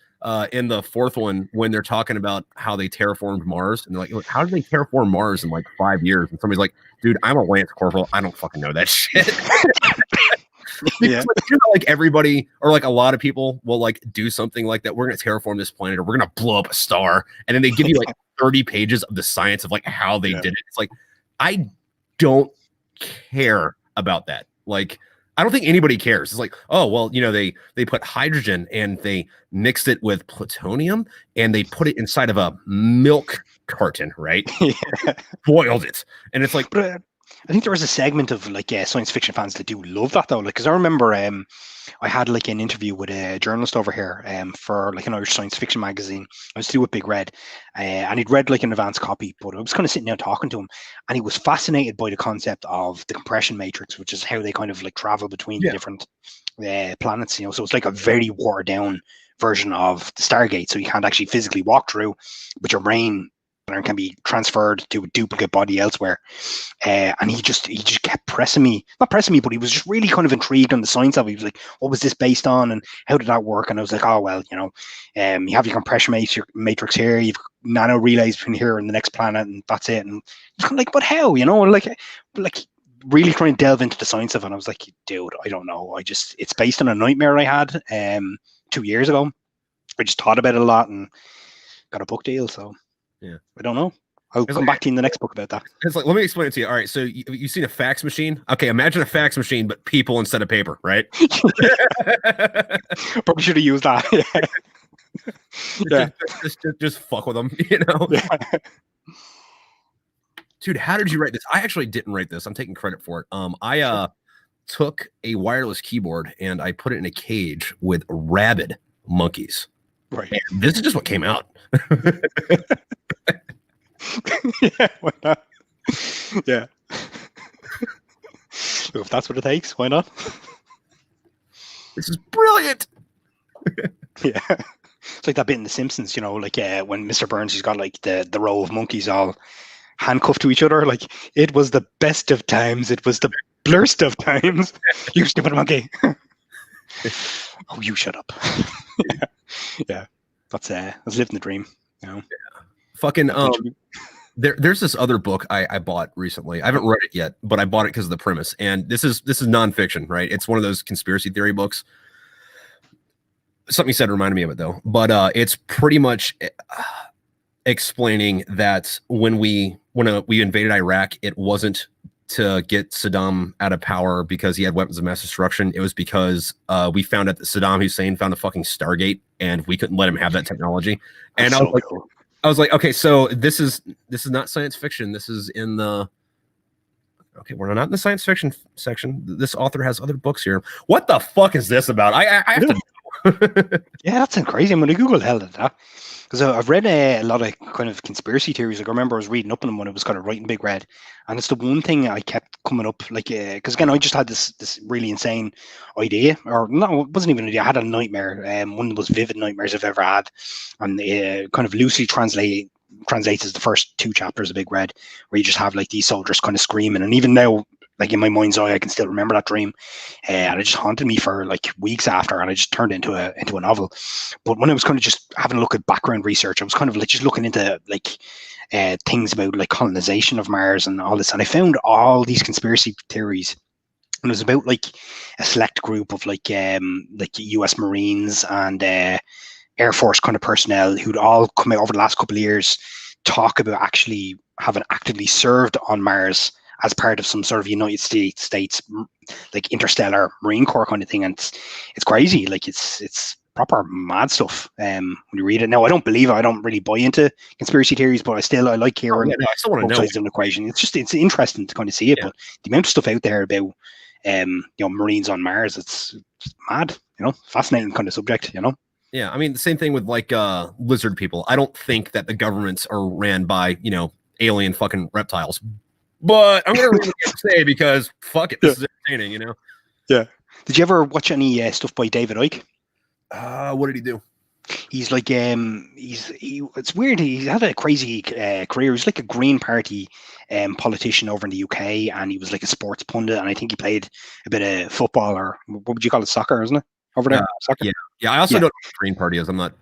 In the fourth one, when they're talking about how they terraformed Mars, and they're like, how did they terraform Mars in like 5 years? And somebody's like, dude, I'm a Lance Corporal, I don't fucking know that shit. Because, like everybody, or like a lot of people will like do something like that. We're going to terraform this planet, or we're going to blow up a star, and then they give you like 30 pages of the science of like how they did it. It's like, I don't care about that. Like, I don't think anybody cares. It's like, oh, well, you know, they put hydrogen and they mixed it with plutonium and they put it inside of a milk carton, right? Boiled it, and it's like, I think there was a segment of like science fiction fans that do love that though. Like, because I remember I had like an interview with a journalist over here for like an Irish science fiction magazine. I was still with Big Red, and he'd read like an advanced copy, but I was kind of sitting there talking to him, and he was fascinated by the concept of the compression matrix, which is how they kind of like travel between the different planets. You know, so it's like a very watered down version of the Stargate, so you can't actually physically walk through, but your brain can be transferred to a duplicate body elsewhere. And he just kept not pressing me, but he was just really kind of intrigued on the science of it. He was like, what was this based on and how did that work? And I was like, oh, well, you know, you have your compression matrix here, you've nano relays between here and the next planet, and that's it. And he's kind of like, but how, you know, like really trying to delve into the science of it. And I was like, dude, I don't know. It's based on a nightmare I had 2 years ago. I just thought about it a lot and got a book deal. So yeah, I don't know. I'll come back to you in the next book about that. It's like, let me explain it to you. All right, so you've seen a fax machine? Okay, imagine a fax machine, but people instead of paper, right? Probably should have used that. Just fuck with them, you know? Yeah. Dude, how did you write this? I actually didn't write this. I'm taking credit for it. I took a wireless keyboard and I put it in a cage with rabid monkeys. Right. And this is just what came out. Yeah, why not? Yeah. If that's what it takes, why not? This is brilliant. Yeah. It's like that bit in The Simpsons, you know, like when Mr. Burns, he's got like the row of monkeys all handcuffed to each other. Like, it was the best of times. It was the blurst of times. You stupid monkey. Oh, you shut up. Yeah. That's living the dream, you know. Yeah. Fucking there's this other book I bought recently. I haven't read it yet, but I bought it because of the premise. And this is nonfiction, right? It's one of those conspiracy theory books. Something you said reminded me of it though. But it's pretty much explaining that when we invaded Iraq, it wasn't to get Saddam out of power because he had weapons of mass destruction. It was because we found out that Saddam Hussein found a fucking Stargate and we couldn't let him have that technology. And I was like, okay, so this is not science fiction. This is in the we're not in the science fiction section. This author has other books here. What the fuck is this about? I have to know. Yeah, that's crazy. I'm going to Google the hell of that. Because I've read a lot of kind of conspiracy theories. Like, I remember I was reading up on them when it was kind of writing big red, and it's the one thing I kept coming up, like, because again, I just had this really insane idea, or no, it wasn't even an idea. I had a nightmare, one of the most vivid nightmares I've ever had, and kind of loosely translates as the first 2 chapters of Big Red, where you just have like these soldiers kind of screaming, and even now, like in my mind's eye, I can still remember that dream, and it just haunted me for like weeks after, and I just turned it into a novel. But when I was kind of just having a look at background research, I was kind of like just looking into like things about like colonization of Mars and all this, and I found all these conspiracy theories. And it was about like a select group of like U.S. Marines and Air Force kind of personnel who'd all come out over the last couple of years, talk about actually having actively served on Mars as part of some sort of United States like interstellar Marine Corps kind of thing. And it's crazy. Like, it's proper mad stuff when you read it. Now, I don't believe it. I don't really buy into conspiracy theories, but I like hearing both sides of the equation. It's interesting to kind of see it. But the amount of stuff out there about Marines on Mars, it's mad, fascinating kind of subject, Yeah, I mean, the same thing with like lizard people. I don't think that the governments are ran by, alien fucking reptiles. But I'm going to read what you say because fuck it, this is entertaining, Yeah. Did you ever watch any stuff by David Icke? What did he do? He's like it's weird. He had a crazy career. He's like a Green Party politician over in the UK, and he was like a sports pundit. And I think he played a bit of football, or what would you call it, soccer, isn't it? Over there, soccer. Yeah. I also don't know what Green Party is. I'm not.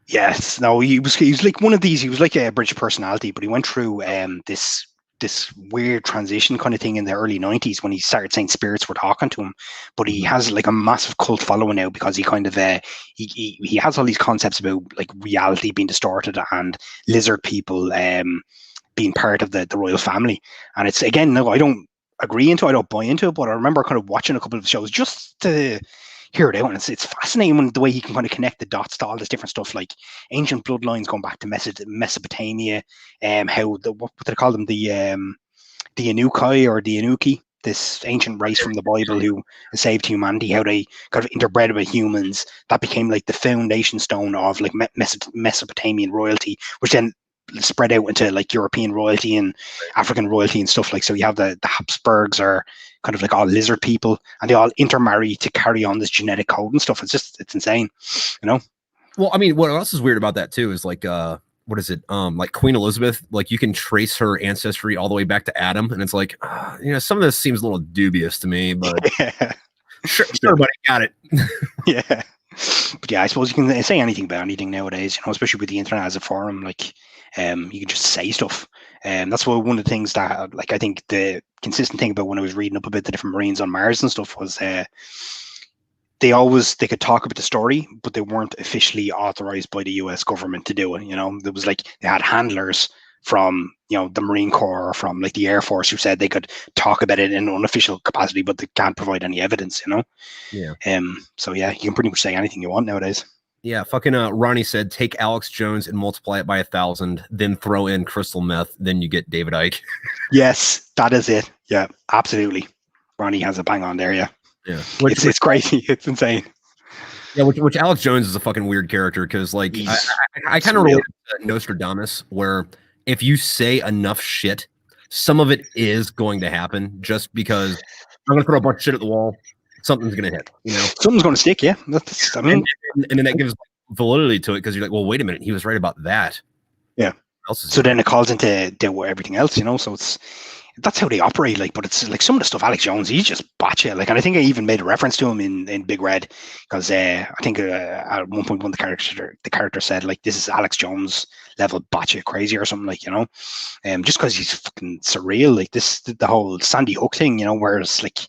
Yes, no. He was like one of these. He was like a British personality, but he went through this weird transition kind of thing in the early 90s when he started saying spirits were talking to him. But he has like a massive cult following now because he kind of he has all these concepts about like reality being distorted and lizard people being part of the royal family. And it's, again, no, I don't agree into it, I don't buy into it, but I remember kind of watching a couple of shows just to hear it out, and it's fascinating when the way he can kind of connect the dots to all this different stuff, like ancient bloodlines going back to Mesopotamia, how what do they call them, the Anukai or the Anuki, this ancient race from the Bible who saved humanity, how they kind of interbred with humans, that became like the foundation stone of like Mesopotamian royalty, which then spread out into like European royalty and African royalty and stuff. Like, so you have the Habsburgs are kind of like all lizard people, and they all intermarry to carry on this genetic code and stuff. It's insane, Well, I mean, what else is weird about that too is like what is it, like Queen Elizabeth, like you can trace her ancestry all the way back to Adam, and it's like some of this seems a little dubious to me, but sure buddy, got it. Yeah. But yeah, I suppose you can say anything about anything nowadays, especially with the internet as a forum. Like, you can just say stuff. And that's one of the things that, like, I think the consistent thing about when I was reading up about the different Marines on Mars and stuff was they could talk about the story, but they weren't officially authorized by the US government to do it. There was like, they had handlers from the Marine Corps or from like the Air Force who said they could talk about it in an unofficial capacity, but they can't provide any evidence. Yeah. So yeah, you can pretty much say anything you want nowadays. Yeah, fucking Ronnie said, take Alex Jones and multiply it by 1,000, then throw in crystal meth, then you get David Icke. Yes, that is it. Yeah, absolutely. Ronnie has a bang on there. Yeah. It's crazy. It's insane. Yeah, which Alex Jones is a fucking weird character because like I kind of relate to Nostradamus, where if you say enough shit, some of it is going to happen just because I'm going to throw a bunch of shit at the wall. Something's going to hit, you know? Something's going to stick, yeah. That's, I mean... And then that gives validity to it because you're like, well, wait a minute. He was right about that. Yeah. So then it calls into everything else, you know? So that's how they operate, like, but it's like some of the stuff Alex Jones, he's just botcha. Like, and I think I even made a reference to him in Big Red because I think at one point one of the character said, like, this is Alex Jones level botcha crazy or something, like, you know, just because he's fucking surreal. Like the whole Sandy Hook thing, you know, whereas like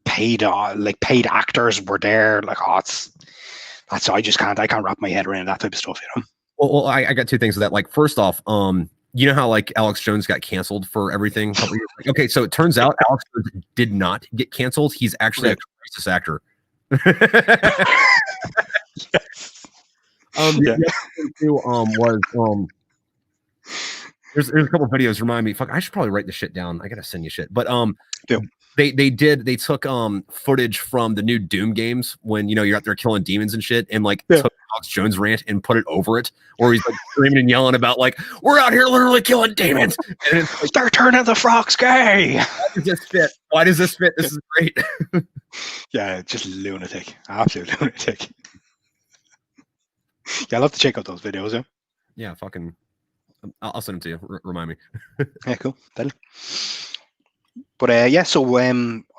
paid actors were there, like, I can't wrap my head around that type of stuff, you know. Well, I got two things with that. Like, first off, you know how like Alex Jones got canceled for everything? Okay, so it turns out Alex Jones did not get canceled. He's actually a crisis actor. Yes. There's a couple of videos remind me. Fuck, I should probably write this shit down. I gotta send you shit. But they took footage from the new Doom games when, you know, you're out there killing demons and shit, and like took Alex Jones rant and put it over it, or he's like screaming and yelling about like, we're out here literally killing demons, and it's like, start turning the frogs gay. Why does this fit? Why does this fit? This is great. Yeah, just lunatic, absolute lunatic. Yeah, I'll have to check out those videos. Yeah, fucking. I'll send them to you. Remind me. Yeah, cool. But yeah, so I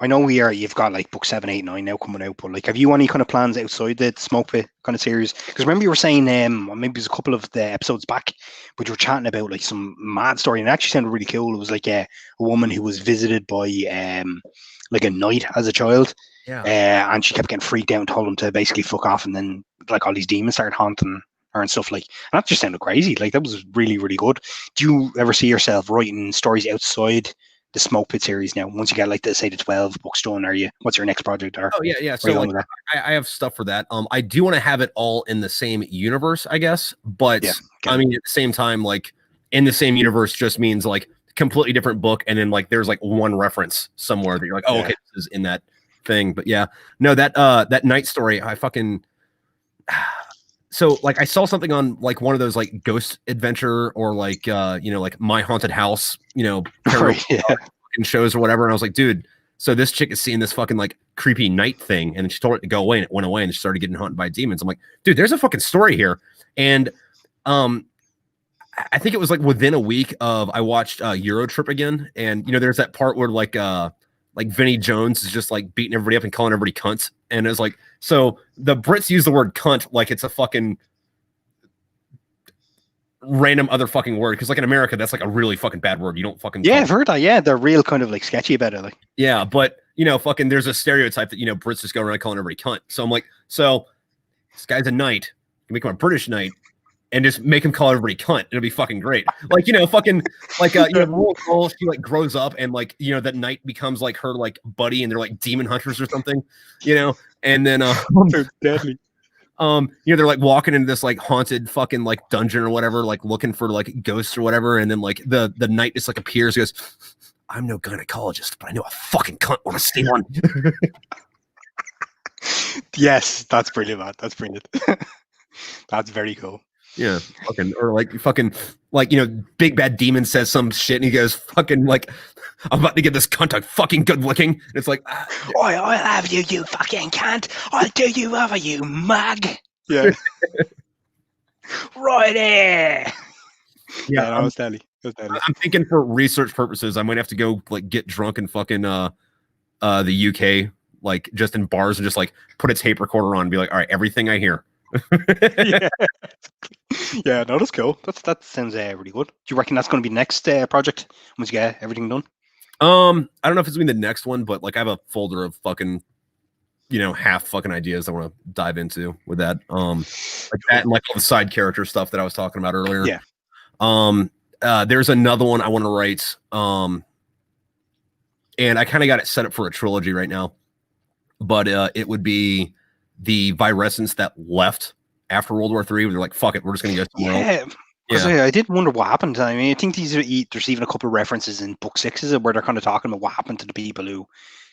know you've got like book 7, 8, 9 now coming out, but like, have you any kind of plans outside the Smokepit kind of series? Because remember you were saying, maybe it was a couple of the episodes back, but you were chatting about like some mad story, and it actually sounded really cool. It was like a woman who was visited by like a knight as a child, and she kept getting freaked out and told him to basically fuck off, and then like all these demons started haunting her and stuff, like, and that just sounded crazy. Like, that was really, really good. Do you ever see yourself writing stories outside the Smokepit series now? Once you get like the 12 books done, what's your next project? Or so like, I have stuff for that. I do want to have it all in the same universe, I guess, but I mean, at the same time, like, in the same universe just means like completely different book, and then like there's like one reference somewhere that you're like, oh, okay, this is in that thing. But yeah, no, that night story, I fucking so like I saw something on like one of those like ghost adventure or like you know, like My Haunted House, you know, shows or whatever, and I was like, dude, so this chick is seeing this fucking like creepy night thing, and she told it to go away, and it went away, and she started getting haunted by demons. I'm like, dude, there's a fucking story here. And I think it was like within a week of I watched Euro Trip again, and you know, there's that part where like Vinnie Jones is just like beating everybody up and calling everybody cunts. And it's like, so the Brits use the word cunt like it's a fucking random other fucking word. Cause like in America, that's like a really fucking bad word. You don't fucking. Yeah, I've heard that. Yeah. They're real kind of like sketchy about it. Like, yeah. But you know, fucking there's a stereotype that, you know, Brits just go around calling everybody cunt. So I'm like, so this guy's a knight. You make him a British knight and just make him call everybody cunt. It'll be fucking great. Like, you know, fucking like, you know, she like grows up and like, you know, that knight becomes like her like buddy and they're like demon hunters or something, you know? And then, they're deadly. You know, they're like walking into this like haunted fucking like dungeon or whatever, like looking for like ghosts or whatever. And then like the knight just like appears, goes, I'm no gynecologist, but I know a fucking cunt want to see one. Yes, that's brilliant, man. That's brilliant. That's very cool. Yeah, fucking, or like fucking, like, you know, big bad demon says some shit and he goes, fucking, like, I'm about to give this cunt a fucking good licking. It's like, I'll have you, you fucking cunt. I'll do you over, you mug. Yeah. Right there. Yeah, that was deadly. I'm thinking for research purposes, I might have to go like get drunk in fucking the UK, like just in bars, and just like put a tape recorder on and be like, all right, everything I hear. Yeah, no, that's cool. That sounds really good. Do you reckon that's going to be the next project once you get everything done? I don't know if it's going to be the next one, but like I have a folder of fucking, you know, half fucking ideas I want to dive into with that. Like that and like all the side character stuff that I was talking about earlier. Yeah. There's another one I want to write. And I kind of got it set up for a trilogy right now, but it would be the Virescents that left after World War III. They're like, fuck it, we're just gonna go somewhere else. I did wonder what happened. I mean, I think there's even a couple of references in book 6 where they're kind of talking about what happened to the people who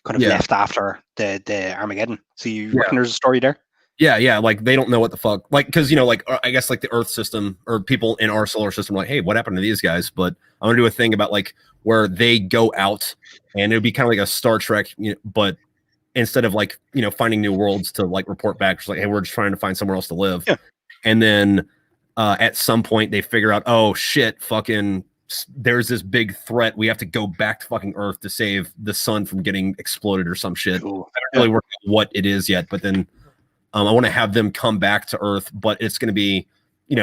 kind of left after the Armageddon. So you reckon there's a story there? Yeah, like they don't know what the fuck, like, because like I guess like the Earth system or people in our solar system are like, hey, what happened to these guys? But I'm gonna do a thing about like where they go out, and it would be kind of like a Star Trek, but instead of like finding new worlds to like report back, it's like, hey, we're just trying to find somewhere else to live. Yeah. And then at some point they figure out, oh shit, fucking there's this big threat. We have to go back to fucking Earth to save the sun from getting exploded or some shit. Cool. I haven't really worked out what it is yet, but then I want to have them come back to Earth, but it's going to be,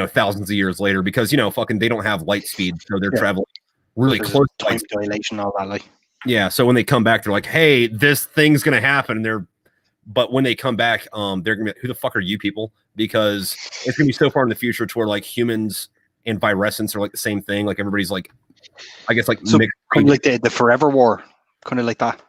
thousands of years later because, fucking they don't have light speed. So they're traveling really close. Time dilation, all that. Like, yeah. So when they come back, they're like, hey, this thing's going to happen. But when they come back, they're going to be, who the fuck are you people? Because it's going to be so far in the future to where like humans and virescence are like the same thing. Like everybody's like, I guess like, so kind of like the Forever War, kind of like that.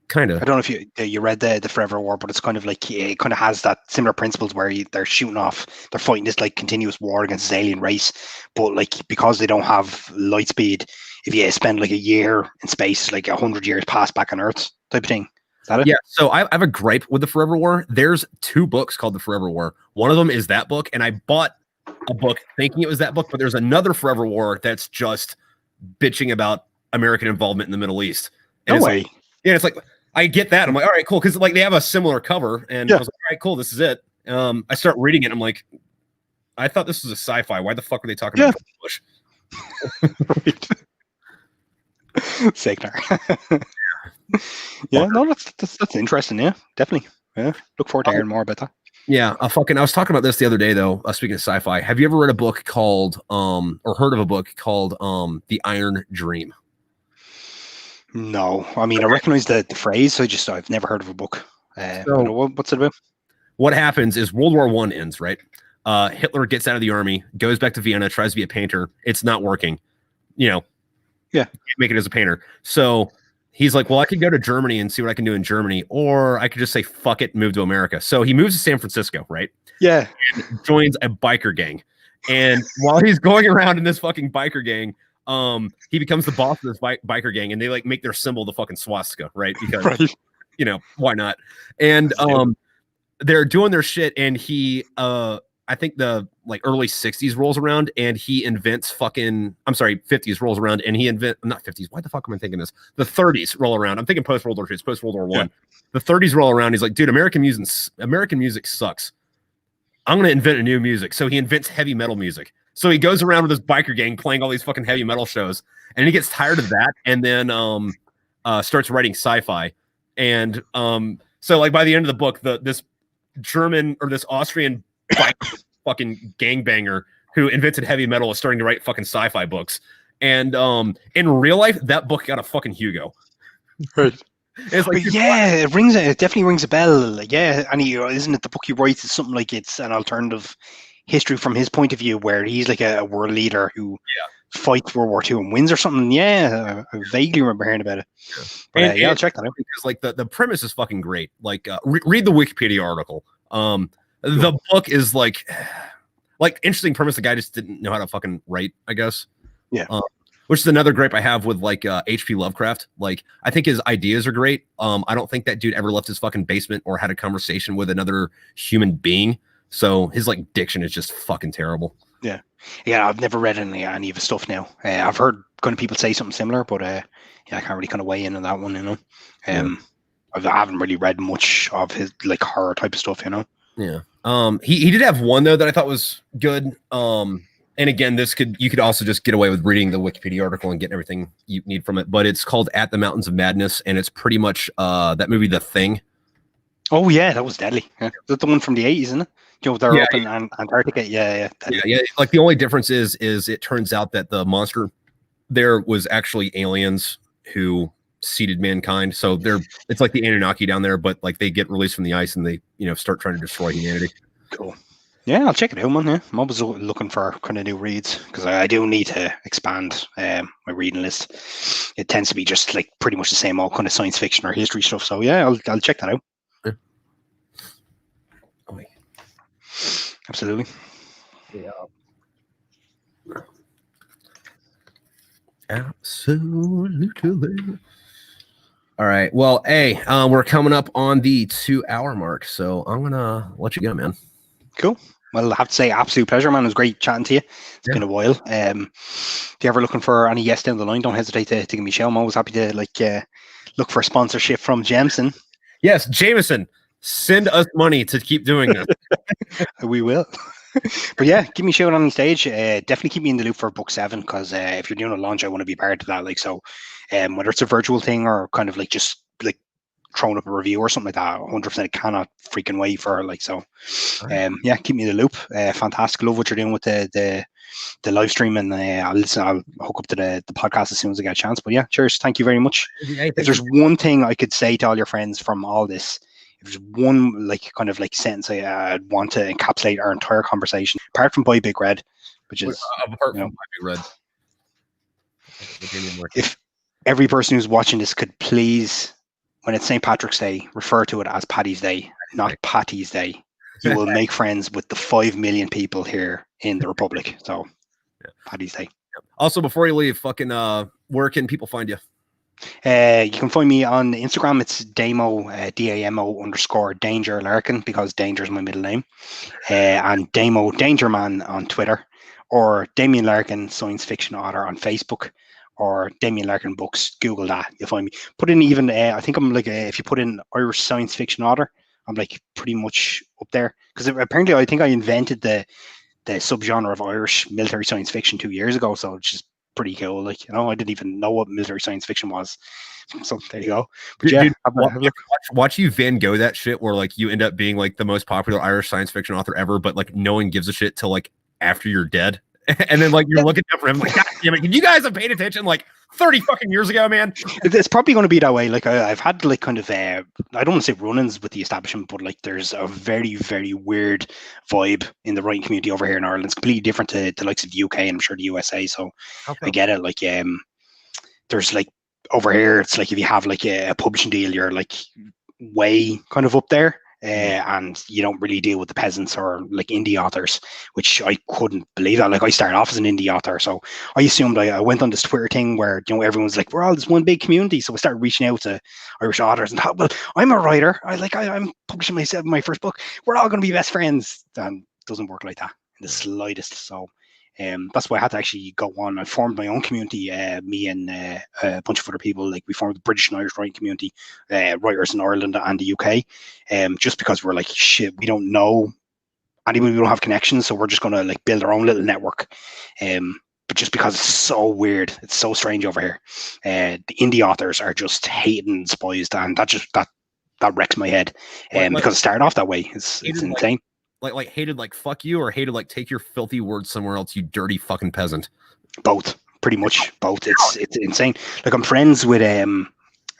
Kind of. I don't know if you read the Forever War, but it's kind of like it kind of has that similar principles where they're shooting off, they're fighting this like continuous war against this alien race, but like because they don't have light speed, if you spend like a year in space, like 100 years pass back on Earth type of thing. Is that it? Yeah. So I have a gripe with the Forever War. There's 2 books called the Forever War. One of them is that book, and I bought a book thinking it was that book, but there's another Forever War that's just bitching about American involvement in the Middle East. And No way. Like, yeah, it's like I get that. I'm like, all right, cool, because like they have a similar cover, and I was like, all right, cool, this is it. I start reading it. I'm like, I thought this was a sci-fi. Why the fuck are they talking about Bush? Signar. Yeah, no, that's interesting. Yeah, definitely. Yeah, look forward to hearing more about that. Yeah, I was talking about this the other day though. Speaking of sci-fi, have you ever read a book called or heard of a book called The Iron Dream? No, I mean I recognize the phrase. I've never heard of a book. What's it about? What happens is World War I ends, right? Hitler gets out of the army, goes back to Vienna, tries to be a painter. It's not working. Yeah, can't make it as a painter. So he's like, well, I could go to Germany and see what I can do in Germany, or I could just say fuck it and move to America. So he moves to San Francisco, right? Yeah, and joins a biker gang. And while he's going around in this fucking biker gang, he becomes the boss of this biker gang, and they like make their symbol the fucking swastika, right? Because why not? And they're doing their shit, and he I think the like early 60s rolls around, and he invents 50s rolls around, and not 50s, why the fuck am I thinking this? The 30s roll around. I'm thinking post World War II, it's post World War I. The 30s roll around, he's like, dude, American music sucks. I'm gonna invent a new music. So he invents heavy metal music. So he goes around with his biker gang playing all these fucking heavy metal shows, and he gets tired of that, and then starts writing sci-fi. And so like by the end of the book, this German or this Austrian fucking gangbanger who invented heavy metal is starting to write fucking sci-fi books. And in real life, that book got a fucking Hugo. Right. It's like, it definitely rings a bell. Like, yeah, and isn't it the book he writes is something like it's an alternative history from his point of view, where he's like a world leader who fights World War II and wins or something. Yeah, I vaguely remember hearing about it. But, I'll check that out. Because like the premise is fucking great. Like read the Wikipedia article. The book is like interesting premise. The guy just didn't know how to fucking write, I guess. Yeah. Which is another gripe I have with like H.P. Lovecraft. Like, I think his ideas are great. I don't think that dude ever left his fucking basement or had a conversation with another human being. So his like diction is just fucking terrible. Yeah. I've never read any of his stuff now. I've heard kind of people say something similar, but I can't really kind of weigh in on that one. I haven't really read much of his like horror type of stuff. Yeah. He did have one though that I thought was good. And again, you could also just get away with reading the Wikipedia article and getting everything you need from it. But it's called At the Mountains of Madness, and it's pretty much that movie, The Thing. Oh yeah, that was deadly. Yeah. That's the one from the 80s, isn't it? They're up in Antarctica. Yeah. Like the only difference is it turns out that the monster there was actually aliens who seeded mankind. So it's like the Anunnaki down there, but like they get released from the ice and they start trying to destroy humanity. Cool. Yeah, I'll check it out, man. Yeah, I'm always looking for kind of new reads because I do need to expand my reading list. It tends to be just like pretty much the same old kind of science fiction or history stuff. So yeah, I'll check that out. Yeah. Absolutely. Yeah. Absolutely. All right. Well, hey, we're coming up on the 2-hour mark, so I'm gonna let you go, man. Cool. Well, I have to say, absolute pleasure, man. It was great chatting to you. It's been a while. If you're ever looking for any guests down the line, don't hesitate to give me a shout. I'm always happy to look for sponsorship from Jameson. Yes, Jameson, send us money to keep doing this. We will. But yeah, give me a shout on the stage. Definitely keep me in the loop for book 7, because if you're doing a launch, I want to be part of that. Like, so whether it's a virtual thing or kind of like just like throwing up a review or something like that, 100% cannot freaking wait for, like, so yeah, keep me in the loop. Fantastic. Love what you're doing with the live stream, and I'll hook up to the podcast as soon as I get a chance. But yeah, cheers. Thank you very much. If there's one thing I could say to all your friends from all this, if there's one kind of sentence I'd want to encapsulate our entire conversation, apart from Buy Big Red, which is apart from Buy Big Red, if every person who's watching this could please, when it's St. Patrick's Day, refer to it as Paddy's Day, not Patty's Day. You will make friends with the 5 million people here in the Republic. So, Paddy's Day. Also, before you leave, fucking, where can people find you? You can find me on Instagram. It's Damo, DAMO _Danger Larkin, because Danger is my middle name. And Damo Danger Man on Twitter, or Damien Larkin, science fiction author, on Facebook, or Damien Larkin Books. Google that, you'll find me. Put in even, I think I'm if you put in Irish science fiction author, I'm pretty much up there, because apparently I think I invented the subgenre of Irish military science fiction 2 years ago. So it's just pretty cool. I didn't even know what military science fiction was. So there you go. But yeah, dude, watch you Van Gogh that shit, where you end up being the most popular Irish science fiction author ever, but no one gives a shit till after you're dead. And then you're looking up for him, God damn it, you guys have paid attention 30 fucking years ago, man. It's probably going to be that way. I've had kind of I don't want to say run-ins with the establishment, but there's a very, very weird vibe in the writing community over here in Ireland. It's completely different to the likes of the UK and I'm sure the USA. So I get it. There's over here, it's if you have a publishing deal, you're way kind of up there. And you don't really deal with the peasants or indie authors, which I couldn't believe that. I started off as an indie author, so I assumed I went on this Twitter thing where everyone's we're all this one big community. So I started reaching out to Irish authors and thought, well, I'm a writer. I'm publishing my first book. We're all going to be best friends. And it doesn't work like that in the slightest. So that's why I had to actually go on. I formed my own community, me and a bunch of other people. We formed the British and Irish writing community, writers in Ireland and the UK, just because we're shit, we don't know anyone, we don't have connections, so we're just going to build our own little network. But just because it's so weird, it's so strange over here, the indie authors are just hated and despised, and that wrecks my head, because it started off that way. It's insane. Hated fuck you, or hated take your filthy words somewhere else, you dirty fucking peasant? Both, pretty much both. It's insane. I'm friends with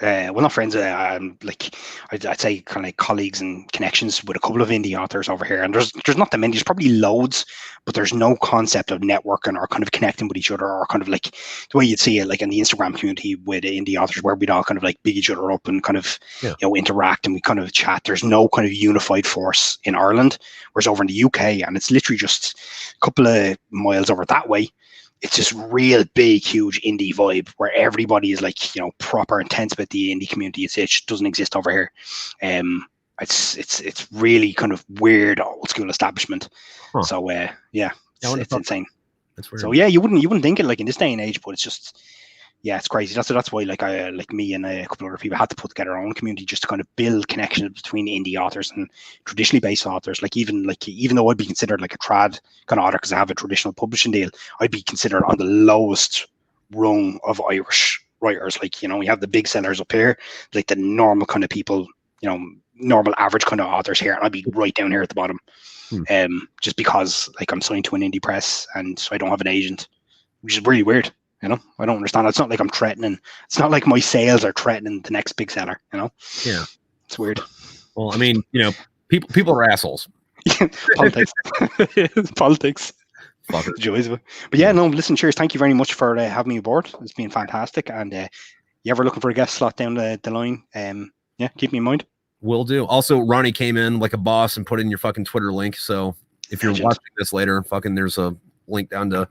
well, not friends, I'd say kind of colleagues and connections with a couple of indie authors over here, and there's not that many. There's probably loads, but there's no concept of networking or kind of connecting with each other, or kind of the way you'd see it in the Instagram community with indie authors, where we'd all kind of big each other up and kind of interact, and we kind of chat. There's no kind of unified force in Ireland, whereas over in the UK, and it's literally just a couple of miles over that way, it's this real big, huge indie vibe where everybody is proper intense about the indie community. It just doesn't exist over here. It's really kind of weird old school establishment. Huh. So yeah, it's insane. That's weird. So yeah, you wouldn't think it in this day and age, but it's just, yeah, it's crazy. That's why me and a couple of other people had to put together our own community, just to kind of build connections between indie authors and traditionally based authors. Even though I'd be considered a trad kind of author because I have a traditional publishing deal, I'd be considered on the lowest rung of Irish writers. We have the big sellers up here, the normal kind of people, normal average kind of authors here, and I'd be right down here at the bottom. Just because I'm signed to an indie press and so I don't have an agent, which is really weird. I don't understand. It's not I'm threatening. It's not my sales are threatening the next big seller. Yeah, it's weird. Well, I mean, people are assholes. Politics. Politics. Joys of it. But yeah, no, listen, cheers. Thank you very much for having me aboard. It's been fantastic. And you ever looking for a guest slot down the line? Yeah, keep me in mind. Will do. Also, Ronnie came in like a boss and put in your fucking Twitter link. So if you're watching this later, fucking there's a link down to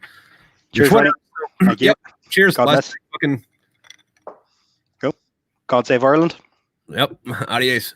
your Twitter. Thank you. Yep. Cheers. God bless. Fucking... Cool. God save Ireland. Yep. Adios.